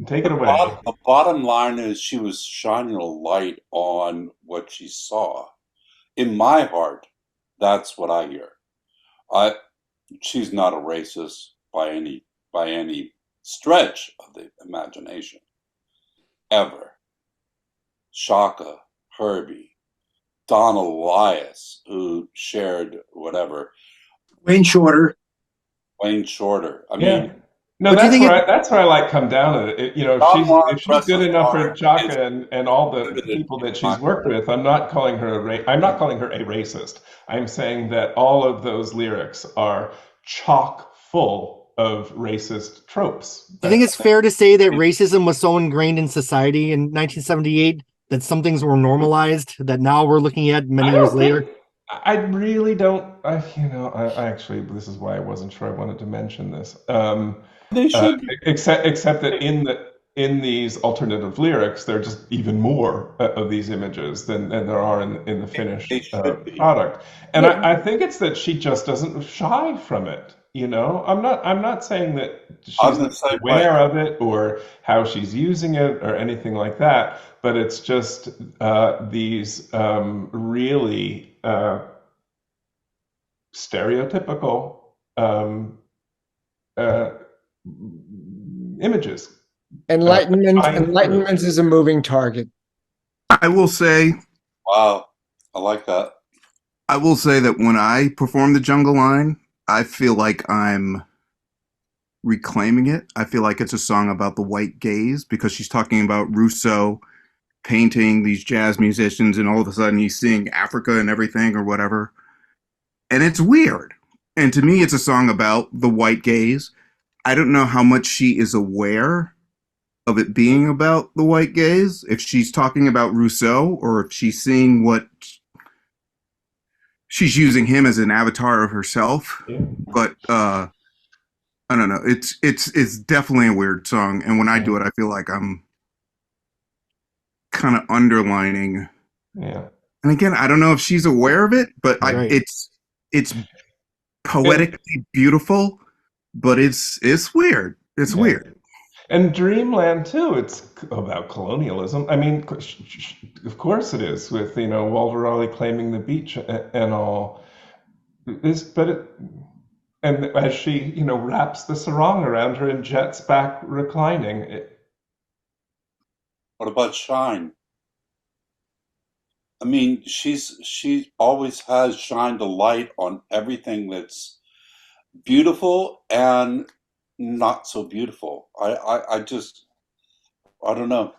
take it away. The bottom line is she was shining a light on what she saw. In my heart, that's what I hear. She's not a racist by any stretch of the imagination. Ever. Shaka, Herbie, Donald Elias, who shared whatever. Wayne Shorter. I mean, no, that's where I like come down to it. If she's good enough for Chaka and all the people that she's worked with, I'm not calling her a racist. I'm saying that all of those lyrics are chock full of racist tropes. I think it's fair to say that racism was so ingrained in society in 1978 that some things were normalized that now we're looking at many years later. I really don't. I actually, this is why I wasn't sure I wanted to mention this. Except that in these alternative lyrics, there are just even more of these images than there are in the finished product. And I think it's that she just doesn't shy from it. I'm not saying that she's aware of it or how she's using it or anything like that. But it's just these really stereotypical images. Enlightenment is a moving target. I will say, wow, I like that. I will say that when I perform the Jungle Line, I feel like I'm reclaiming it. I feel like it's a song about the white gaze because she's talking about Rousseau painting these jazz musicians, and all of a sudden he's seeing Africa and everything or whatever. And it's weird. And to me, it's a song about the white gaze. I don't know how much she is aware of it being about the white gaze, if she's talking about Rousseau, or if she's seeing what she's using him as an avatar of herself. Yeah. But I don't know. It's definitely a weird song, and when I do it, I feel like I'm kind of underlining. Yeah. And again, I don't know if she's aware of it, but Right. it's poetically beautiful, but it's weird. It's weird. And Dreamland too. It's about colonialism. I mean, of course it is, with Walter Raleigh claiming the beach and all. And as she wraps the sarong around her and jets back reclining. What about Shine? I mean, she always has shined a light on everything that's beautiful and not so beautiful. I just, I don't know.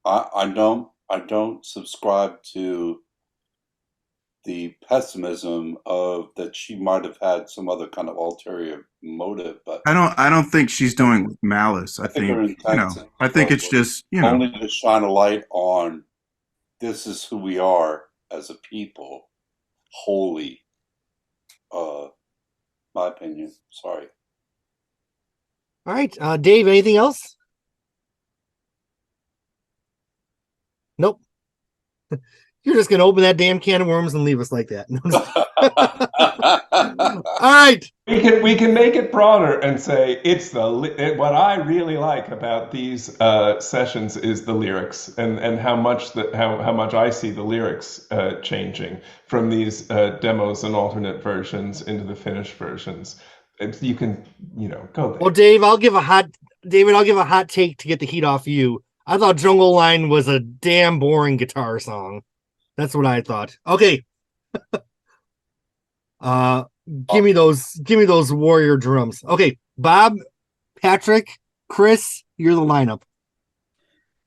I don't subscribe to the pessimism of that she might have had some other kind of ulterior motive, but I don't think she's doing with malice. I think her intent I think it's just only to shine a light on this is who we are as a people. Holy, my opinion. Sorry. All right, Dave. Anything else? Nope. You're just gonna open that damn can of worms and leave us like that. All right. We can make it broader and say it's what I really like about these sessions is the lyrics and how much I see the lyrics changing from these demos and alternate versions into the finished versions. You can go there. Well, Dave, I'll give a hot take to get the heat off you. I thought Jungle Line was a damn boring guitar song. That's what I thought. Okay. Give me those warrior drums. Okay, Bob, Patrick, Chris, you're the lineup.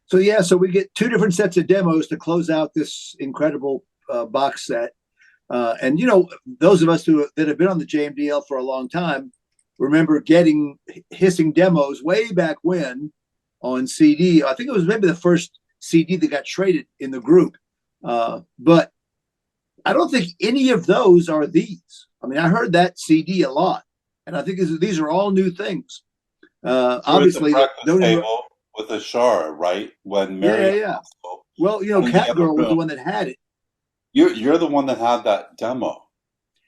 So we get two different sets of demos to close out this incredible box set. And those of us that have been on the JMDL for a long time remember getting Hissing demos way back when on CD. I think it was maybe the first CD that got traded in the group. But I don't think any of those are these. I mean, I heard that CD a lot, and I think these are all new things. Obviously, table with Ashara, right? When Mary, Well, Catgirl was the one that had it. You're the one that had that demo.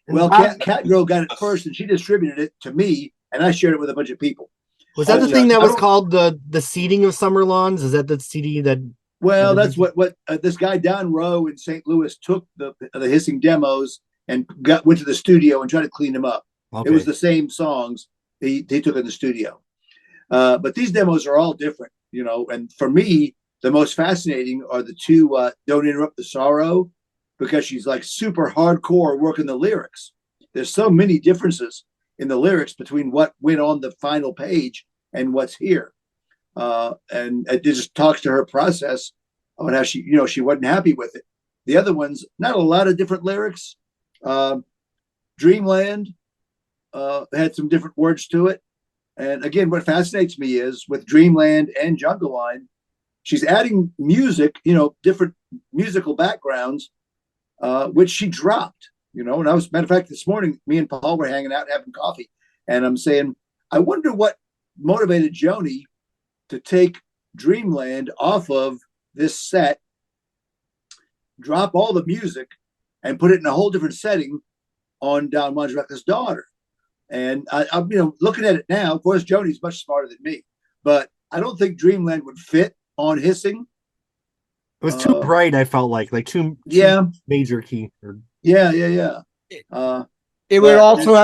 Well, Catgirl got it first, and she distributed it to me, and I shared it with a bunch of people. Was that the thing that was called the Seeding of Summer Lawns? Is that the CD that? Well, that's what this guy Don Rowe in St. Louis took the Hissing demos and went to the studio and tried to clean them up. Okay. It was the same songs he took in the studio, but these demos are all different, And for me, the most fascinating are the two "Don't Interrupt the Sorrow," because she's like super hardcore working the lyrics. There's so many differences in the lyrics between what went on the final page and what's here. And it just talks to her process on how she wasn't happy with it. The other ones, not a lot of different lyrics. Dreamland had some different words to it. And again, what fascinates me is with Dreamland and Jungle Line, she's adding music, different musical backgrounds, which she dropped, And I was, matter of fact, this morning, me and Paul were hanging out having coffee, and I'm saying, I wonder what motivated Joni to take Dreamland off of this set, drop all the music, and put it in a whole different setting on Don Juan's Daughter. And I'm looking at it now. Of course, Joni's much smarter than me, but I don't think Dreamland would fit on Hissing. It was too bright. I felt like too major key. Yeah. It would also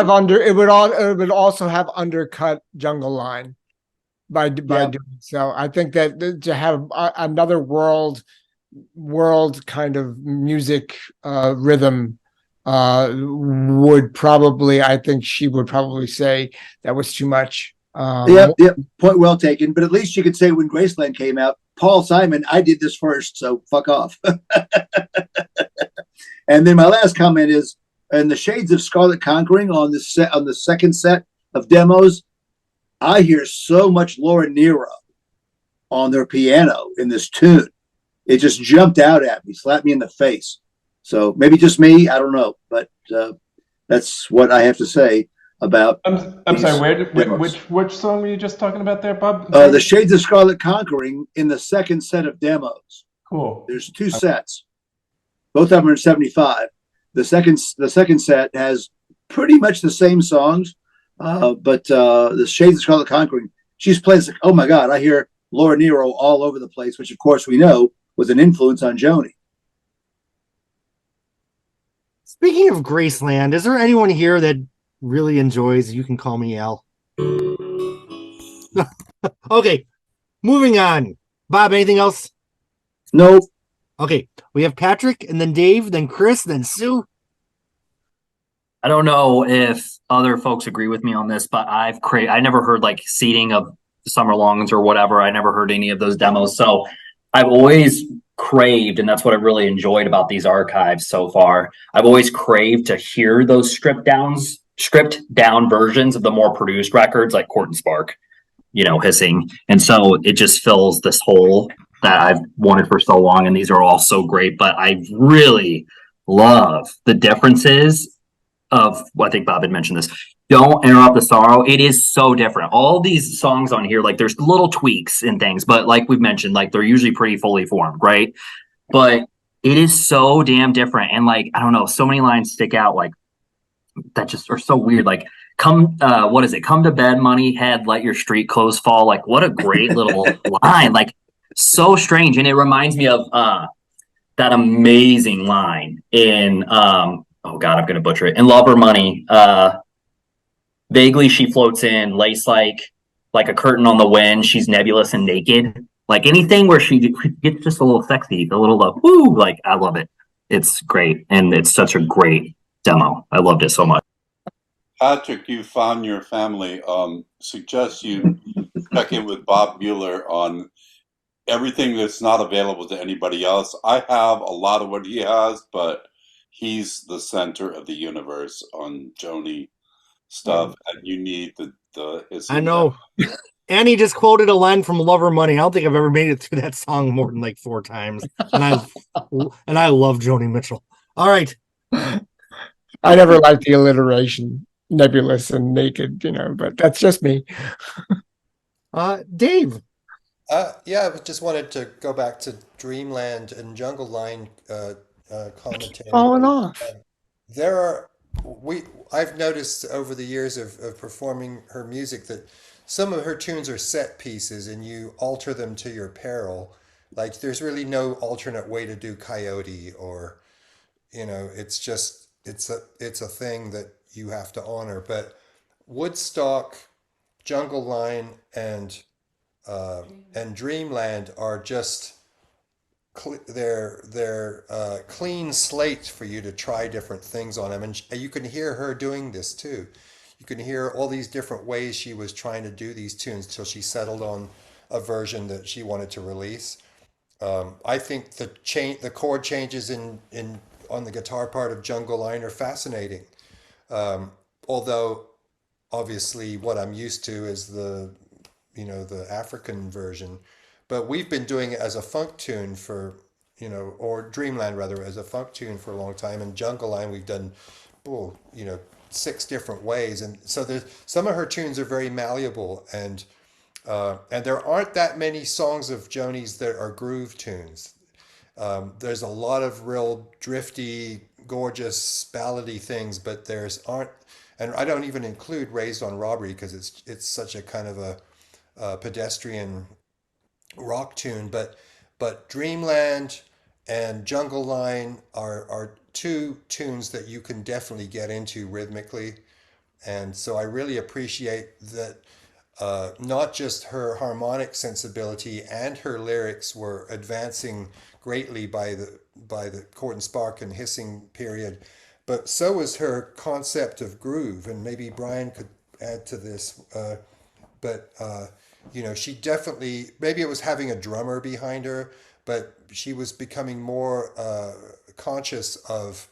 have undercut Jungle Line by doing so. I think that to have another world kind of music rhythm would probably, I think she would probably say that was too much. Point well taken. But at least you could say when Graceland came out, Paul Simon, I did this first, so fuck off. And then my last comment is, in the Shades of Scarlet Conquering on the second set of demos, I hear so much Laura Nyro on their piano in this tune. It just jumped out at me, slapped me in the face. So maybe just me, I don't know, but that's what I have to say about. I'm sorry. demos. Which song were you just talking about there, Bob? The Shades of Scarlet Conquering in the second set of demos. Cool. There's two sets. Both of them are in 75. The second set has pretty much the same songs, but the Shades of Scarlet Conquering, she's playing. Oh my God, I hear Laura Nyro all over the place, which of course we know was an influence on Joni. Speaking of Graceland, is there anyone here that really enjoys You Can Call Me Al? Okay, moving on. Bob, anything else? Nope. Okay, we have Patrick, and then Dave, then Chris, then Sue. I don't know if other folks agree with me on this, but I never heard like Seeding of Summer Longs or whatever. I never heard any of those demos. So I've always craved, and that's what I really enjoyed about these archives so far. I've always craved to hear those stripped down versions of the more produced records like Court and Spark, Hissing. And so it just fills this hole that I've wanted for so long. And these are all so great, but I really love the differences of, I think Bob had mentioned this, Don't Interrupt the Sorrow. It is so different. All these songs on here, like there's little tweaks and things, but like we've mentioned, like they're usually pretty fully formed, right? But it is so damn different. And like, I don't know, so many lines stick out like that just are so weird. Like, come to bed, money head, let your street clothes fall. Like, what a great little line. Like, so strange. And it reminds me of that amazing line in oh God, I'm gonna butcher it. In Love or Money, vaguely she floats in, lace like a curtain on the wind. She's nebulous and naked. Like anything where she gets just a little sexy, a little woo. Like I love it. It's great, and it's such a great demo. I loved it so much. Patrick, you found your family. Suggest you check in with Bob Mueller on everything that's not available to anybody else. I have a lot of what he has, but he's the center of the universe on Joni stuff, and you need the I know. Annie just quoted a line from Love or Money. I don't think I've ever made it through that song more than like 4 times. And I love Joni Mitchell. All right. I never liked the alliteration, nebulous and naked, but that's just me. Dave. Yeah, I just wanted to go back to Dreamland and Jungle Line commentary. Falling off. I've noticed over the years of performing her music that some of her tunes are set pieces and you alter them to your peril. Like there's really no alternate way to do Coyote, or it's a thing that you have to honor. But Woodstock, Jungle Line, and Dreamland are just they're clean slate for you to try different things on them, and you can hear her doing this too. You can hear all these different ways she was trying to do these tunes till she settled on a version that she wanted to release. I think the chord changes on the guitar part of Jungle Line are fascinating. Although obviously what I'm used to is the African version, but we've been doing it as a funk tune for, or Dreamland rather, as a funk tune for a long time. And Jungle Line we've done, 6 different ways, and so some of her tunes are very malleable, and there aren't that many songs of Joni's that are groove tunes. There's a lot of real drifty, gorgeous, ballady things, but aren't, and I don't even include Raised on Robbery because it's such a kind of a pedestrian rock tune. But Dreamland and Jungle Line are 2 tunes that you can definitely get into rhythmically, and so I really appreciate that. Not just her harmonic sensibility and her lyrics were advancing greatly by the Court and Spark and Hissing period, but so was her concept of groove. And maybe Brian could add to this. She definitely, maybe it was having a drummer behind her, but she was becoming more conscious of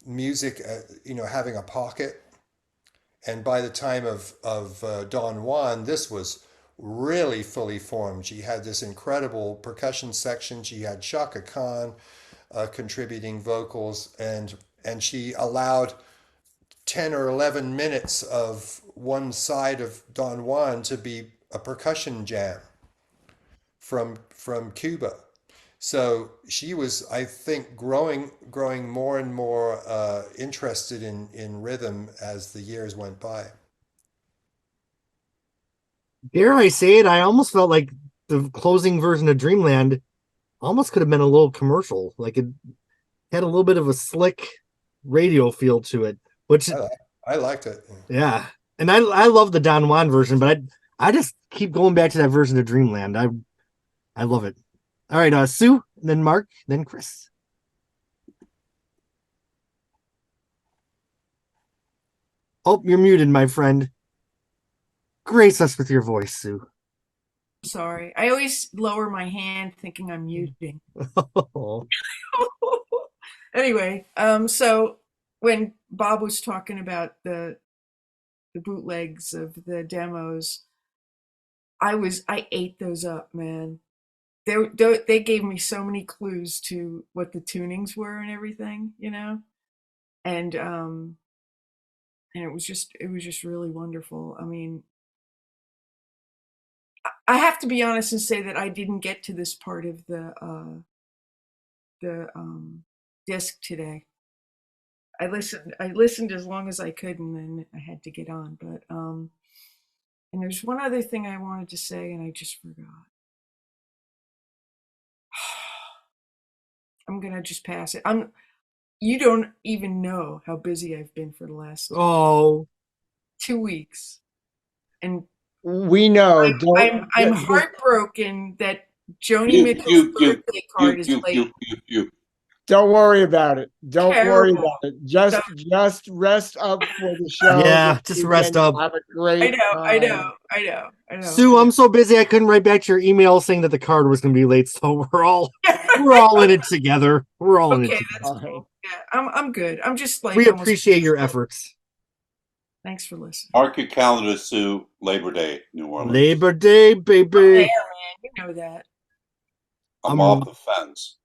music, having a pocket. And by the time of Don Juan, this was really fully formed. She had this incredible percussion section. She had Shaka Khan contributing vocals, and she allowed 10 or 11 minutes of one side of Don Juan to be a percussion jam from Cuba. So she was, I think, growing more and more interested in rhythm as the years went by. Dare I say it? I almost felt like the closing version of Dreamland almost could have been a little commercial. Like it had a little bit of a slick radio feel to it, which I liked it. Yeah, and I love the Don Juan version, but I just keep going back to that version of Dreamland. I love it. All right, Sue, then Mark, then Chris. Oh, you're muted, my friend. Grace us with your voice, Sue. Sorry. I always lower my hand thinking I'm muting. Anyway, so when Bob was talking about the bootlegs of the demos, I ate those up, man. They gave me so many clues to what the tunings were and everything, you know? And it was just really wonderful. I mean, I have to be honest and say that I didn't get to this part of the disc today. I listened as long as I could, and then I had to get on. But and there's one other thing I wanted to say, and I just forgot. I'm gonna just pass it. You don't even know how busy I've been for the last 2 weeks, and we know. I'm heartbroken that Joni Mitchell's birthday card is late. Don't worry about it. Don't worry about it. Just rest up for the show. Yeah, just rest up. Have a great I know. Sue, I'm so busy I couldn't write back to your email saying that the card was going to be late. So we're all in it together. We're all in it together. That's cool. Yeah, I'm good. I'm just like we appreciate your efforts. Thanks for listening. Mark your calendar, Sue. Labor Day, New Orleans. Labor Day, baby. Oh, yeah, man, you know that. I'm off the fence.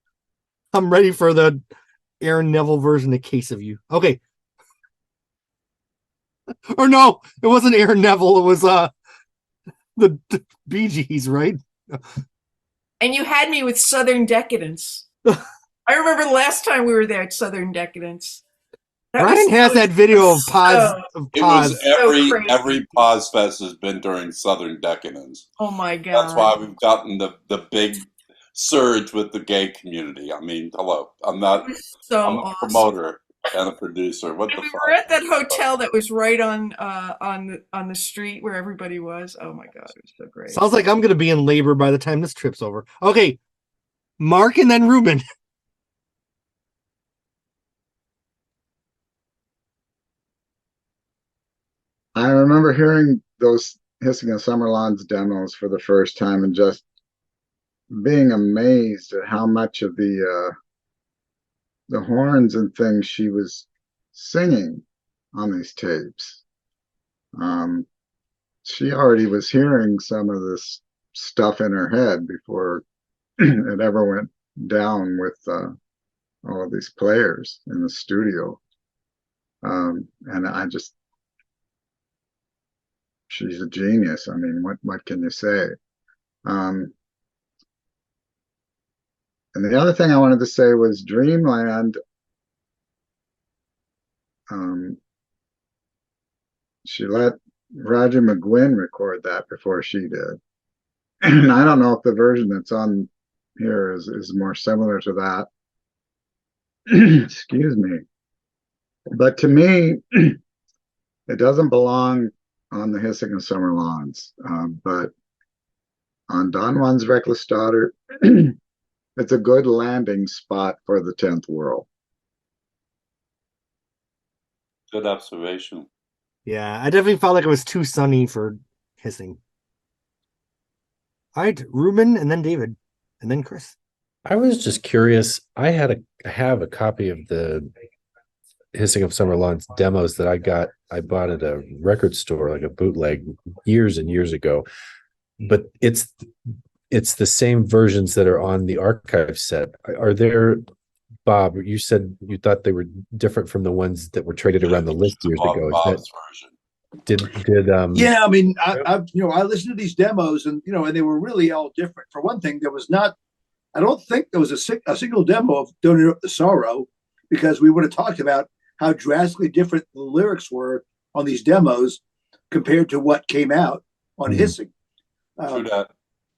I'm ready for the Aaron Neville version of Case of You. Okay. Or no, it wasn't Aaron Neville. It was the Bee Gees, right? And you had me with Southern Decadence. I remember the last time we were there at Southern Decadence. Brian has that video of Paz. It was every Paz Fest has been during Southern Decadence. Oh my God. That's why we've gotten the big surge with the gay community. I mean, hello. I'm a promoter and a producer. What the fuck? We were at that hotel that was right on the street where everybody was. Oh my God, it was so great. Sounds like I'm gonna be in labor by the time this trip's over. Okay. Mark and then Ruben. I remember hearing those Hissing of Summer Lawns demos for the first time and just being amazed at how much of the horns and things she was singing on these tapes. She already was hearing some of this stuff in her head before it ever went down with all of these players in the studio. And she's a genius. I mean, what can you say? And the other thing I wanted to say was Dreamland. She let Roger McGuinn record that before she did. And I don't know if the version that's on here is more similar to that. Excuse me. But to me, it doesn't belong on the Hissing of Summer Lawns. But on Don Juan's Reckless Daughter, it's a good landing spot for the 10th World. Good observation. Yeah, I definitely felt like it was too sunny for Hissing. All right, Ruben, and then David, and then Chris. I was just curious. I have a copy of the Hissing of Summer Lawns demos that I bought at a record store, like a bootleg, years and years ago. but it's the same versions that are on the archive set. Are there, Bob, you said you thought they were different from the ones that were traded around the list years ago. Bob's version. Did Yeah, I mean, I listened to these demos, and and they were really all different. For one thing, there was not. I don't think there was a single demo of "Don't Interrupt the Sorrow," because we would have talked about how drastically different the lyrics were on these demos compared to what came out on Hissing. True that.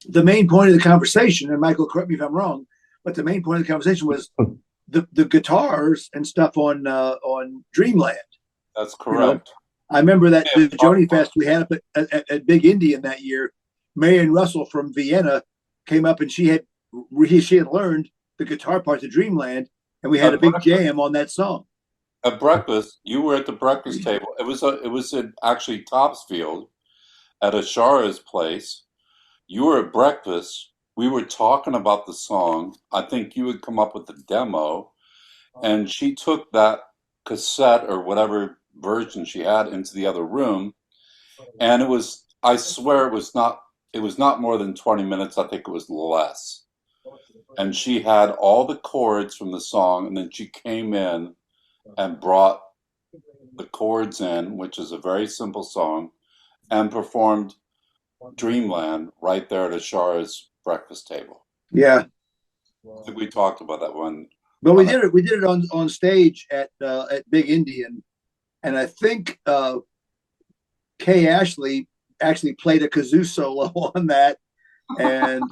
The main point of the conversation, and Michael, correct me if I'm wrong, but the main point of the conversation was the guitars and stuff on Dreamland. That's correct. I remember that the Joni Fest we had up at Big Indian that year. Marion Russell from Vienna came up, and she had learned the guitar parts of Dreamland, and we had a big jam on that song. At breakfast, you were at the breakfast table. It was in actually Topsfield at Ashara's place. You were at breakfast. We were talking about the song. I think you had come up with the demo, and she took that cassette or whatever version she had into the other room, and I swear it was not more than 20 minutes. I think it was less. And she had all the chords from the song, and then she came in and brought the chords in, which is a very simple song, and performed Dreamland right there at Ashara's breakfast table. Yeah. I think we talked about that one. But we did it on stage at Big Indian, and I think Kay Ashley actually played a kazoo solo on that. And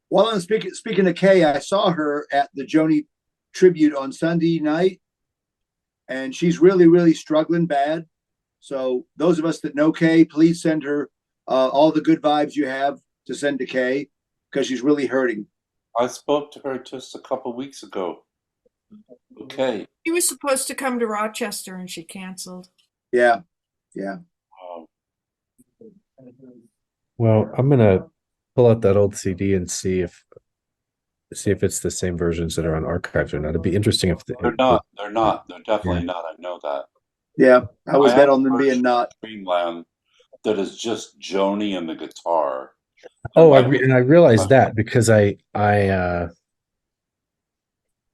while I'm speaking to Kay, I saw her at the Joni tribute on Sunday night, and she's really, really struggling bad. So those of us that know Kay, please send her all the good vibes you have to send to Kay, because she's really hurting. I spoke to her just a couple weeks ago. Okay. She was supposed to come to Rochester, and she canceled. Yeah. Well, I'm gonna pull out that old CD and see if it's the same versions that are on archives or not. It'd be interesting if They're not. They're not. They're definitely not. I know that. Yeah, I was bet on them being not. Dreamland that is just Joni and the guitar. Oh, I realized that because I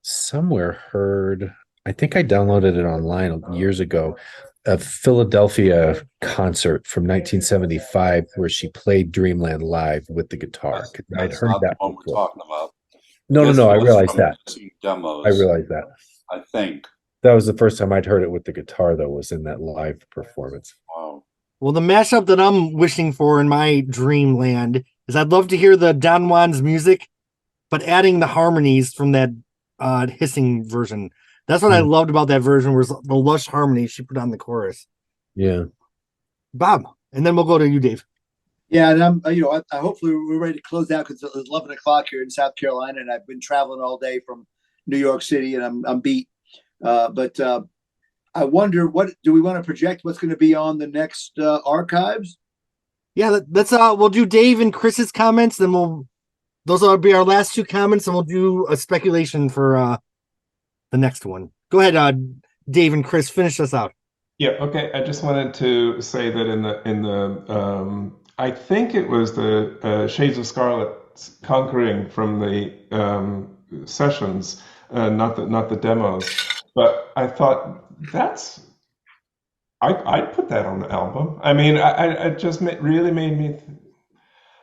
somewhere heard, I think I downloaded it online years ago, a Philadelphia concert from 1975 where she played Dreamland live with the guitar. I'd heard that one we're talking about. No, I realized that. Demos, I realized that. I think that was the first time I'd heard it with the guitar, though, was in that live performance. Wow. Well, the mashup that I'm wishing for in my Dreamland is I'd love to hear the Don Juan's music, but adding the harmonies from that Hissing version. That's what I loved about that version, was the lush harmonies she put on the chorus. Yeah. Bob, and then we'll go to you, Dave. Yeah, and I'm, I hopefully we're ready to close out because it's 11 o'clock here in South Carolina, and I've been traveling all day from New York City, and I'm beat. But I wonder, what do we want to project? What's going to be on the next archives? Yeah, let's we'll do Dave and Chris's comments, then those will be our last two comments, and we'll do a speculation for the next one. Go ahead, Dave and Chris, finish us out. Yeah, okay. I just wanted to say that in the I think it was the Shades of Scarlet Conquering from the sessions, not the demos. But I thought I'd put that on the album. I mean, it just really made me.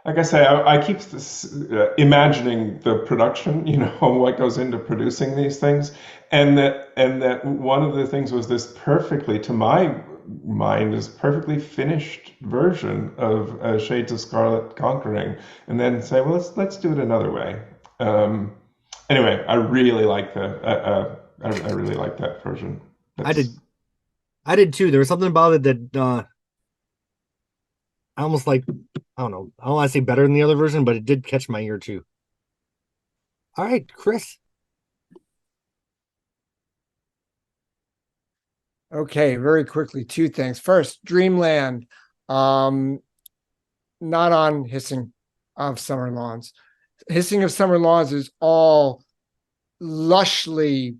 Like I say, I keep imagining the production, what goes into producing these things, and that one of the things was this perfectly, to my mind, is perfectly finished version of Shades of Scarlet Conquering, and then say, well, let's do it another way. Anyway, I really like I really like that version. I did too. There was something about it that I almost like. I don't know. I don't want to say better than the other version, but it did catch my ear too. All right, Chris. Okay, very quickly, two things. First, Dreamland, not on Hissing of Summer Lawns. Hissing of Summer Lawns is all lushly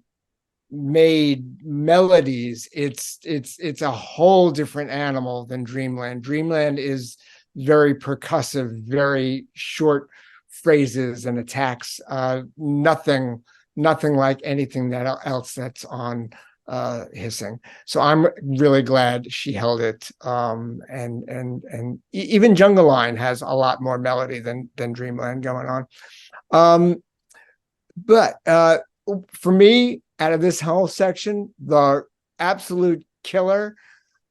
made melodies. It's a whole different animal than Dreamland. Dreamland is very percussive, very short phrases and attacks. Nothing like anything else that's on Hissing. So I'm really glad she held it. And even Jungle Line has a lot more melody than Dreamland going on. But for me, out of this whole section, the absolute killer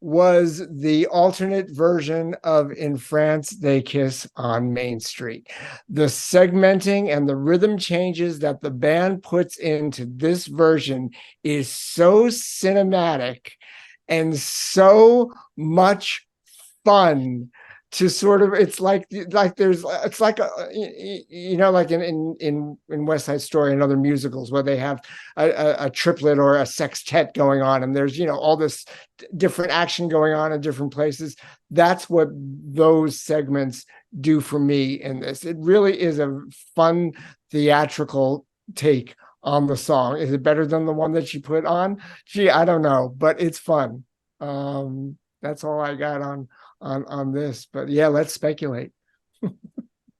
was the alternate version of In France They Kiss on Main Street. The segmenting and the rhythm changes that the band puts into this version is so cinematic and so much fun to sort of, it's like there's, it's like like in West Side Story and other musicals where they have a triplet or a sextet going on, and there's all this different action going on in different places. That's what those segments do for me in this. It really is a fun theatrical take on the song. Is it better than the one that she put on? Gee, I don't know, but it's fun. That's all I got on this, but yeah, let's speculate.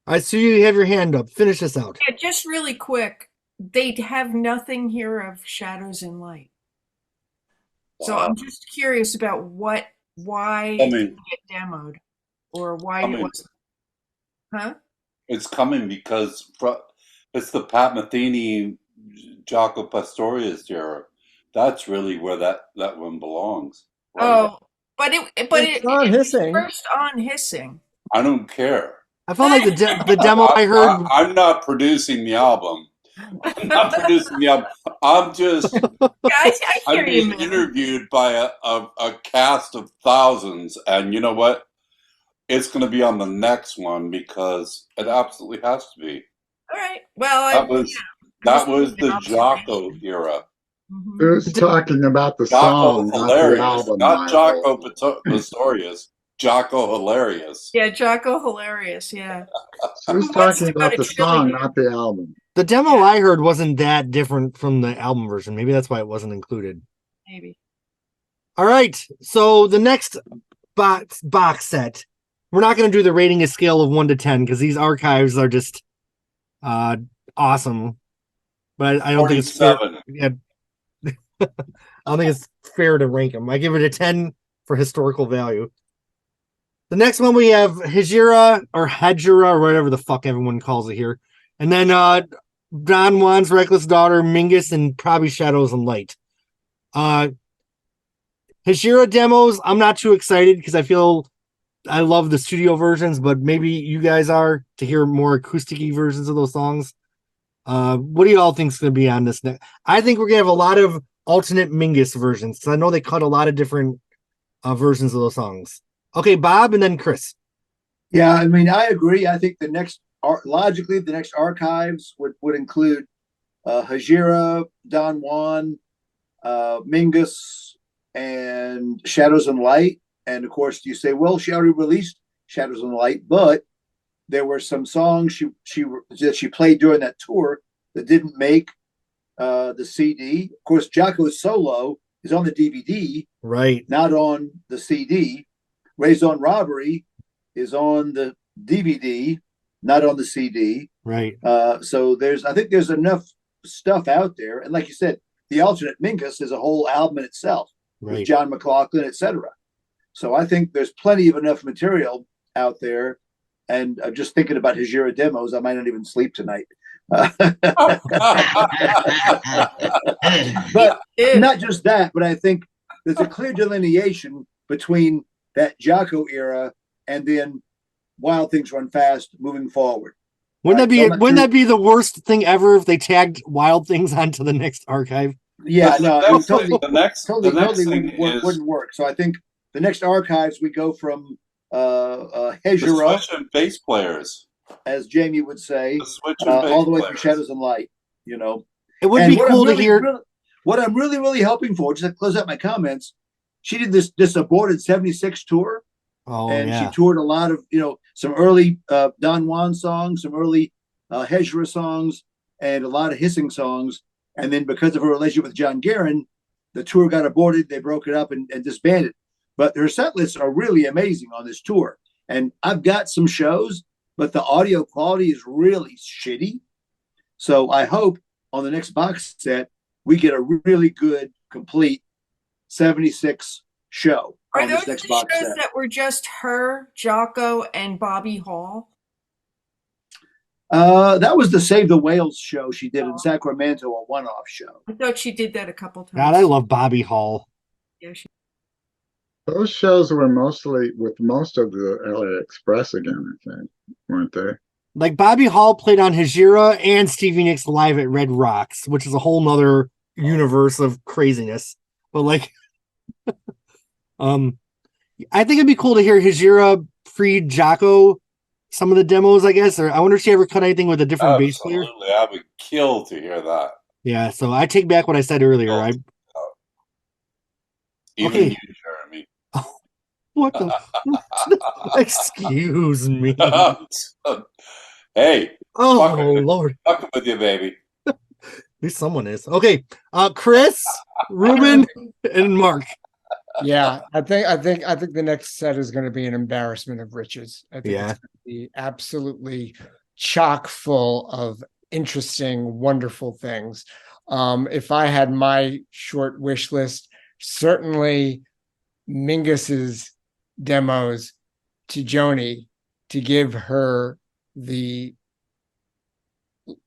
I see you have your hand up. Finish this out. Yeah, just really quick. They have nothing here of shadows and light. So I'm just curious about why it didn't get demoed, or why it wasn't. Huh? It's coming because it's the Pat Metheny, Jaco Pastorius era. That's really where that one belongs. Right? Oh, but it on was Hissing. first on Hissing. I don't care. I felt like the demo I heard. I'm not producing the album. I'm just I'm being interviewed by a cast of thousands, and you know what? It's going to be on the next one because it absolutely has to be. All right. Well, that was the Jaco era. Mm-hmm. Who's talking about the song, not the album? Not Jaco Pastorius. Jaco Hilarious. Yeah, Jaco Hilarious. Yeah. Who's talking about the song, not the album? The demo I heard wasn't that different from the album version. Maybe that's why it wasn't included. Maybe. All right. So the next box set, we're not going to do the rating a scale of 1 to 10 because these archives are just awesome. But I don't think it's fair. Yeah. I don't think it's fair to rank them. I give it a 10 for historical value. The next one we have Hejira or whatever the fuck everyone calls it here. And then Don Juan's Reckless Daughter, Mingus, and probably Shadows and Light. Hejira demos, I'm not too excited because I love the studio versions, but maybe you guys are to hear more acoustic-y versions of those songs. What do you all think is going to be on this next? I think we're going to have a lot of alternate Mingus versions. So I know they cut a lot of different versions of those songs. Okay, Bob, and then Chris. Yeah, I mean, I agree. I think the next archives would include Hejira, Don Juan, Mingus, and Shadows and Light. And of course, you say, well, she already released Shadows and Light, but there were some songs that she played during that tour that didn't make the CD. Of course, Jaco's solo is on the DVD, right? Not on the CD. Raison Robbery is on the DVD, not on the CD. Right. So I think there's enough stuff out there. And like you said, the alternate Mingus is a whole album in itself, right, with John McLaughlin, etc. So I think there's plenty of enough material out there. And I'm just thinking about Hejira demos. I might not even sleep tonight. But not just that, but I think there's a clear delineation between that Jaco era and then Wild Things Run Fast moving forward. Wouldn't that be the worst thing ever if they tagged Wild Things onto the next archive? Yeah, no, totally wouldn't work. So I think the next archives we go from Hejira, bass players, as Jamie would say, all the way through Shadows and Light. You know, it would be cool to hear. What I'm really hoping for, just to close out my comments, she did this aborted '76 tour, and she toured a lot of some early Don Juan songs, some early Hejira songs, and a lot of Hissing songs. And then because of her relationship with John Guerin, the tour got aborted. They broke it up and disbanded. But her set lists are really amazing on this tour. And I've got some shows, but the audio quality is really shitty. So I hope on the next box set we get a really good, complete 76 show Are on those this next the box shows set. that were just her, Jocko, and Bobby Hall? That was the Save the Whales show she did in Sacramento, a one-off show. I thought she did that a couple times. God, I love Bobby Hall. Yeah, she Those shows were mostly with most of the LA Express again, I think, weren't they? Like Bobby Hall played on Hejira and Stevie Nicks live at Red Rocks, which is a whole nother universe of craziness. But like, I think it'd be cool to hear Hejira freed Jocko some of the demos, I guess. Or I wonder if she ever cut anything with a different bass player. Absolutely, I would kill to hear that. Yeah, so I take back what I said earlier. Even Okay. you, Jeremy. What the? Excuse me. Hey. Oh Lord. Fucking with you, baby. At least someone is. Okay. Chris, Ruben, and Mark. Yeah, I think the next set is going to be an embarrassment of riches. I think it's going to be absolutely chock full of interesting, wonderful things. If I had my short wish list, certainly Mingus's demos to Joni to give her the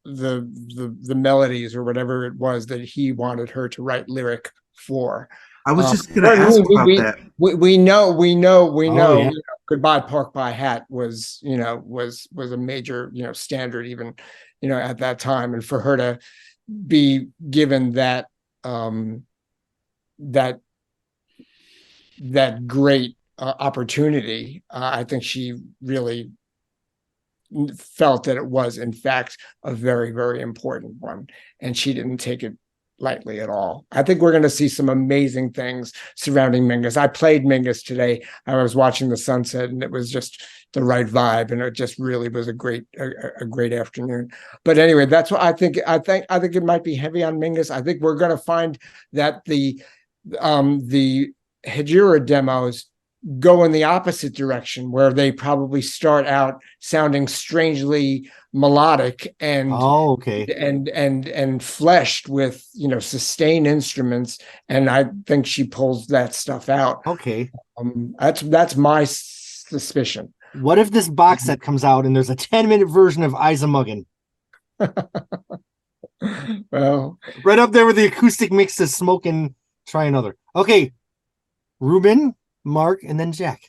melodies or whatever it was that he wanted her to write lyric for. I was just going to ask about that. We know. Yeah. You know, Goodbye Pork Pie Hat was a major, standard even, at that time. And for her to be given that that great opportunity, I think she really felt that it was in fact a very, very important one, and she didn't take it lightly at all. I think we're going to see some amazing things surrounding Mingus. I played Mingus today. I was watching the sunset, and it was just the right vibe, and it just really was a great afternoon. But anyway, that's what I think. I think it might be heavy on Mingus. I think we're going to find that the Hejira demos go in the opposite direction, where they probably start out sounding strangely melodic and and fleshed with sustained instruments, and I think she pulls that stuff out. That's my suspicion. What if this box set comes out and there's a 10-minute version of Isa Muggin? Well, right up there with the acoustic mix to Smoke and Try Another. Okay, Ruben, Mark, and then Jack.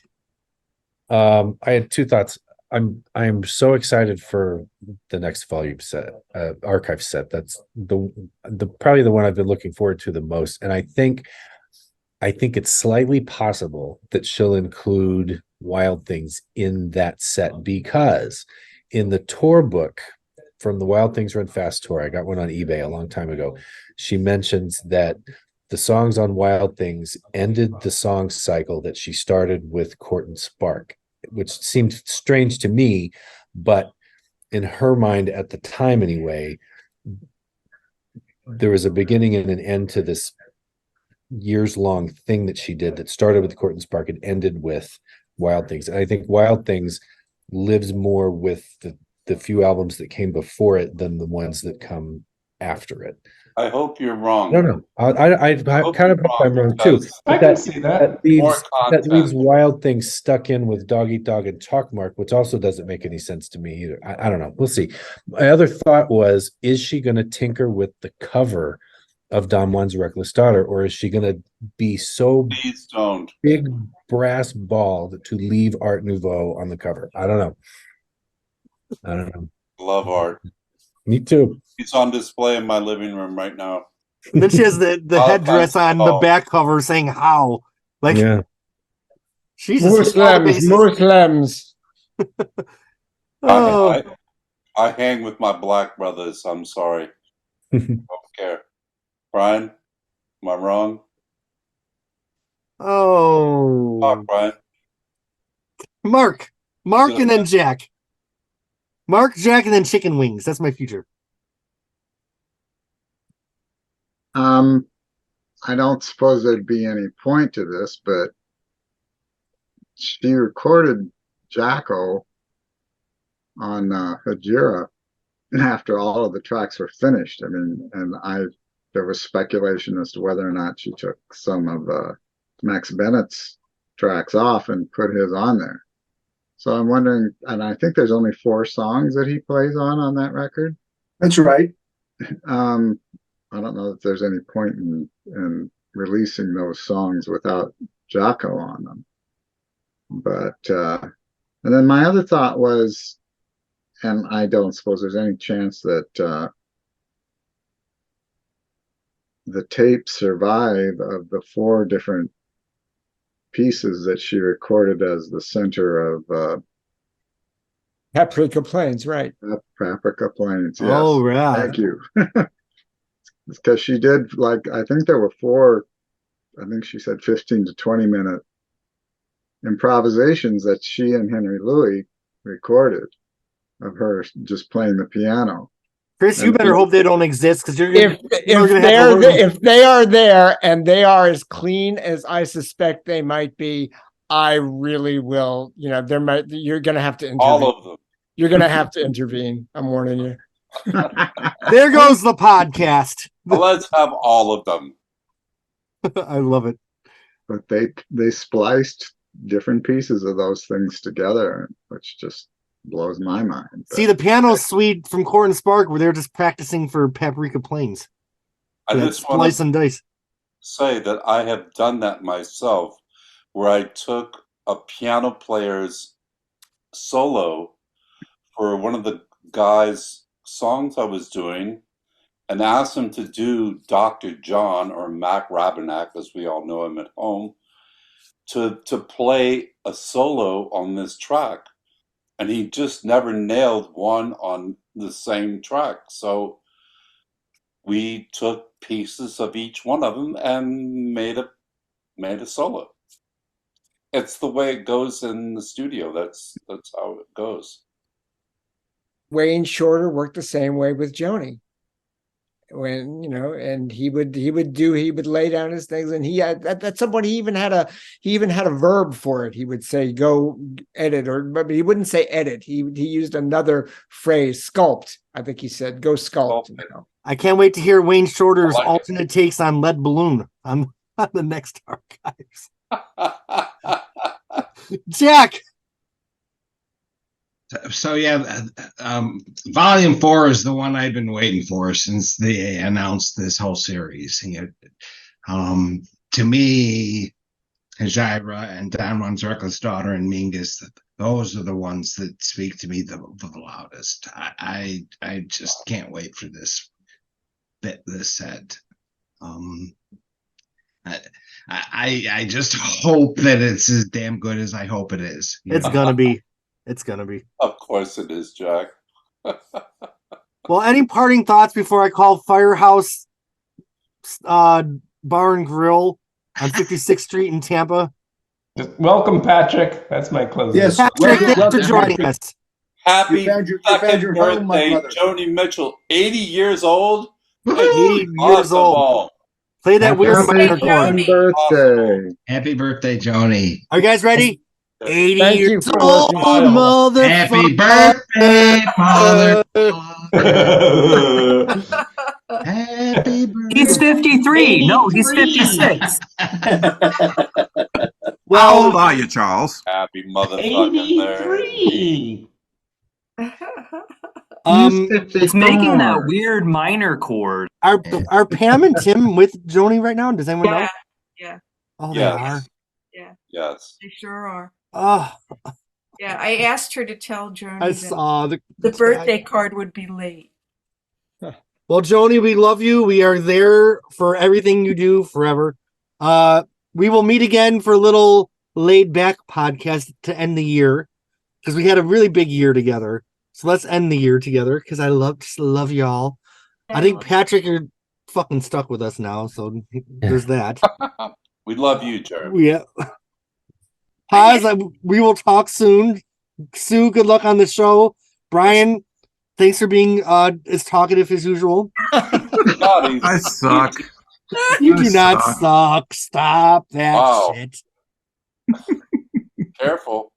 I had two thoughts. I'm so excited for the next volume set, archive set. That's the probably the one I've been looking forward to the most. And I think it's slightly possible that she'll include Wild Things in that set, because in the tour book from the Wild Things Run Fast tour, I got one on eBay a long time ago. She mentions that the songs on Wild Things ended the song cycle that she started with Court and Spark, which seemed strange to me, but in her mind at the time anyway, there was a beginning and an end to this years-long thing that she did that started with Court and Spark and ended with Wild Things. And I think Wild Things lives more with the few albums that came before it than the ones that come after it. I hope you're wrong. No. I kind of hope I'm wrong too. I can see that. That leaves Wild Things stuck in with Dog Eat Dog and Talk Mark, which also doesn't make any sense to me either. I don't know. We'll see. My other thought was, is she going to tinker with the cover of Don Juan's Reckless Daughter, or is she going to be so big brass balled to leave Art Nouveau on the cover? I don't know. Love art. Me too. It's on display in my living room right now. And then she has the headdress on the back cover saying "How." Like, yeah. Jesus. Muslims. Oh. I hang with my black brothers. I'm sorry. I don't care. Brian, am I wrong? Oh. Talk, Brian. Mark, and then Jack. Mark, Jack, and then chicken wings. That's my future. I don't suppose there'd be any point to this, but she recorded Jacko on Hajira after all of the tracks were finished. I mean, there was speculation as to whether or not she took some of Max Bennett's tracks off and put his on there. So I'm wondering, and I think there's only 4 songs that he plays on that record. That's right. I don't know if there's any point in releasing those songs without Jocko on them. But and then my other thought was, and I don't suppose there's any chance that the tapes survive of the 4 different pieces that she recorded as the center of Paprika Plains, right? Paprika Plains. Yes. Oh, yeah. Thank you. Because she did, like, I think there were 4, I think she said 15 to 20 minute improvisations that she and Henry Louis recorded of her just playing the piano. Chris, you better hope they don't exist, because if they are there and they are as clean as I suspect they might be, I really will. You're going to have to intervene. All of them. You're going to have to intervene. I'm warning you. There goes the podcast. Well, let's have all of them. I love it. But they spliced different pieces of those things together, which just blows my mind. See, the piano suite from Core and Spark where they're just practicing for Paprika Plains. I just want slice and dice. Say that I have done that myself, where I took a piano player's solo for one of the guy's songs I was doing and asked him to do Dr. John, or Mac Rabenak, as we all know him at home, to play a solo on this track. And he just never nailed one on the same track. So we took pieces of each one of them and made a solo. It's the way it goes in the studio. That's how it goes. Wayne Shorter worked the same way with Joni. When and he would lay down his things, and he had at some point he even had a verb for it. He would say go edit, but he wouldn't say edit. He used another phrase, sculpt. I think he said go sculpt. I can't wait to hear Wayne Shorter's alternate takes on Lead Balloon on the next archives. Jack. So yeah, volume 4 is the one I've been waiting for since they announced this whole series. To me, Jaira and Don Juan's Reckless Daughter and Mingus, those are the ones that speak to me the loudest. I just can't wait for this set. I just hope that it's as damn good as I hope it is. It's gonna be. It's gonna be. Of course it is, Jack. Well, any parting thoughts before I call Firehouse Bar and Grill on 56th Street in Tampa? Just welcome, Patrick. That's my closing. Yes, Patrick, thanks for joining us. Happy you found second your home, my birthday, brother. Joni Mitchell. 80 years old. 80 years Awesome old. all. Play that weird minor chord. Happy birthday. Happy birthday, Joni. Are you guys ready? 80 Thank you years for old, working motherfucker. Happy birthday, mother. Happy birthday. He's 53. No, he's 56. How old are you, Charles? Happy motherfucking there. 83. It's making that weird minor chord. Are Pam and Tim with Joni right now? Does anyone know? Yeah, Oh, they Yes. are. yeah, Yes. they sure are. Oh, Yeah, I asked her to tell Joni I that saw the birthday card would be late. Well, Joni, we love you. We are there for everything you do forever. We will meet again for a little laid back podcast to end the year, because we had a really big year together. So let's end the year together, because I just love y'all. I think Patrick, you're fucking stuck with us now, so there's that. We love you, Jeremy. Yeah. Paz, we will talk soon. Sue, good luck on the show. Brian, thanks for being as talkative as usual. I suck. You do not suck. Stop that shit. Careful.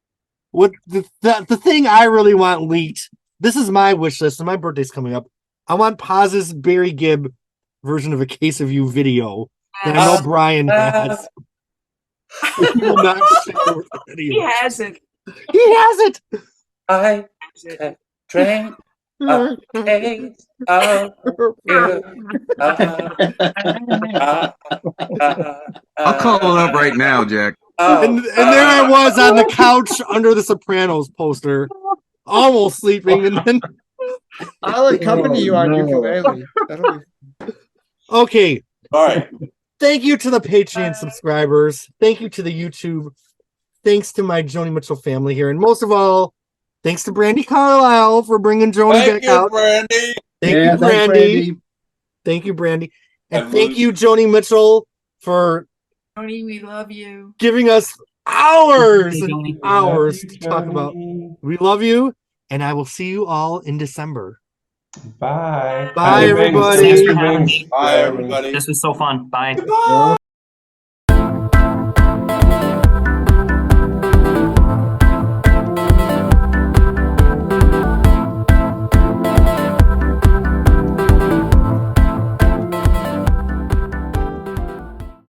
what the thing I really want leaked. This is my wish list, and my birthday's coming up. I want Paz's Barry Gibb version of A Case of You video that I know Brian has. He will not share with He has it. He has it. I can drink a case of you. I'll call it up right now, Jack. And there I was on the couch under the Sopranos poster, almost sleeping, and then I'll accompany you on ukulele. That'll be... Okay. All right. Thank you to the Patreon subscribers. Thank you to the YouTube. Thanks to my Joni Mitchell family here, and most of all, thanks to Brandy Carlisle for bringing Joni back out. Brandy. Thank you, Brandy. Thank you, Brandy, and thank you, Joni Mitchell, for Joni, we love you. giving us hours and hours to talk about. We love you, and I will see you all in December. Bye. Bye, everybody. Thanks for having me. Bye, everybody. This was so fun. Bye. Goodbye.